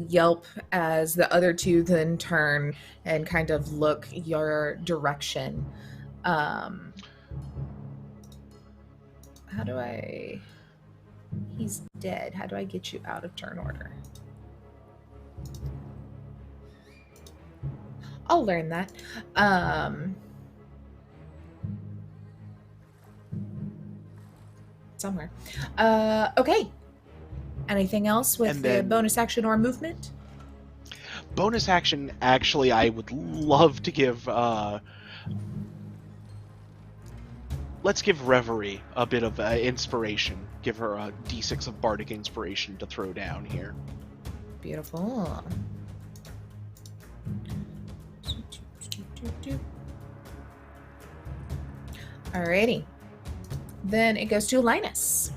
yelp as the other two then turn and kind of look your direction. He's dead. How do I get you out of turn order? I'll learn that. Somewhere. Okay. Anything else with the bonus action or movement? Bonus action, actually, I would love to give... let's give Reverie a bit of inspiration. Give her a d6 of bardic inspiration to throw down here. Beautiful. Alrighty. Then it goes to Linus.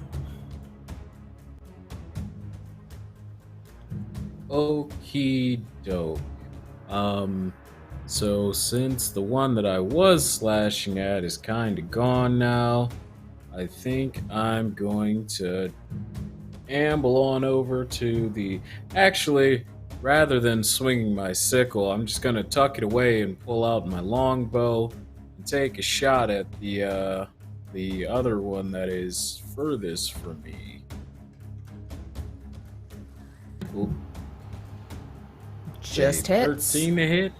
Okie doke. So since the one that I was slashing at is kind of gone now, I think I'm going to amble on over to the... Actually, rather than swinging my sickle, I'm just going to tuck it away and pull out my longbow and take a shot at the other one that is furthest from me. Ooh. Just hits. 13 to hit.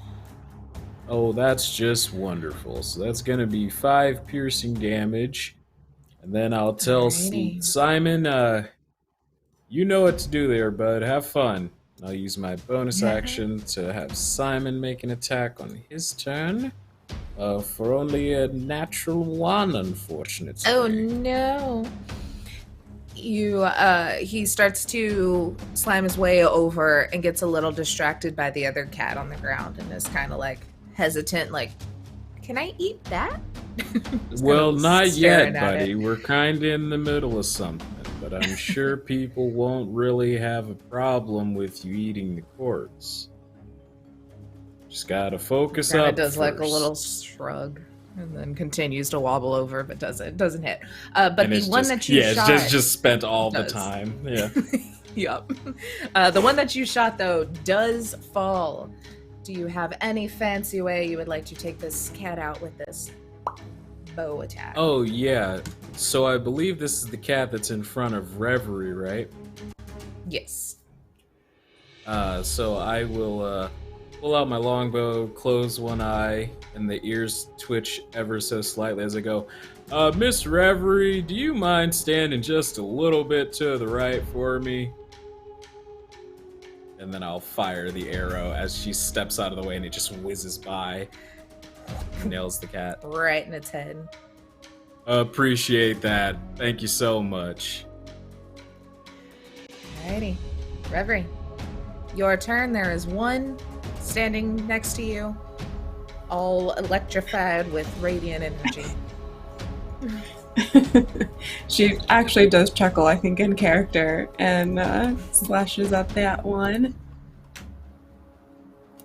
Oh, that's just wonderful. So that's going to be 5 piercing damage. And then I'll tell Simon, you know what to do there, bud. Have fun. I'll use my bonus action to have Simon make an attack on his turn. For only a natural 1, unfortunately. Oh, no. He starts to slam his way over and gets a little distracted by the other cat on the ground and is kind of like hesitant, like, can I eat that? Well, not yet, buddy. We're kind of in the middle of something, but I'm sure people won't really have a problem with you eating the corpse. Just gotta focus up. It does first. like a little shrug and then continues to wobble over, but doesn't hit. But and the one that you shot, it's just spent all the time. Yeah. Yup. The one that you shot though does fall. Do you have any fancy way you would like to take this cat out with this bow attack? Oh yeah. So I believe this is the cat that's in front of Reverie, right? Yes. So I will pull out my longbow, close one eye, and the ears twitch ever so slightly as I go, Miss Reverie, do you mind standing just a little bit to the right for me? And then I'll fire the arrow as she steps out of the way and it just whizzes by. Nails the cat. Right in its head. Appreciate that. Thank you so much. Alrighty. Reverie, your turn. There is one standing next to you. all electrified with radiant energy. She actually does chuckle, I think, in character, and slashes up that one.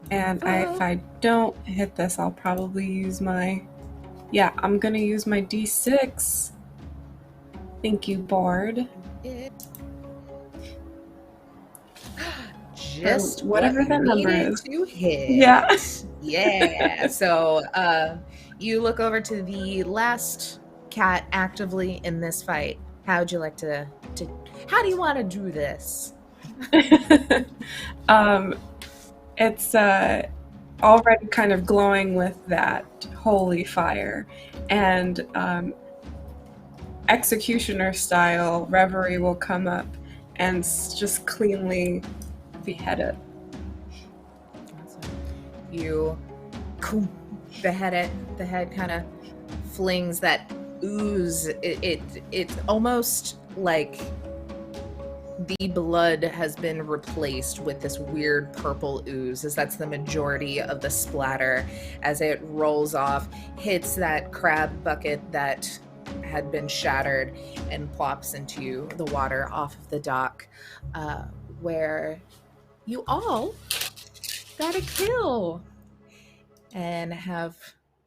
And if I don't hit this, I'll probably use my... Yeah, I'm gonna use my D6. Thank you, Bard. Just whatever that number is. To hit. Yeah. Yeah. So you look over to the last cat actively in this fight. How'd you like to how do you want to do this? It's already kind of glowing with that holy fire, and executioner style, Reverie will come up and just cleanly behead it. You behead it. The head kind of flings that ooze. It's almost like the blood has been replaced with this weird purple ooze, as that's the majority of the splatter as it rolls off, hits that crab bucket that had been shattered, and plops into the water off of the dock, where you all got a kill and have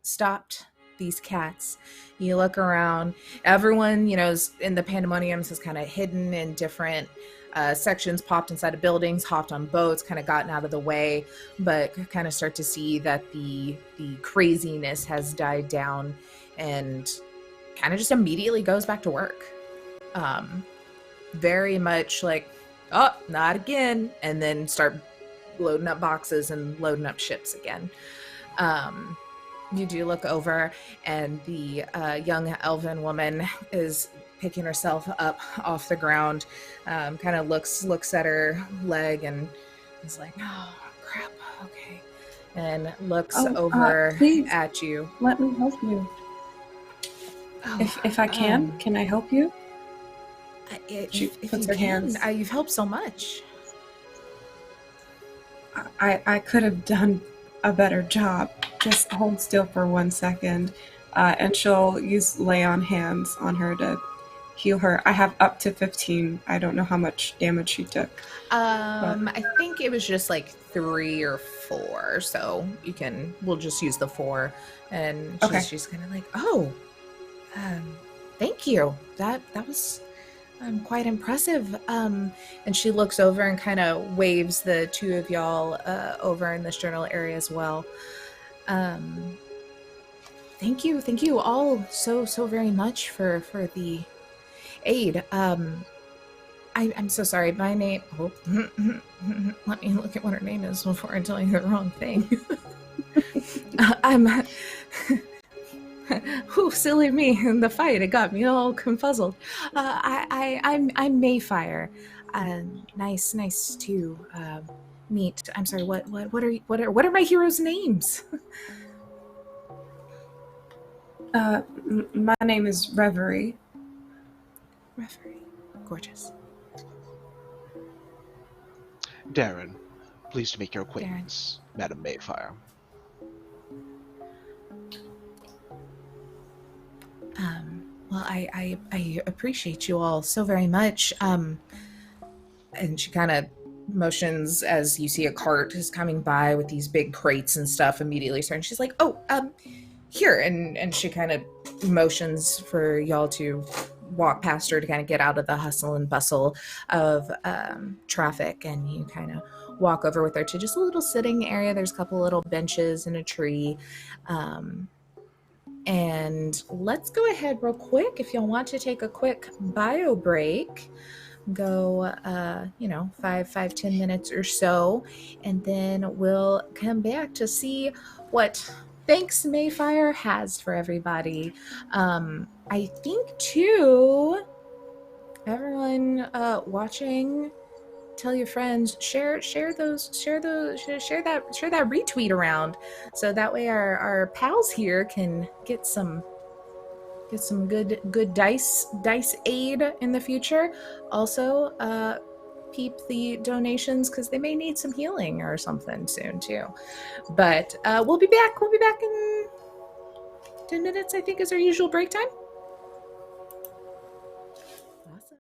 stopped these cats. You look around, everyone, is in the pandemoniums is kind of hidden in different sections, popped inside of buildings, hopped on boats, kind of gotten out of the way, but kind of start to see that the craziness has died down and kind of just immediately goes back to work. Very much like, oh, not again, and then start loading up boxes and loading up ships again. You do look over, and the young elven woman is picking herself up off the ground, kind of looks at her leg and is like, oh, crap, okay. And looks over at you. Let me help you. Oh, if I can I help you? She puts her hands. You've helped so much. I could have done a better job. Just hold still for 1 second, and she'll use lay on hands on her to heal her. I have up to 15. I don't know how much damage she took. I think it was just like 3 or 4, so we'll just use the 4. And she's kind of like, thank you. That was quite impressive. And she looks over and kind of waves the two of y'all over in this journal area as well. Thank you all so very much for the aid. I'm so sorry. My name. Oh, let me look at what her name is before I tell you the wrong thing. I'm. Whew, silly me in the fight. It got me all confuzzled. I'm Mayfire. Nice to meet. I'm sorry. What are my heroes' names? My name is Reverie. Reverie, gorgeous. Derrin, pleased to make your acquaintance, Madam Mayfire. Well, I appreciate you all so very much. And she kind of motions as you see a cart is coming by with these big crates and stuff immediately starting. She's like, here. And she kind of motions for y'all to walk past her to kind of get out of the hustle and bustle of traffic. And you kind of walk over with her to just a little sitting area. There's a couple little benches and a tree. And let's go ahead real quick. If y'all want to take a quick bio break, go, 5-10 minutes or so, and then we'll come back to see what Thanks Mayfire has for everybody. I think too, everyone watching, tell your friends, share that retweet around, so that way our pals here can get some good dice aid in the future. Also, peep the donations because they may need some healing or something soon too. But we'll be back. We'll be back in 10 minutes, I think, is our usual break time. Awesome.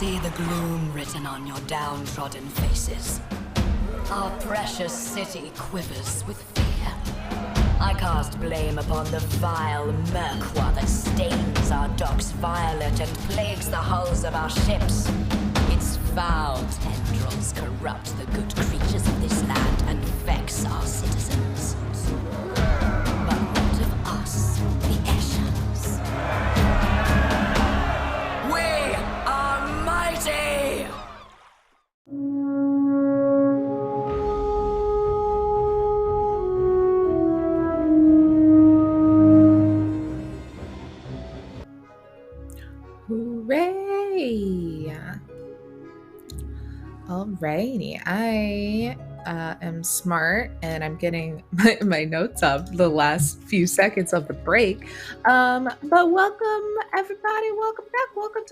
see the gloom written on your downtrodden faces. Our precious city quivers with fear. I cast blame upon the vile merqua that stains our docks violet and plagues the hulls of our ships. Its foul tendrils corrupt the good creatures of this land and vex our citizens. But what of us, the Eshans? We are mighty! Hooray! Alrighty, I am smart and I'm getting my notes up the last few seconds of the break. But welcome everybody, welcome back, welcome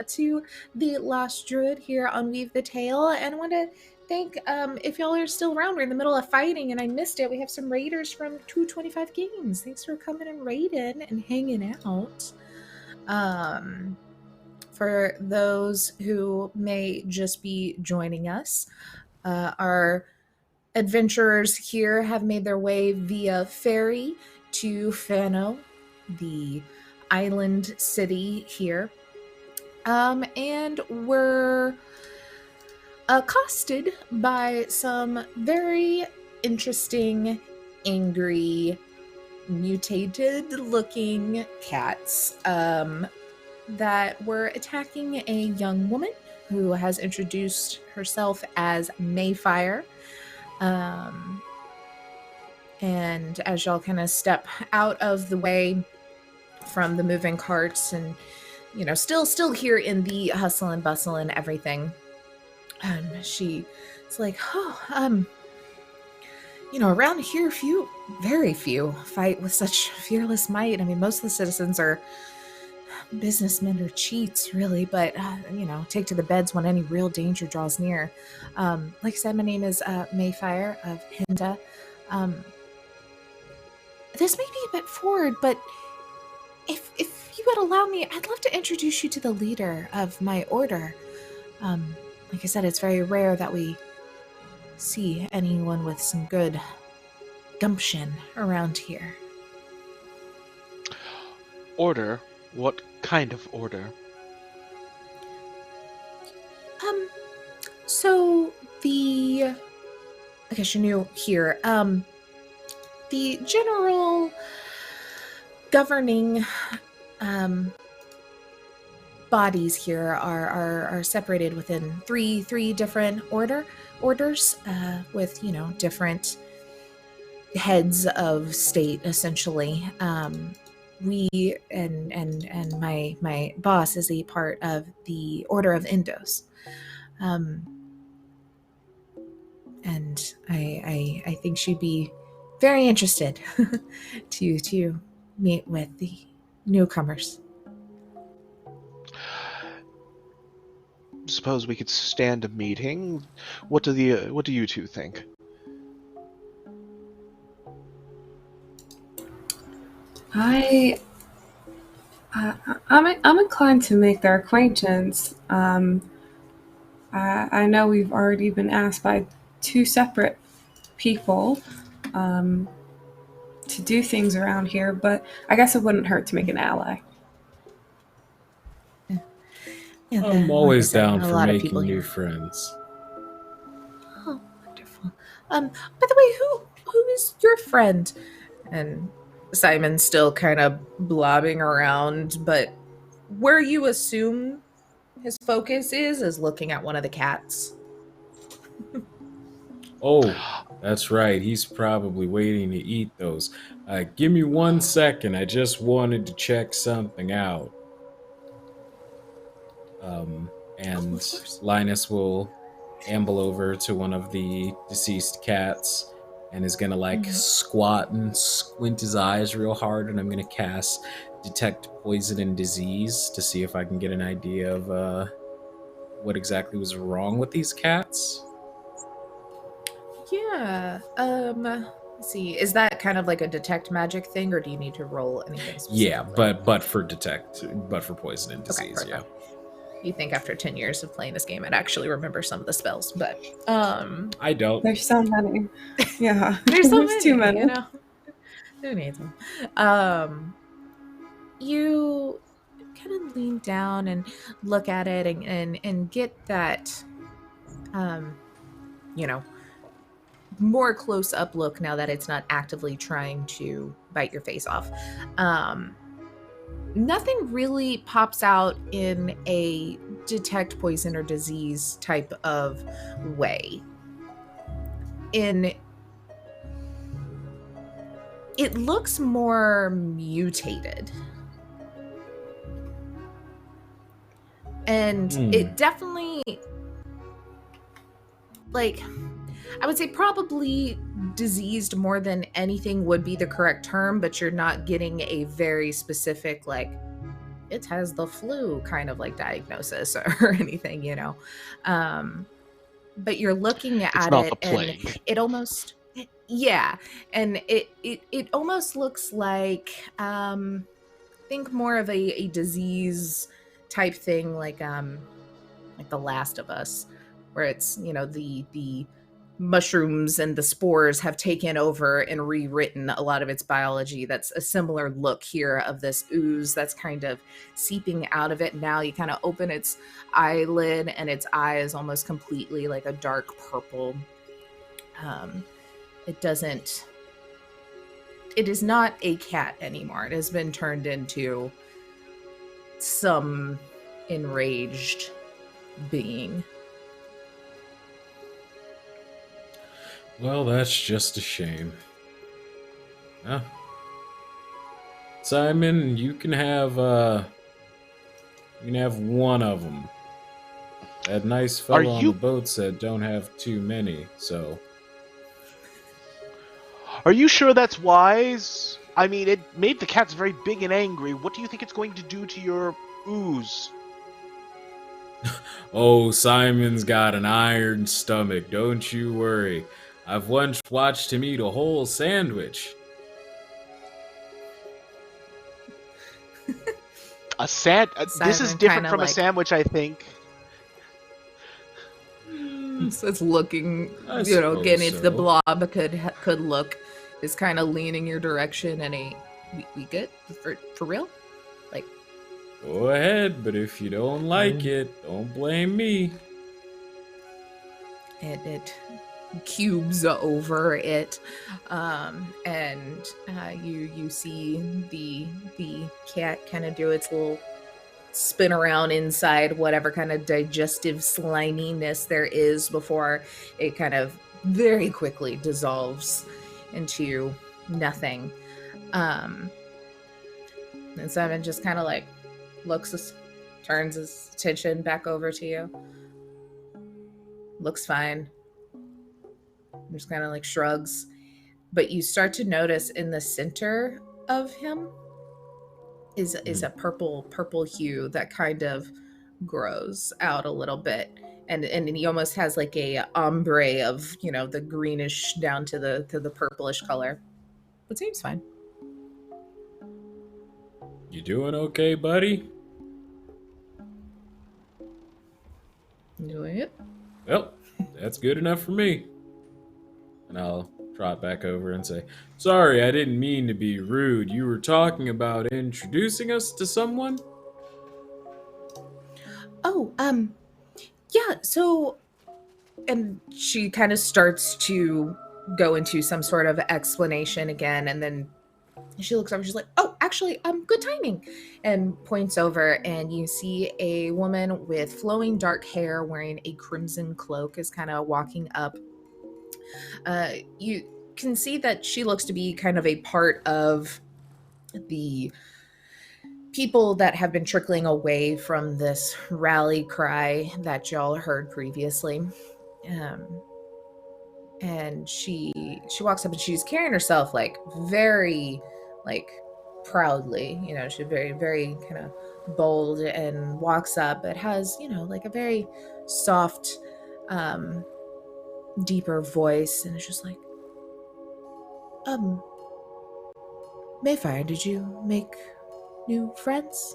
to the Lost Druid here on Weave the Tale. And I want to thank, if y'all are still around, we're in the middle of fighting and I missed it. We have some raiders from 225 Games. Thanks for coming and raiding and hanging out. For those who may just be joining us, our adventurers here have made their way via ferry to Fano, the island city here, and were accosted by some very interesting, angry, mutated-looking cats that were attacking a young woman who has introduced herself as Mayfire. And as y'all kind of step out of the way from the moving carts and, you know, still here in the hustle and bustle and everything, she's like, you know, around here, very few fight with such fearless might. I mean, most of the citizens are businessmen or cheats, really, but you know, take to the beds when any real danger draws near. Like I said, my name is Mayfire of Hinda. This may be a bit forward, but if you would allow me, I'd love to introduce you to the leader of my order. Like I said, it's very rare that we see anyone with some good gumption around here. Order? What kind of order? So I guess you're new here. The general governing bodies here are separated within three different orders, with, you know, different heads of state, essentially. We and my boss is a part of the Order of Indos, and I think she'd be very interested to meet with the newcomers. Suppose we could stand a meeting. What do you two think? I'm inclined to make their acquaintance. I know we've already been asked by two separate people to do things around here, but I guess it wouldn't hurt to make an ally. Yeah, I'm always like I said, down a for lot of making people new here. friends. Oh, wonderful. By the way, who is your friend? And Simon's still kind of blobbing around, but where you assume his focus is looking at one of the cats. Oh, that's right. He's probably waiting to eat those. Give me 1 second. I just wanted to check something out. And Linus will amble over to one of the deceased cats and is gonna squat and squint his eyes real hard, and I'm gonna cast Detect Poison and Disease to see if I can get an idea of what exactly was wrong with these cats. Yeah. Let's see. Is that kind of like a detect magic thing, or do you need to roll anything specific? Yeah, but for poison and disease, Okay, yeah. You think after 10 years of playing this game, I'd actually remember some of the spells, but I don't. There's so many. Yeah. there's so many, too many. you know. Who needs them? You kind of lean down and look at it and get that, you know, more close up look now that it's not actively trying to bite your face off. Nothing really pops out in a detect poison or disease type of way. It looks more mutated. And it definitely, like, I would say probably diseased more than anything would be the correct term, but you're not getting a very specific, like, it has the flu kind of like diagnosis or anything, you know. But you're looking at It's not it the plague. and it almost, yeah. And it almost looks like, think more of a disease type thing, like The Last of Us, where it's, you know, the mushrooms and the spores have taken over and rewritten a lot of its biology. That's a similar look here of this ooze that's kind of seeping out of it. Now you kind of open its eyelid and its eye is almost completely like a dark purple. It is not a cat anymore. It has been turned into some enraged being. Well, that's just a shame. Huh? Simon, you can have one of them. That nice fellow on the boat said don't have too many, so. Are you sure that's wise? I mean, it made the cats very big and angry. What do you think it's going to do to your ooze? Oh, Simon's got an iron stomach, don't you worry. I've once watched him eat a whole sandwich. This is different from a sandwich, I think. So it's looking, I you know, again, suppose if the so. blob could look, is kind of leaning your direction, and we good for real? Like, Go ahead, but if you don't like it, don't blame me. it cubes over it, and you see the cat kind of do its little spin around inside whatever kind of digestive sliminess there is before it kind of very quickly dissolves into nothing. And Simon just kind of like turns his attention back over to you. Looks fine. Just kind of like shrugs. But you start to notice in the center of him is a purple hue that kind of grows out a little bit, and he almost has like a ombre of, you know, the greenish down to the purplish color. But seems fine. You doing okay, buddy? Enjoy it. Well, that's good enough for me. And I'll trot back over and say, sorry, I didn't mean to be rude. You were talking about introducing us to someone? Oh, yeah, so, and she kind of starts to go into some sort of explanation again, and then she looks over, she's like, oh, actually, good timing, and points over, and you see a woman with flowing dark hair wearing a crimson cloak is kind of walking up. You can see that she looks to be kind of a part of the people that have been trickling away from this rally cry that y'all heard previously. And she walks up and she's carrying herself like very like proudly, you know, she's very, very kind of bold, and walks up. It has, you know, like a very soft, deeper voice, and it's just like, Mayfire, did you make new friends?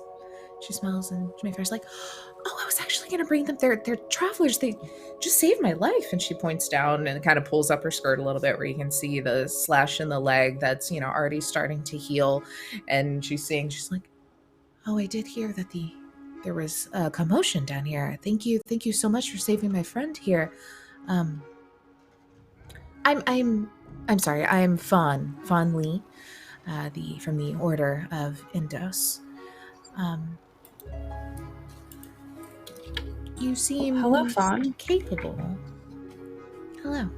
She smiles, and Mayfair's like, "Oh, I was actually going to bring them. They're travelers. They just saved my life." And she points down and kind of pulls up her skirt a little bit, where you can see the slash in the leg that's already starting to heal. And she's saying, she's like, "Oh, I did hear that there was a commotion down here. Thank you so much for saving my friend here. I'm sorry. I'm Fawn Lee, from the Order of Indos. You seem Hello, Fawn. capable. Hello.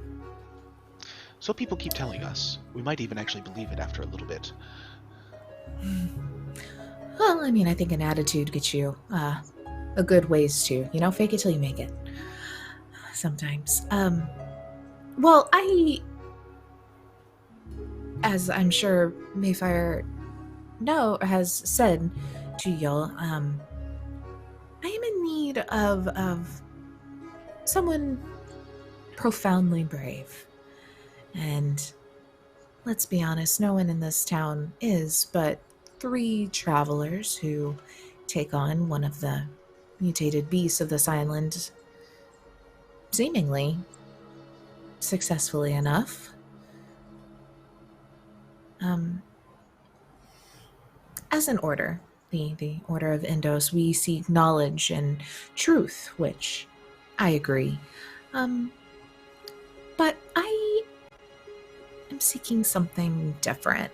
So people keep telling us. We might even actually believe it after a little bit. Well, I mean, I think an attitude gets you a good ways to, fake it till you make it. Sometimes. Well, as I'm sure Mayfire has said to y'all, I am in need of someone profoundly brave. And let's be honest, no one in this town is, but 3 travelers who take on one of the mutated beasts of this island seemingly successfully enough. As an order, the Order of Indos, we seek knowledge and truth, which I agree. But I am seeking something different.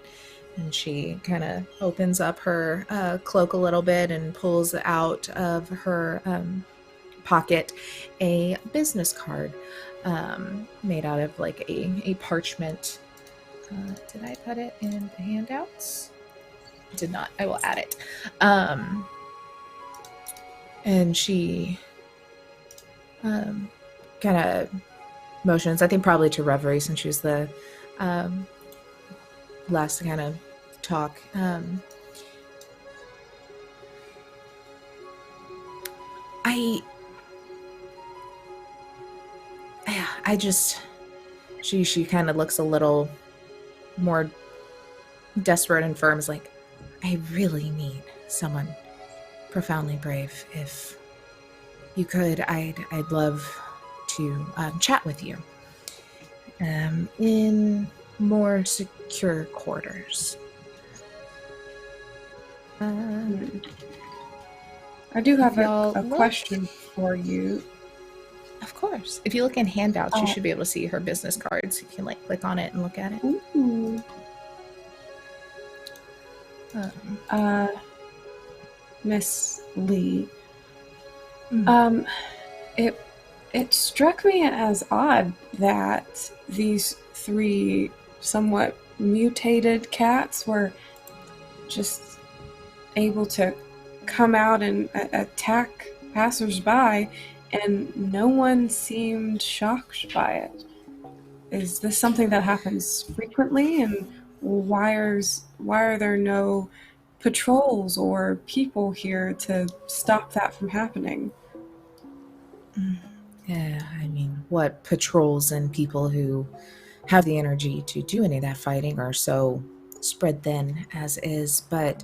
And she kind of opens up her cloak a little bit and pulls out of her pocket a business card made out of like a parchment. Did I put it in the handouts? Did not. I will add it. And she kind of motions, I think probably to Reverie, since she was the last to kind of talk. I just, she kind of looks a little more desperate and firm, is like, I really need someone profoundly brave. If you could, I'd love to chat with you in more secure quarters. I do have a question for you. Of course. If you look in handouts, you should be able to see her business cards. You can click on it and look at it. Ooh. Miss Lee. It struck me as odd that these 3 somewhat mutated cats were just able to come out and attack passersby, and no one seemed shocked by it. Is this something that happens frequently, and why are there no patrols or people here to stop that from happening? Yeah, I mean, what patrols and people who have the energy to do any of that fighting are so spread thin as is, but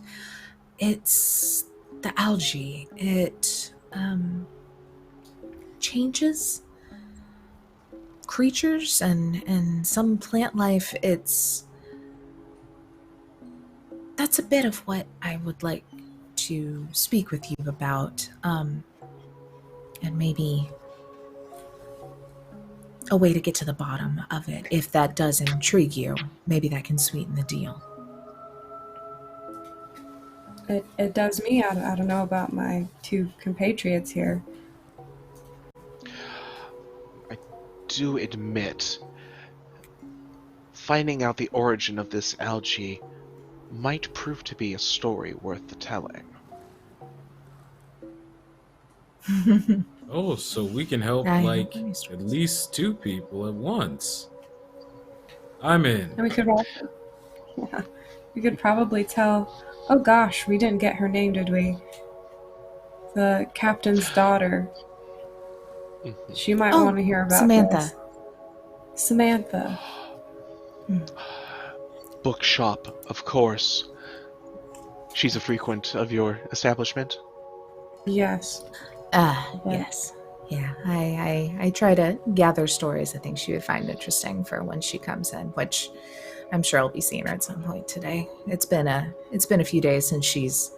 it's the algae. It changes creatures and some plant life. That's a bit of what I would like to speak with you about, and maybe a way to get to the bottom of it. If that does intrigue you, maybe that can sweeten the deal. It does me. I don't know about my 2 compatriots here. I do admit, finding out the origin of this algae might prove to be a story worth the telling. Oh, so we can help at least 2 people at once. I'm in. And we could probably tell. Oh gosh, we didn't get her name, did we? The captain's daughter. She might want to hear about Samantha. this. Samantha. Bookshop, of course. She's a frequent of your establishment? Yes. Yes. Yeah, I try to gather stories I think she would find interesting for when she comes in, which I'm sure I'll be seeing her at some point today. It's been a few days since she's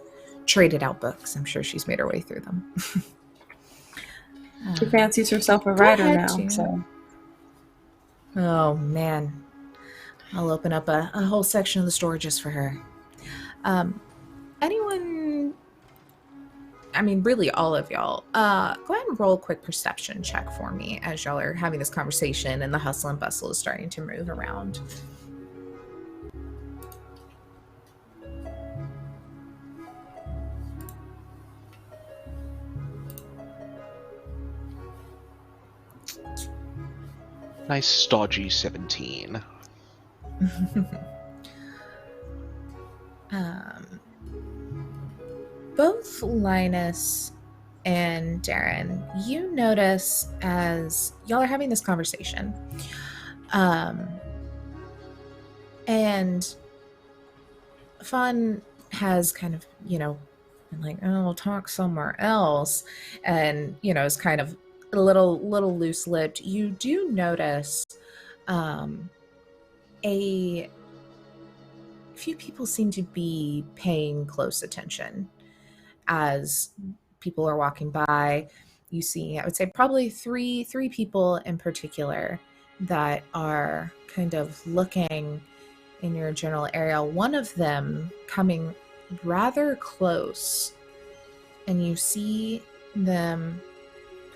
traded out books. I'm sure she's made her way through them. She fancies herself a Go writer ahead, now, Tina. so Oh man, I'll open up a whole section of the store just for her. Anyone? I mean, really, all of y'all. Go ahead and roll a quick perception check for me as y'all are having this conversation and the hustle and bustle is starting to move around. Nice stodgy 17. Both Linus and Derrin, you notice as y'all are having this conversation, and Fawn has kind of, been like, oh, we'll talk somewhere else, and, is kind of a little loose-lipped. You do notice a few people seem to be paying close attention as people are walking by. You see, I would say probably three people in particular that are kind of looking in your general area. One of them coming rather close, and you see them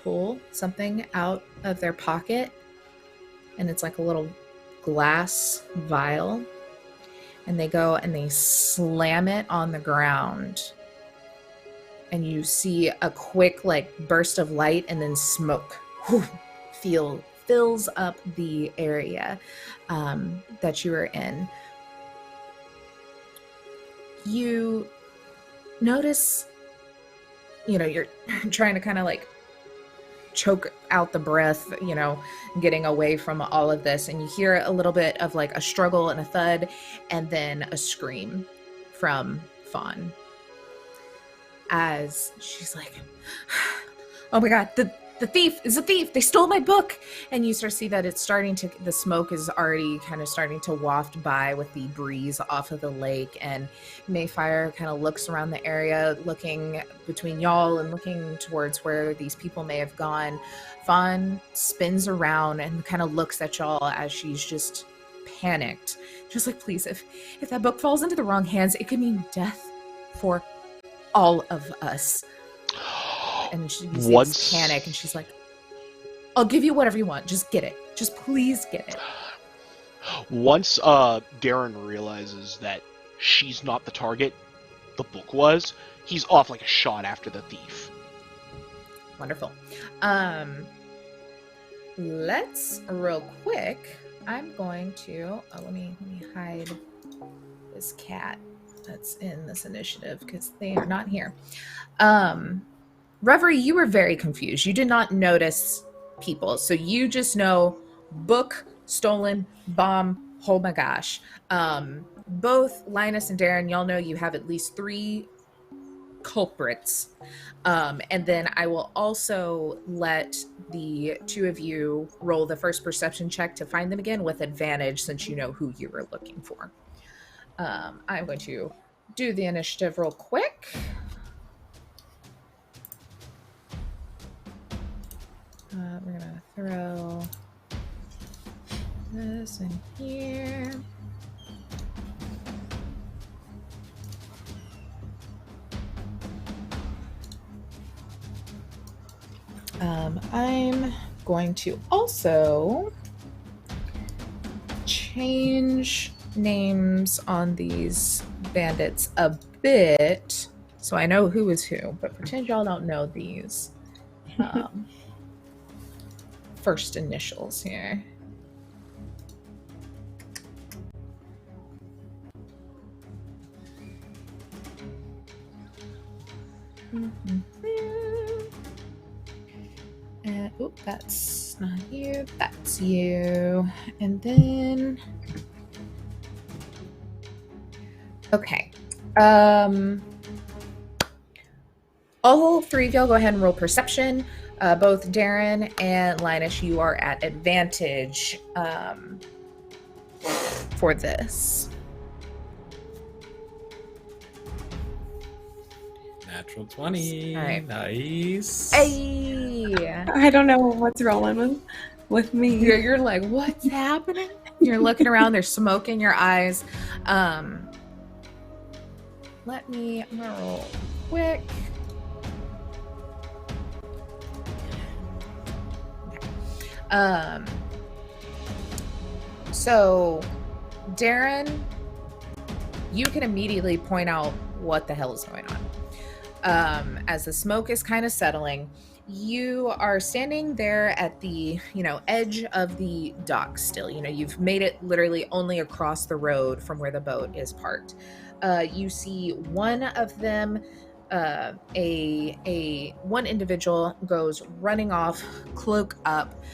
pull something out of their pocket, and it's like a little glass vial, and they go and they slam it on the ground, and you see a quick burst of light, and then smoke fills up the area that you are in. You notice, you're trying to kind of choke out the breath, getting away from all of this, and you hear a little bit of a struggle and a thud, and then a scream from Fawn as she's like, oh my god, the thief is a thief, they stole my book. And you start to see that the smoke is already kind of starting to waft by with the breeze off of the lake, and Mayfire kind of looks around the area, looking between y'all and looking towards where these people may have gone. Fawn spins around and kind of looks at y'all as she's just panicked, just like, please, if that book falls into the wrong hands, it could mean death for all of us. And she sees panic, and she's like, I'll give you whatever you want. Just get it. Just please get it. Once Derrin realizes that she's not the target, the book was, he's off like a shot after the thief. Wonderful. Let's real quick. I'm going to let me hide this cat that's in this initiative because they are not here. Reverie, you were very confused. You did not notice people, so you just know book stolen, bomb. Oh my gosh. Both Linus and Derrin, y'all know you have at least 3 culprits. And then I will also let the 2 of you roll the first perception check to find them again with advantage, since you know who you were looking for. I'm going to do the initiative real quick. We're going to throw this in here. I'm going to also change names on these bandits a bit so I know who is who, but pretend y'all don't know these first initials here. Oop, that's not you, that's you. And then, okay. All three of y'all go ahead and roll perception. Both Derrin and Linus, you are at advantage for this. Natural 20. All right. Nice. Hey! I don't know what's rolling with me. You're like, what's happening? You're looking around, there's smoke in your eyes. I'm gonna roll quick. So Derrin, you can immediately point out what the hell is going on. As the smoke is kind of settling, you are standing there at the, edge of the dock still. You've made it literally only across the road from where the boat is parked. You see one of them, one individual goes running off, cloak up,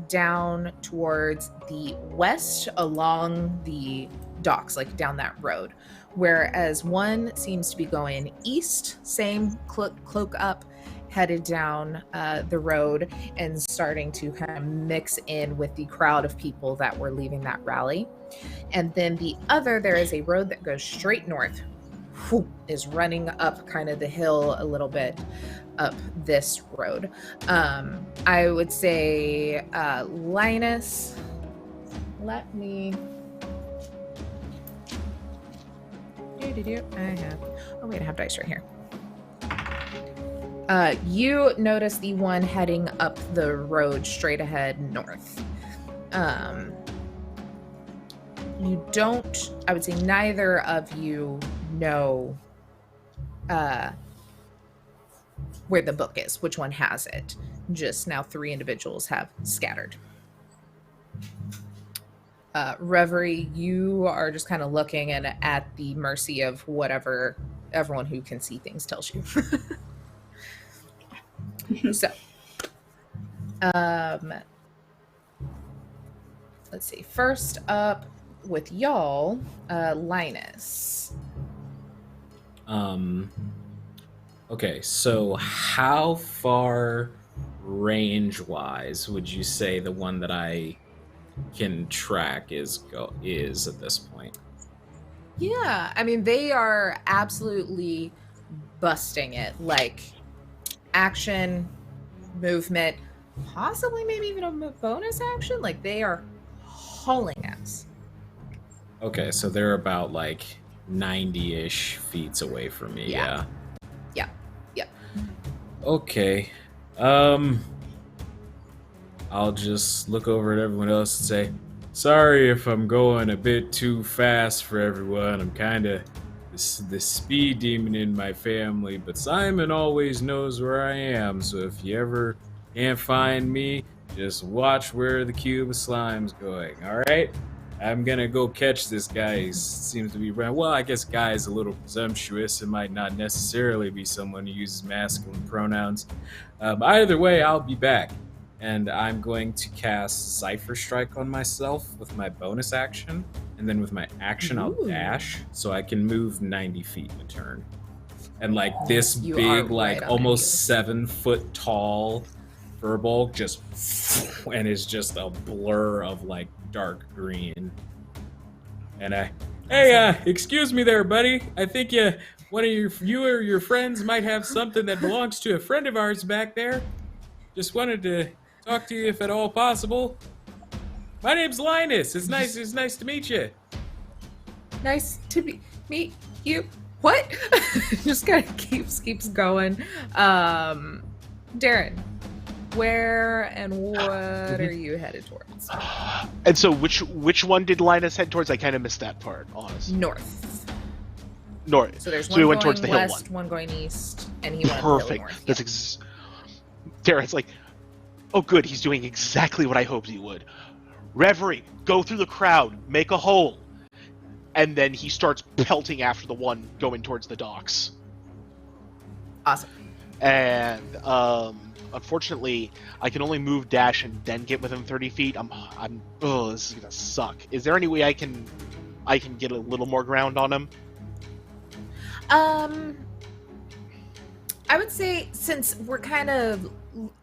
down towards the west along the docks, like down that road. Whereas one seems to be going east, same cloak up, headed down the road and starting to kind of mix in with the crowd of people that were leaving that rally. And then the other, there is a road that goes straight north, is running up kind of the hill a little bit up this road. I would say Linus, let me... I have dice right here. You notice the one heading up the road straight ahead north. You don't, I would say neither of you know where the book is, which one has it. Just now 3 individuals have scattered. Reverie, you are just kind of looking and at the mercy of whatever everyone who can see things tells you. So, let's see. First up with y'all, Linus. Okay, so how far range-wise would you say the one that I can track is at this point? Yeah, I mean, they are absolutely busting it. Like, action, movement, possibly maybe even a bonus action. Like, they are hauling ass. Okay, so they're about like 90-ish feet away from me. Yeah. Okay. I'll just look over at everyone else and say, sorry if I'm going a bit too fast for everyone. I'm kind of the speed demon in my family, but Simon always knows where I am, so if you ever can't find me, just watch where the cube of slime's going, alright? I'm gonna go catch this guy. He seems to be running. Well, I guess guy is a little presumptuous. It might not necessarily be someone who uses masculine pronouns. Either way, I'll be back. And I'm going to cast Cypher Strike on myself with my bonus action. And then with my action, I'll dash. So I can move 90 feet in a turn. And like this big, like almost 7 foot tall furball just, and is just a blur of like dark green. And hey, excuse me there, buddy. I think one of you or your friends might have something that belongs to a friend of ours back there. Just wanted to talk to you if at all possible. My name's Linus. It's nice to meet you. Nice to meet you. What? Just kind of keeps going. Derrin, where and what are you headed towards? And so which one did Linus head towards? I kind of missed that part, honestly. North. North. So there's so one he going went towards the west, hill one. going east, and he went Perfect. north. That's Darren's like, oh good, he's doing exactly what I hoped he would. Reverie, go through the crowd, make a hole. And then he starts pelting after the one going towards the docks. Awesome. And unfortunately, I can only move, dash, and then get within 30 feet. This is gonna suck. Is there any way I can get a little more ground on him? I would say since we're kind of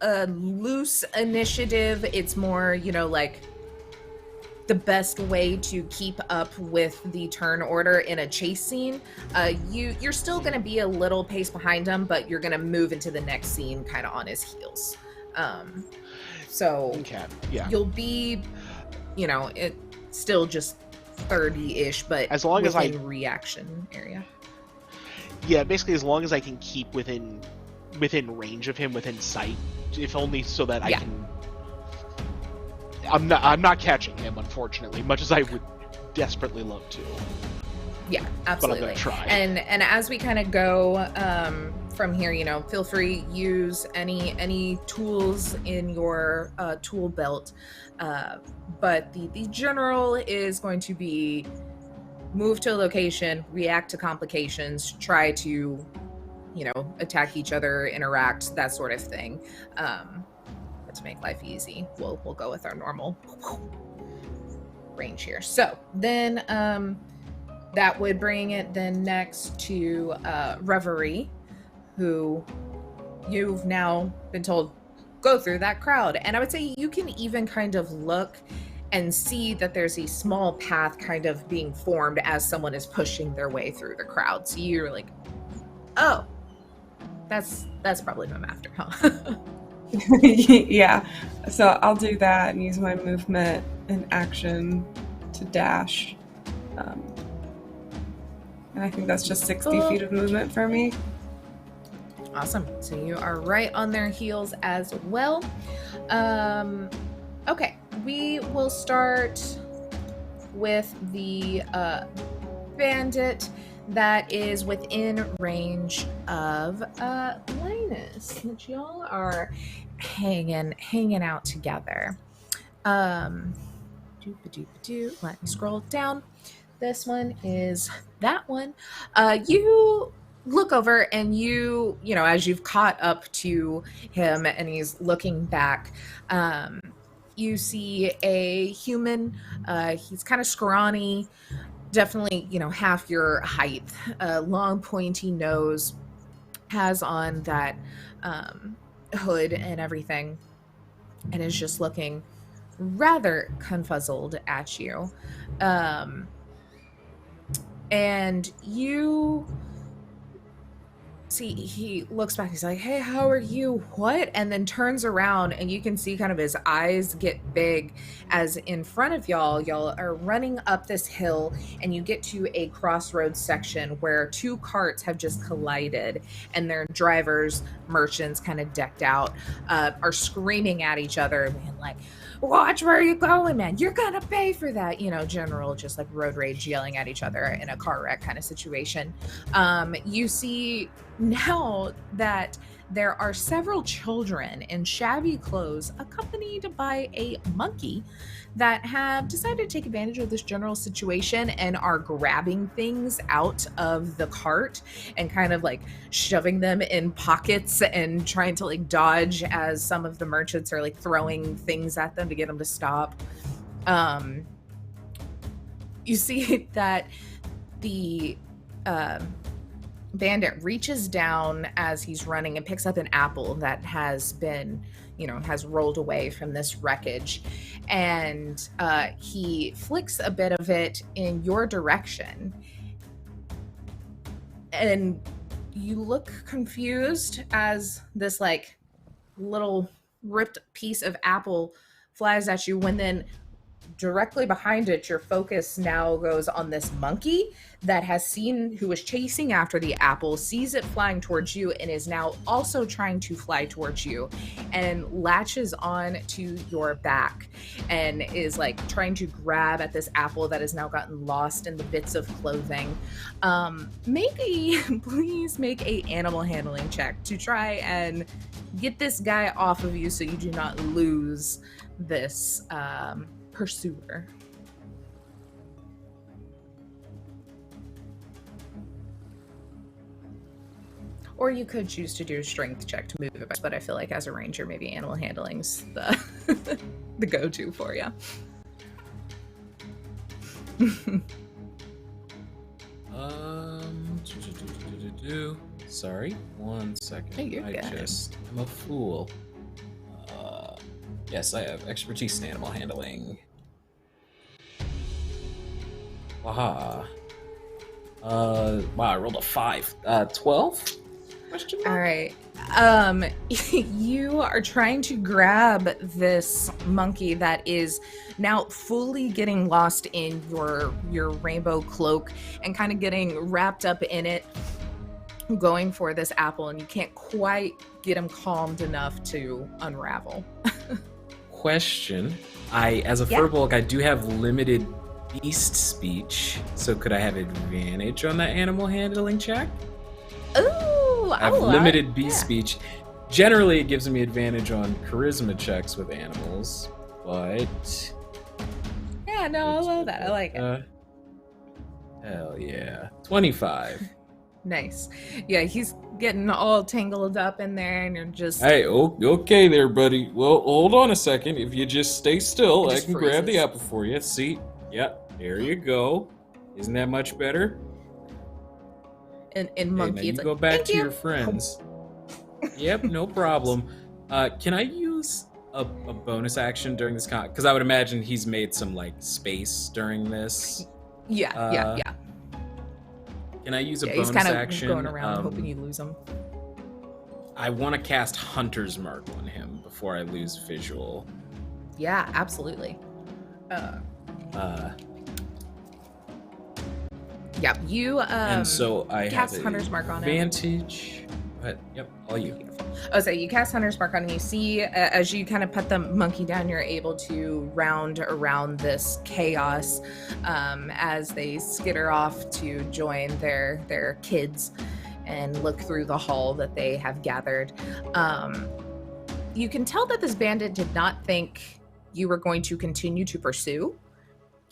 a loose initiative, it's more, like the best way to keep up with the turn order in a chase scene. You're still going to be a little pace behind him, but you're going to move into the next scene kind of on his heels. So Okay. Yeah. you'll be, it still just 30-ish, but As long as within reaction area. Yeah, basically as long as I can keep within range of him, within sight, if only so that I can. I'm not catching him, unfortunately, much as I would desperately love to. Yeah, absolutely. But I'm gonna try. And as we kind of go from here, feel free use any tools in your tool belt. But the general is going to be move to a location, react to complications, try to, attack each other, interact, that sort of thing. But to make life easy, we'll go with our normal range here. So then that would bring it then next to Reverie, who you've now been told go through that crowd. And I would say you can even kind of look and see that there's a small path kind of being formed as someone is pushing their way through the crowd. So you're like, oh, that's probably who I'm after, huh? Yeah, so I'll do that and use my movement and action to dash. And I think that's just 60 feet of movement for me. Awesome. So you are right on their heels as well. Okay, we will start with the bandit that is within range of Linus, that y'all are hanging out together. Let me scroll down. This one is that one. You look over and you as you've caught up to him and he's looking back, you see a human. He's kind of scrawny, definitely half your height, long pointy nose, has on that hood and everything, and is just looking rather confuzzled at you. And you see he looks back, he's like, hey, how are you? What? And then turns around and you can see kind of his eyes get big as in front of y'all are running up this hill, and you get to a crossroads section where two carts have just collided, and their drivers, merchants kind of decked out, are screaming at each other and like, watch where you going, man, you're gonna pay for that, general just like road rage, yelling at each other in a car wreck kind of situation. You see now that there are several children in shabby clothes accompanied by a monkey that have decided to take advantage of this general situation and are grabbing things out of the cart and kind of like shoving them in pockets and trying to like dodge as some of the merchants are like throwing things at them to get them to stop. You see that the bandit reaches down as he's running and picks up an apple that has been, has rolled away from this wreckage, and he flicks a bit of it in your direction, and you look confused as this like little ripped piece of apple flies at you, when then directly behind it, your focus now goes on this monkey that has seen, who was chasing after the apple, sees it flying towards you, and is now also trying to fly towards you, and latches on to your back and is like trying to grab at this apple that has now gotten lost in the bits of clothing. Please make a animal handling check to try and get this guy off of you so you do not lose this pursuer. Or you could choose to do a strength check to move it, but I feel like as a ranger, maybe animal handling's the the go-to for you. Sorry, 1 second. Hey, you're good. I'm a fool. Yes, I have expertise in animal handling. Aha. Wow, I rolled a 5. 12? Question mark? All right. You are trying to grab this monkey that is now fully getting lost in your rainbow cloak and kind of getting wrapped up in it, going for this apple, and you can't quite get him calmed enough to unravel. Question. As a furbolg, I do have limited beast speech, so could I have advantage on that animal handling check? Ooh, I have limited beast speech. Generally, it gives me advantage on charisma checks with animals, but... Yeah, no, I love that. I like it. Hell yeah. 25. Nice. Yeah, he's getting all tangled up in there, and you're just... Hey, okay there, buddy. Well, hold on a second. If you just stay still, I can grab the apple for you. See? Yep, there you go. Isn't that much better? In monkey, hey, it's go back to your friends. Yep, no problem. Can I use a bonus action during this because I would imagine he's made some like space during this. Yeah. Can I use a bonus he's kind of action? going around hoping you lose him. I want to cast Hunter's Mark on him before I lose visual. Yeah, absolutely. Yeah, you and so I cast have Hunter's Mark on him. Advantage. Yep, all you. Oh, so you cast Hunter's Mark on him. You see, as you kind of put the monkey down, you're able to round around this chaos as they skitter off to join their kids and look through the hall that they have gathered. You can tell that this bandit did not think you were going to continue to pursue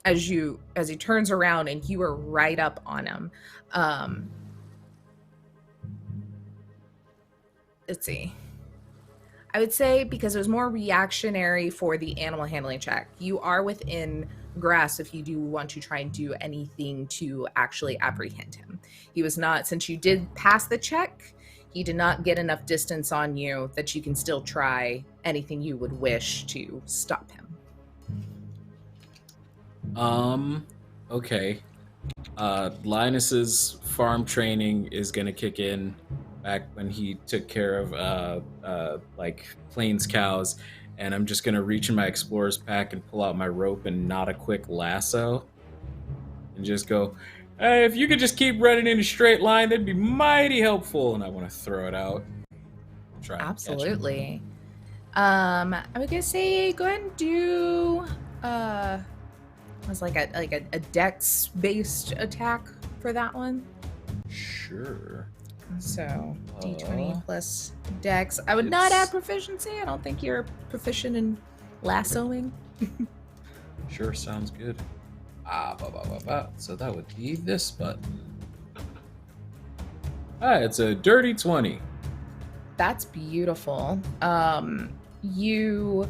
as he turns around and you are right up on him. Let's see. I would say because it was more reactionary for the animal handling check, you are within grasp if you do want to try and do anything to actually apprehend him. He was not, since you did pass the check, he did not get enough distance on you that you can still try anything you would wish to stop him. Okay. Linus's farm training is gonna kick in back when he took care of like plains cows, and I'm just gonna reach in my explorer's pack and pull out my rope and knot a quick lasso and just go, hey, if you could just keep running in a straight line, that'd be mighty helpful. And I want to throw it out. Try absolutely. I was gonna say go ahead and do was like a dex based attack for that one. Sure. So D20 plus dex. I would not add proficiency. I don't think you're proficient in lassoing. Sure, sounds good. So that would be this button. It's a dirty 20. That's beautiful. You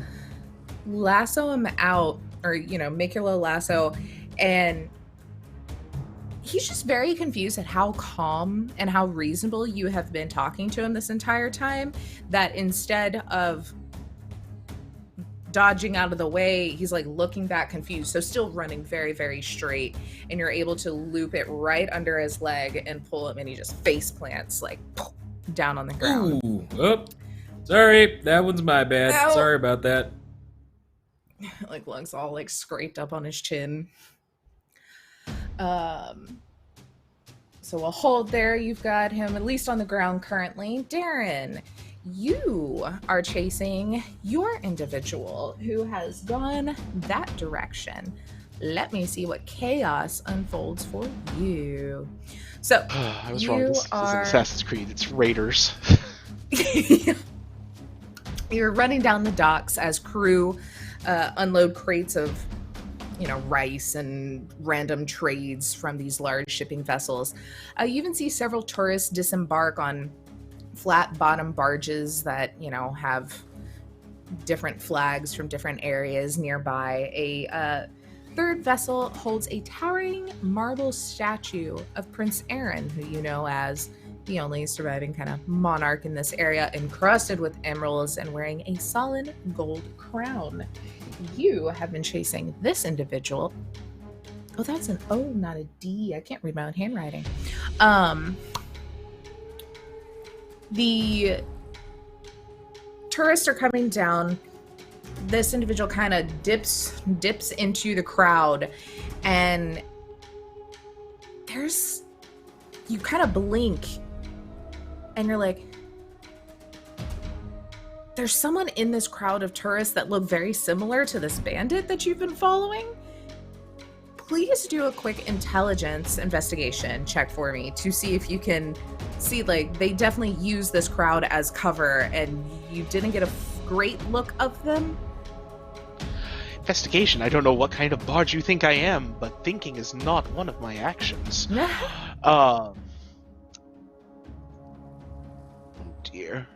lasso him out, or make your little lasso, and he's just very confused at how calm and how reasonable you have been talking to him this entire time, that instead of dodging out of the way, he's like looking back confused, so still running very, very straight, and you're able to loop it right under his leg and pull him, and he just face plants like down on the ground. Ooh, sorry, that one's my bad. Ow. Sorry about that. Like looks all like scraped up on his chin. So we'll hold there. You've got him at least on the ground currently. Derrin, you are chasing your individual who has gone that direction. Let me see what chaos unfolds for you. So I was wrong. This isn't Assassin's Creed. It's Raiders. You're running down the docks as crew unload crates of rice and random trades from these large shipping vessels. You even see several tourists disembark on flat bottom barges that have different flags from different areas nearby. third vessel holds a towering marble statue of Prince Aaron, who you know as the only surviving kind of monarch in this area, encrusted with emeralds and wearing a solid gold crown. You have been chasing this individual. Oh, that's an O, not a D. I can't read my own handwriting. The tourists are coming down. This individual kind of dips into the crowd, and you kind of blink, and you're like, there's someone in this crowd of tourists that look very similar to this bandit that you've been following. Please do a quick intelligence investigation check for me to see if you can see, like, they definitely use this crowd as cover, and you didn't get a great look of them. Investigation. I don't know what kind of bard you think I am, but thinking is not one of my actions. Oh dear.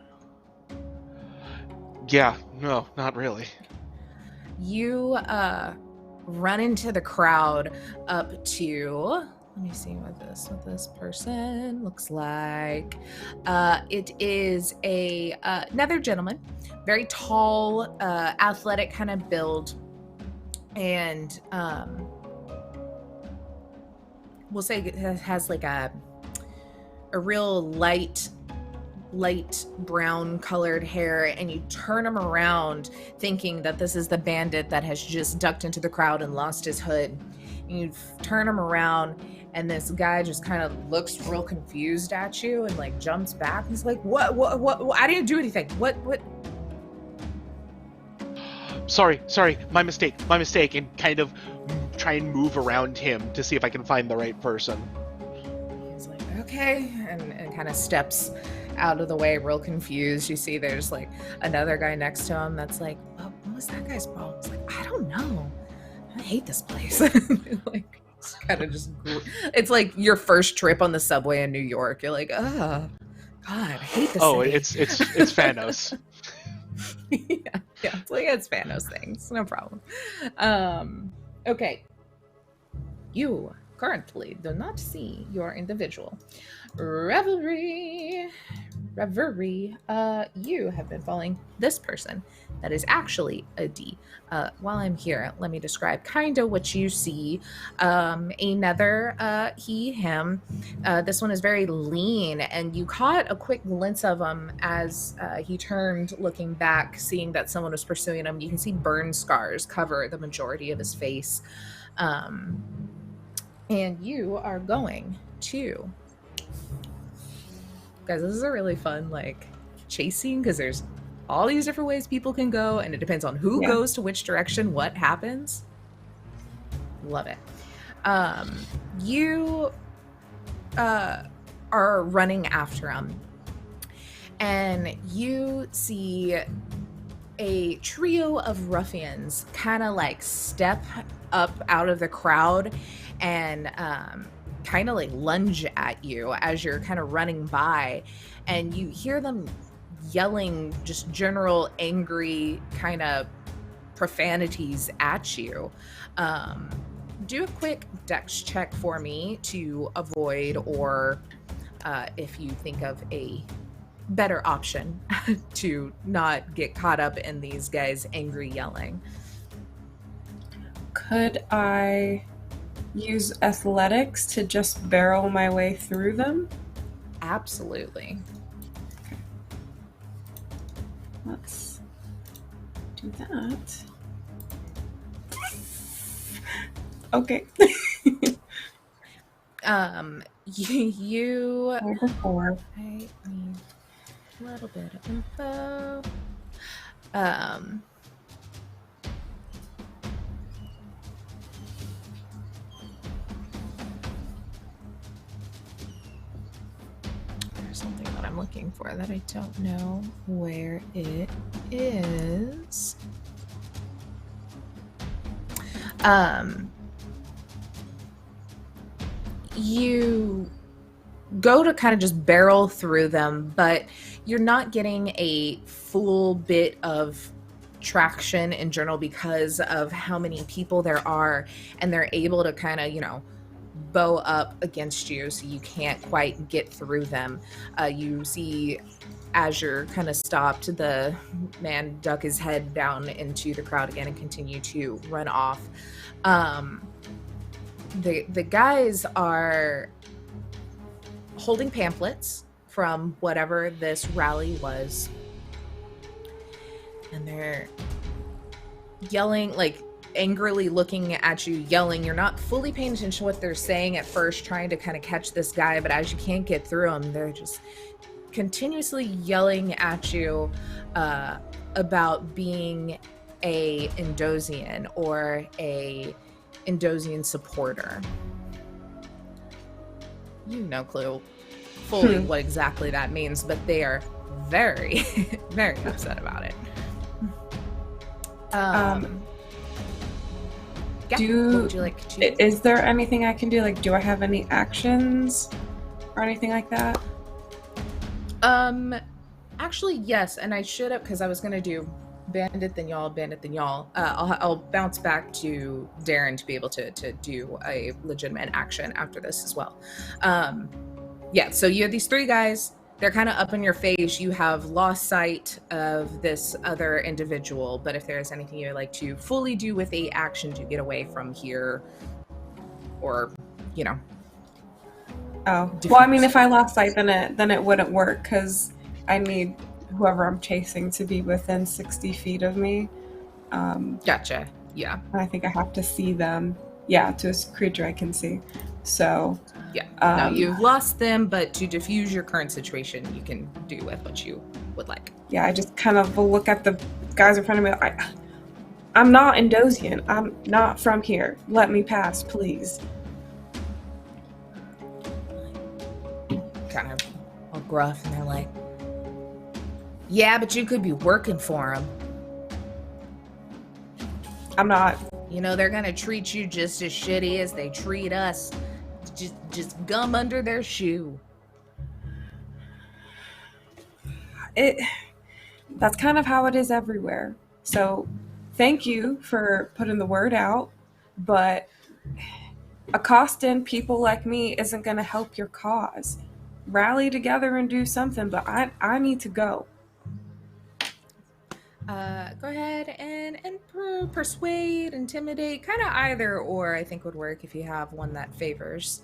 Yeah, no, not really. You run into the crowd up to, let me see what this person looks like. It is another gentleman, very tall, athletic kind of build, and we'll say it has like a real light brown colored hair, and you turn him around thinking that this is the bandit that has just ducked into the crowd and lost his hood. And you turn him around, and this guy just kind of looks real confused at you and like jumps back. He's like, what? I didn't do anything. What? Sorry, my mistake, and kind of try and move around him to see if I can find the right person. He's like, okay, and kind of steps out of the way, real confused. You see there's like another guy next to him that's like, what was that guy's problem? It's like, I don't know. I hate this place. Like, it's kind of it's like your first trip on the subway in New York. You're like, oh, God, I hate this city. It's Fanos. yeah, it's Fano's things. No problem. Okay. You currently do not see your individual. Reverie, you have been following this person that is actually a D. While I'm here, let me describe kind of what you see. Another he, him. This one is very lean, and you caught a quick glimpse of him as he turned, looking back, seeing that someone was pursuing him. You can see burn scars cover the majority of his face. And you are going to... Guys, this is a really fun, like, chasing, because there's all these different ways people can go, and it depends on who goes to which direction, what happens. Love it. You are running after him, and you see a trio of ruffians kind of like step up out of the crowd and kind of like lunge at you as you're kind of running by, and you hear them yelling just general angry kind of profanities at you. Do a quick dex check for me to avoid, or if you think of a better option to not get caught up in these guys angry yelling. Could I use athletics to just barrel my way through them? Absolutely. Okay. Let's do that. Okay. You Number 4. I need a little bit of info. There's something that I'm looking for that I don't know where it is. You go to kind of just barrel through them, but you're not getting a full bit of traction in general because of how many people there are, and they're able to kind of, bow up against you so you can't quite get through them. You see, as you're kind of stopped, the man duck his head down into the crowd again and continue to run off. The guys are holding pamphlets from whatever this rally was, and they're yelling, like angrily looking at you, yelling. You're not fully paying attention to what they're saying at first, trying to kind of catch this guy, but as you can't get through them, they're just continuously yelling at you about being a Indosian or a Indosian supporter. You no clue fully what exactly that means, but they are very, very upset about it. Yeah, what would you like to... Is there anything I can do? Like, do I have any actions or anything like that? Actually, yes, and I should have, because I was going to do bandit then y'all. I'll bounce back to Derrin to be able to do a legitimate action after this as well. Yeah, so you have these three guys. They're kind of up in your face. You have lost sight of this other individual, but if there's anything you'd like to fully do with a action to get away from here, or, Oh, well, I mean, if I lost sight, then it wouldn't work, because I need whoever I'm chasing to be within 60 feet of me. Gotcha. Yeah. I think I have to see them. Yeah, to a creature I can see. So... Yeah. Now you've lost them, but to diffuse your current situation, you can do with what you would like. Yeah, I just kind of look at the guys in front of me. I'm not Indosian. I'm not from here. Let me pass, please. Kind of all gruff, and they're like, yeah, but you could be working for them. I'm not. They're going to treat you just as shitty as they treat us. Just gum under their shoe. That's kind of how it is everywhere. So thank you for putting the word out, but accosting people like me isn't going to help your cause. Rally together and do something, but I need to go. Go ahead and persuade, intimidate, kind of either or I think would work if you have one that favors.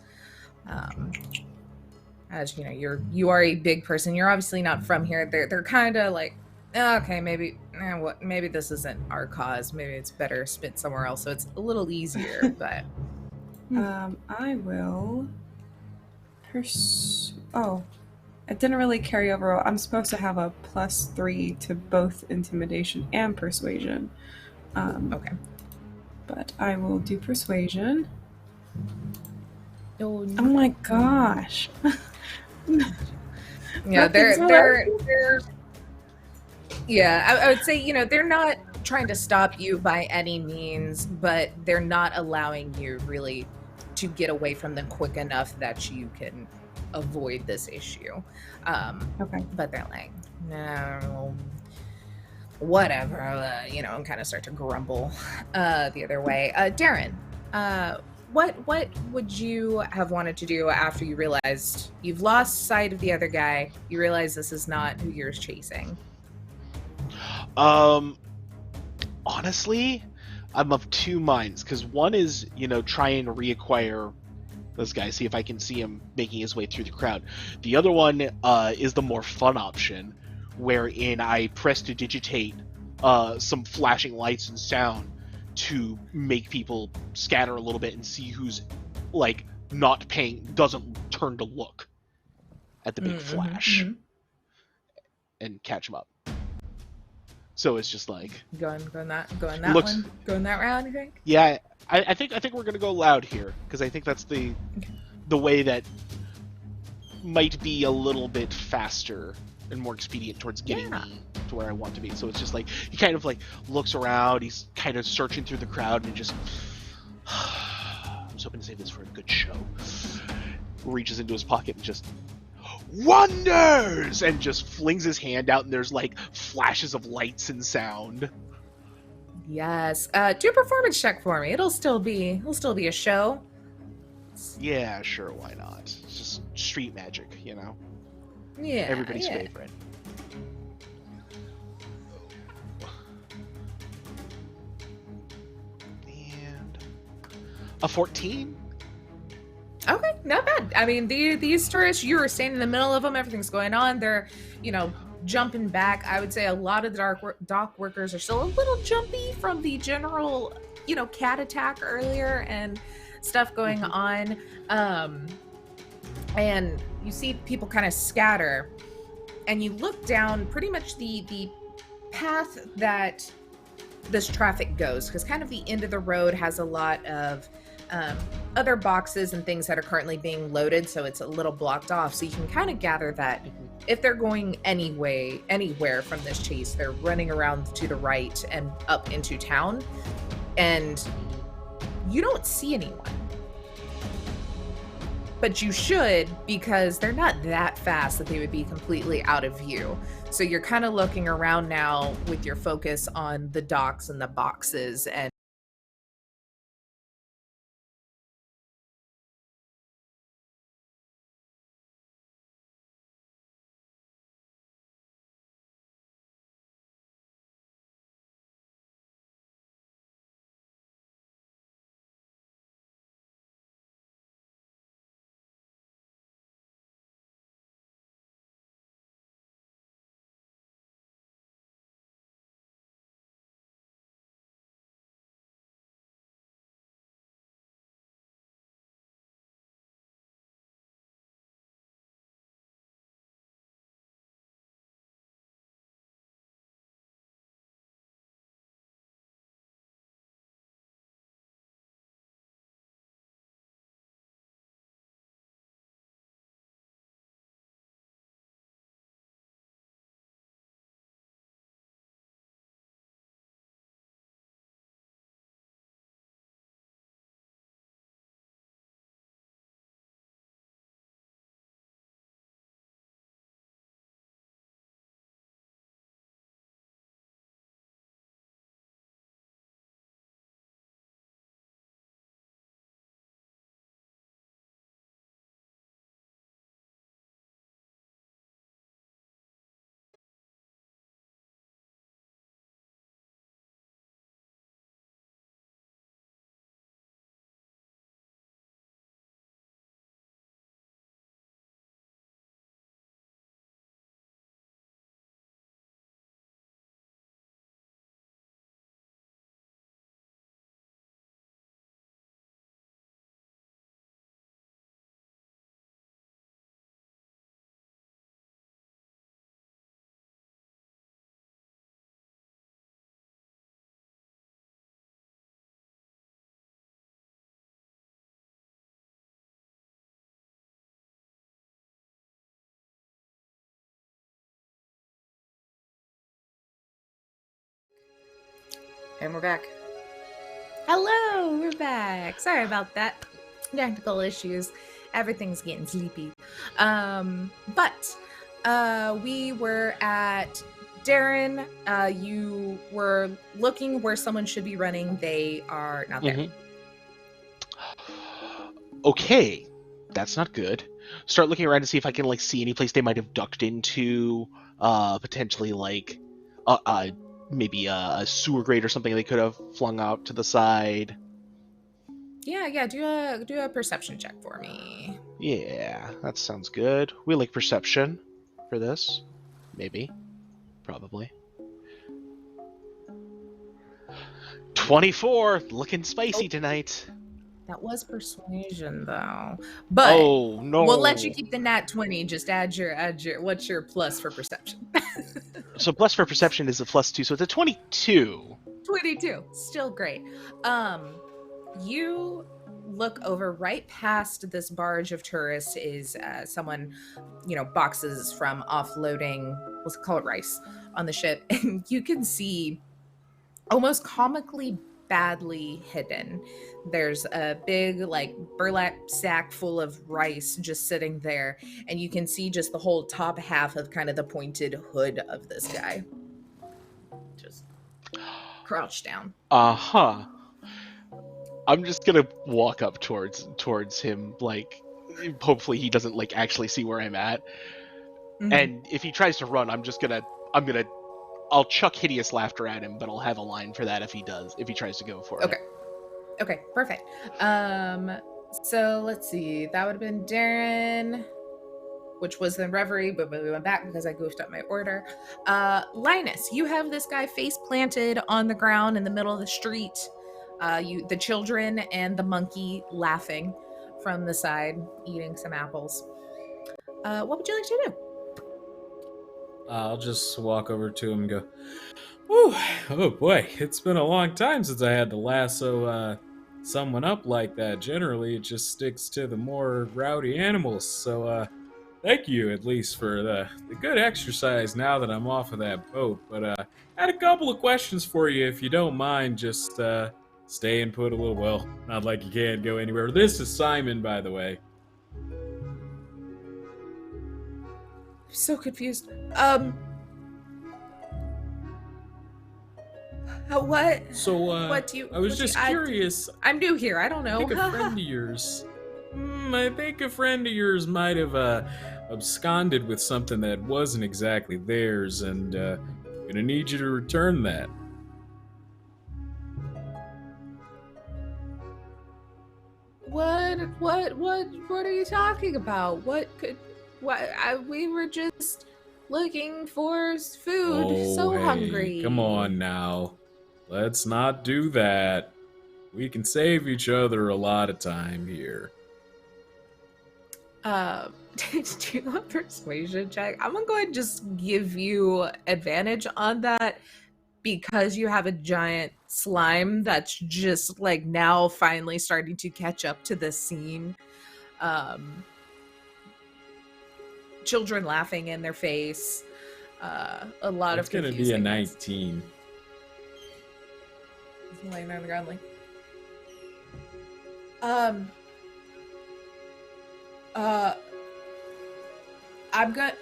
As you are a big person. You're obviously not from here. They're kind of like, okay, maybe this isn't our cause. Maybe it's better spent somewhere else. So it's a little easier. But I will. Oh, it didn't really carry over. I'm supposed to have a +3 to both intimidation and persuasion. Okay. But I will do persuasion. Oh my gosh. Yeah, they're yeah, I would say, they're not trying to stop you by any means, but they're not allowing you really to get away from them quick enough that you can avoid this issue. Okay. But they're like, no, whatever, and kind of start to grumble the other way. Derrin, what would you have wanted to do after you realized you've lost sight of the other guy? You realize this is not who you're chasing. Honestly, I'm of two minds, because one is, try and reacquire this guy, see if I can see him making his way through the crowd. The other one is the more fun option, wherein I prestidigitate some flashing lights and sound to make people scatter a little bit and see who's doesn't turn to look at the big flash and catch him up. So it's just like going that round, you think? Yeah, I think we're gonna go loud here, because I think that's the way that might be a little bit faster and more expedient towards getting me to where I want to be. So it's just like he kind of looks around, he's kind of searching through the crowd and just I was hoping to save this for a good show. Reaches into his pocket and just wonders, and just flings his hand out, and there's flashes of lights and sound Yes. Do a performance check for me. It'll still be a show. Yeah, sure, why not? It's just street magic, you know? Yeah. Everybody's yeah. favorite. And a 14? Okay, not bad. I mean, these tourists, you were standing in the middle of them. Everything's going on. They're, jumping back. I would say a lot of the dock workers are still a little jumpy from the general, cat attack earlier and stuff going on. And you see people kind of scatter, and you look down pretty much the path that this traffic goes, because kind of the end of the road has a lot of other boxes and things that are currently being loaded, so it's a little blocked off. So you can kind of gather that if they're going anywhere from this chase, they're running around to the right and up into town, and you don't see anyone. But you should, because they're not that fast that they would be completely out of view. So you're kind of looking around now with your focus on the docks and the boxes and we're back. hello, we're back. Sorry about that. Technical issues. Everything's getting sleepy. But we were at Derrin. You were looking where someone should be running. They are not there. Okay, that's not good. Start looking around to see if I can see any place they might have ducked into. Potentially maybe a sewer grate or something they could have flung out to the side. Yeah. Do a perception check for me. Yeah, that sounds good. We like perception for this. Maybe. Probably. 24! Looking spicy tonight. That was persuasion, though. But oh no, we'll let you keep the nat 20. Just add your. What's your plus for perception? So plus for perception is a +2, so it's a 22. 22. Still great. You look over right past this barge of tourists is someone, boxes from offloading, let's call it rice, on the ship. And you can see almost comically badly hidden. There's a big burlap sack full of rice just sitting there, and you can see just the whole top half of kind of the pointed hood of this guy. Just crouched down. Uh-huh. I'm just gonna walk up towards him, like, hopefully he doesn't, like, actually see where I'm at. Mhm. And if he tries to run, I'll chuck hideous laughter at him, but I'll have a line for that if he tries to go for it. Okay, perfect. So let's see. That would have been Derrin, which was then Reverie, but we went back because I goofed up my order. Linus, you have this guy face planted on the ground in the middle of the street. The children and the monkey laughing from the side, eating some apples. What would you like to do? I'll just walk over to him and go, "Whew, oh boy, it's been a long time since I had to lasso someone up like that. Generally, it just sticks to the more rowdy animals. So, thank you at least for the good exercise now that I'm off of that boat. But I had a couple of questions for you, if you don't mind. Just stay and put a little. Well, not like you can't go anywhere. This is Simon, by the way." I'm so confused. What? So, What do you? I was what do you- just curious. I'm new here. I don't know. I think a friend of yours. I think a friend of yours might have absconded with something that wasn't exactly theirs, and gonna need you to return that. What are you talking about? We were just looking for food. Oh, So hey, hungry. Come on now. Let's not do that. We can save each other a lot of time here. Do a persuasion check. I'm gonna go ahead and just give you advantage on that because you have a giant slime that's just like now finally starting to catch up to the scene. Children laughing in their face. A lot It's of gonna be a confusingness. 19. He's laying there on the ground like. I'm gonna.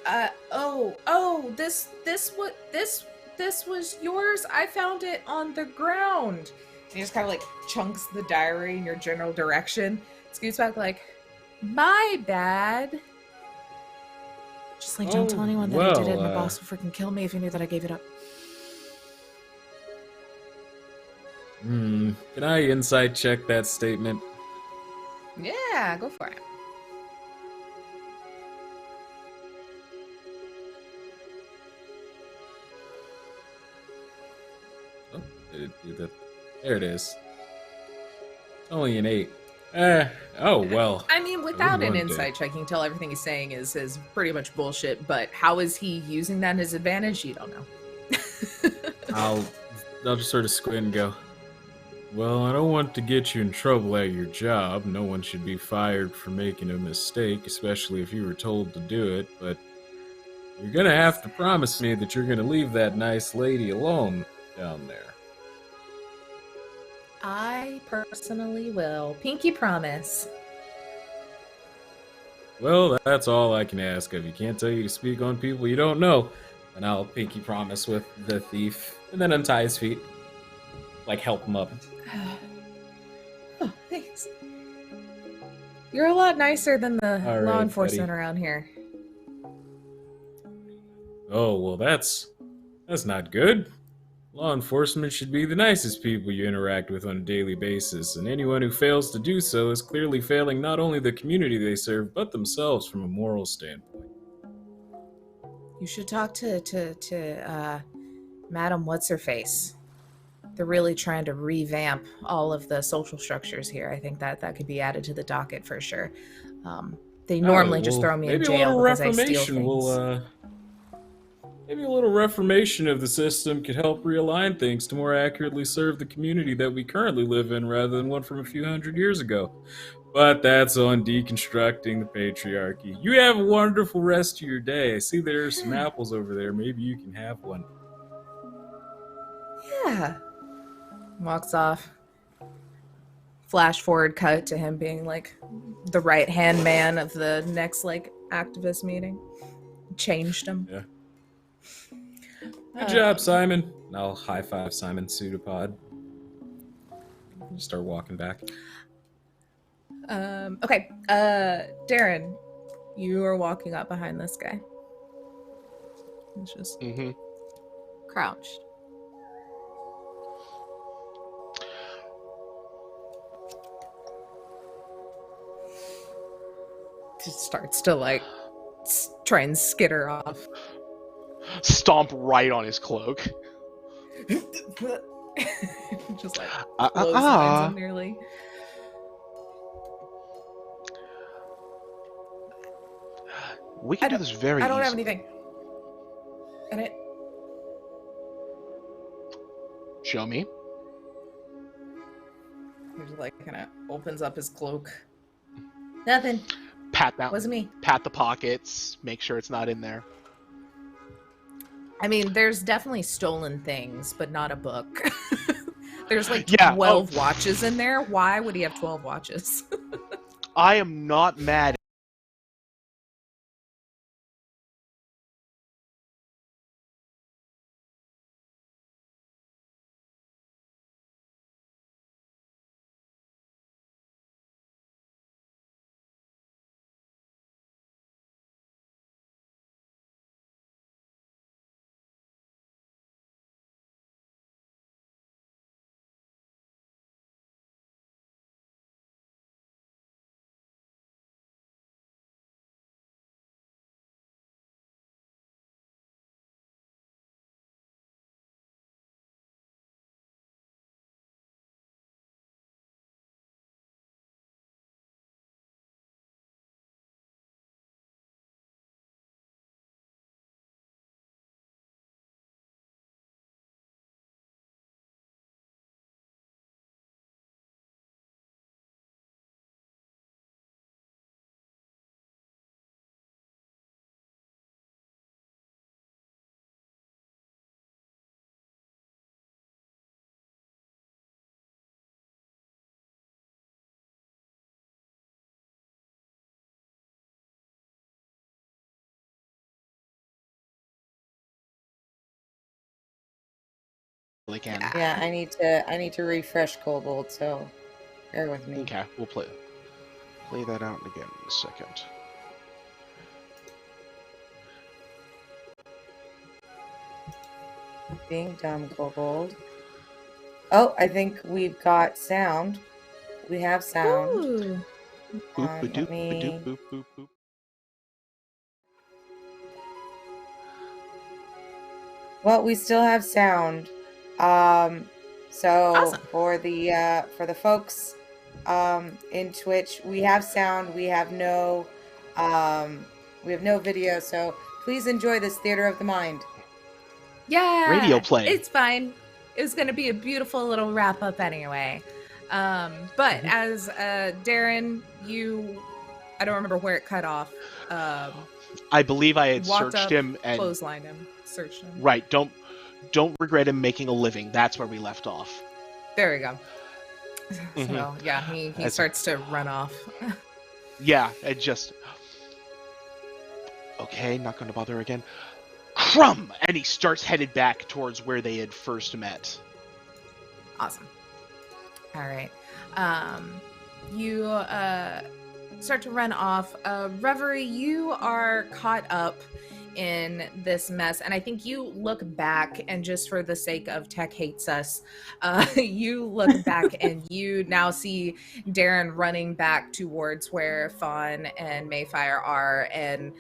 This was yours. I found it on the ground. He just kind of like chunks the diary in your general direction. Scoots back like, my bad. Just like, don't tell anyone that I did it, and the boss will freaking kill me if he knew that I gave it up. Can I insight check that statement? Yeah, go for it. Oh, did it do that? There it is. It's only an 8. Oh well. I mean, without an one insight check, you can tell everything he's saying is pretty much bullshit, but how is he using that as advantage? You don't know. I'll just sort of squint and go, well, I don't want to get you in trouble at your job. No one should be fired for making a mistake, especially if you were told to do it, but you're gonna have to promise me that you're gonna leave that nice lady alone down there. I personally will. Pinky promise. Well, that's all I can ask of you. Can't tell you to speak on people you don't know. And I'll pinky promise with the thief, and then untie his feet. Like, help him up. Oh, thanks. You're a lot nicer than the All law right, enforcement buddy. around here. Oh, well, that's not good. Law enforcement should be the nicest people you interact with on a daily basis, and anyone who fails to do so is clearly failing not only the community they serve, but themselves from a moral standpoint. You should talk to Madam What's-Her-Face. They're really trying to revamp all of the social structures here. I think that could be added to the docket for sure. They normally just throw me in jail because I steal things. Maybe a little reformation of the system could help realign things to more accurately serve the community that we currently live in rather than one from a few hundred years ago. But that's on deconstructing the patriarchy. You have a wonderful rest of your day. I see there are some apples over there. Maybe you can have one. Yeah. Walks off. Flash forward cut to him being like the right-hand man of the next like activist meeting. Changed him. Yeah. Good job, Simon. And I'll high five Simon's pseudopod. Start walking back. Okay. Derrin, you are walking up behind this guy. He's just crouched. Just starts to like try and skitter off. Stomp right on his cloak. Just like clotheslines him nearly. We can do this very easily. I don't have anything. And it. Show me. He just like kind of opens up his cloak. Nothing. Pat that. Wasn't me. Pat the pockets. Make sure it's not in there. I mean, there's definitely stolen things, but not a book. There's like 12 watches in there. Why would he have 12 watches? I am not mad. Can. Yeah, I need to refresh Kobold, so bear with me. Okay, we'll play that out again in a second. Being dumb, Kobold. Oh, I think we've got sound. We have sound. Ooh. Let me... Well, we still have sound. So awesome. for the folks in Twitch, we have sound. We have no video. So please enjoy this theater of the mind. Yeah, radio play. It's fine. It was going to be a beautiful little wrap up anyway. But as Derrin, I don't remember where it cut off. I believe I had searched up, him and clotheslined him. Searched him. Right. Don't regret him making a living. That's where we left off. There we go. So yeah, he starts to run off. Yeah, it just. Okay, not going to bother again. Crumb! And he starts headed back towards where they had first met. Awesome. All right. You start to run off. Reverie, you are caught up in this mess, and I think you look back, and just for the sake of Tech Hates Us, you look back and you now see Derrin running back towards where Fawn and Mayfire are, and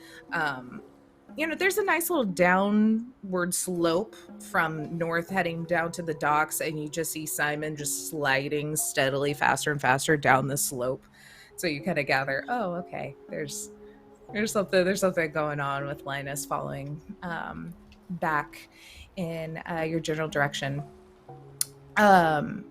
there's a nice little downward slope from north heading down to the docks, and you just see Simon just sliding steadily faster and faster down the slope. So you kind of gather, oh, okay, there's something going on with Linus following back in your general direction. Oh,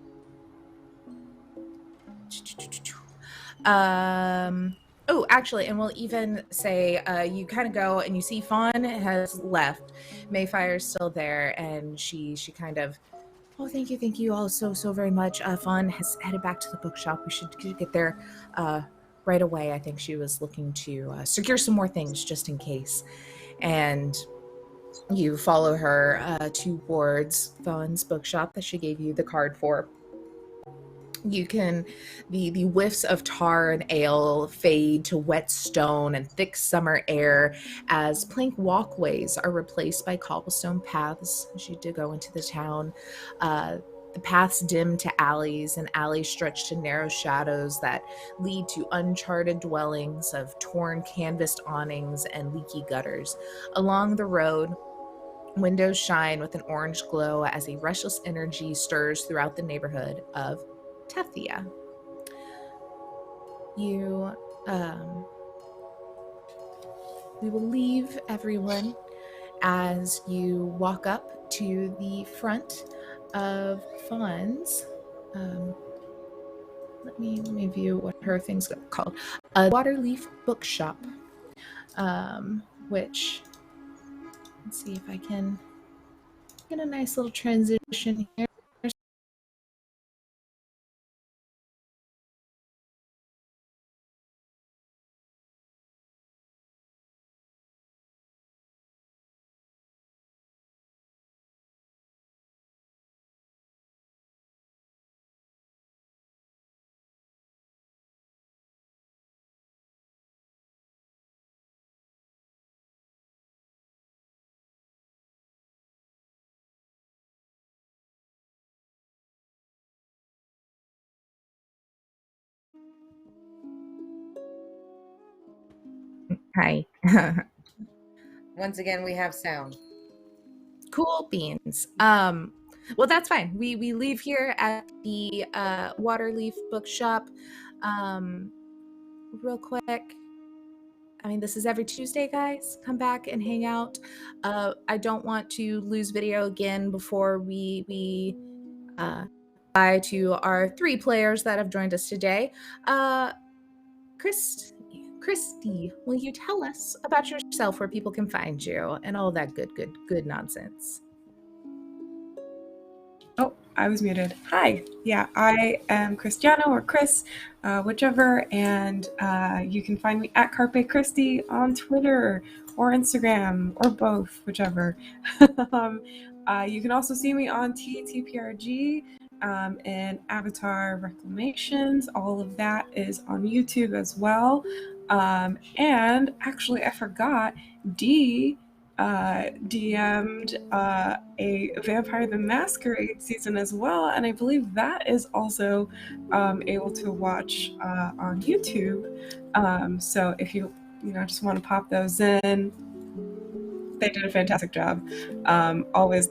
actually, and we'll even say you kind of go and you see Fawn has left. Mayfire's still there, and she kind of, oh, thank you all so very much. Fawn has headed back to the bookshop. We should get there right away. I think she was looking to secure some more things just in case. And You follow her towards Fawn's bookshop that she gave you the card for. You can the whiffs of tar and ale fade to wet stone and thick summer air as plank walkways are replaced by cobblestone paths as you do go into the town. The paths dim to alleys, and alleys stretch to narrow shadows that lead to uncharted dwellings of torn canvased awnings and leaky gutters. Along the road, windows shine with an orange glow as a restless energy stirs throughout the neighborhood of Tethia. We will leave everyone as you walk up to the front of Fawn's. Let me view what her thing's called. A Waterleaf Bookshop, which, let's see if I can get a nice little transition here. Hi. Once again, we have sound. Cool beans. Well, that's fine. We leave here at the Waterleaf Bookshop. Real quick. I mean, this is every Tuesday, guys. Come back and hang out. I don't want to lose video again before we bye to our 3 players that have joined us today. Christy, will you tell us about yourself, where people can find you, and all that good nonsense? Oh, I was muted. Hi. Yeah, I am Christiana or Chris, whichever, and you can find me at Carpe Christie on Twitter or Instagram or both, whichever. You can also see me on TTPRG and Avatar Reclamations. All of that is on YouTube as well. And actually, I forgot, D DM'd a Vampire the Masquerade season as well, and I believe that is also able to watch on YouTube. So if you just want to pop those in, they did a fantastic job. Always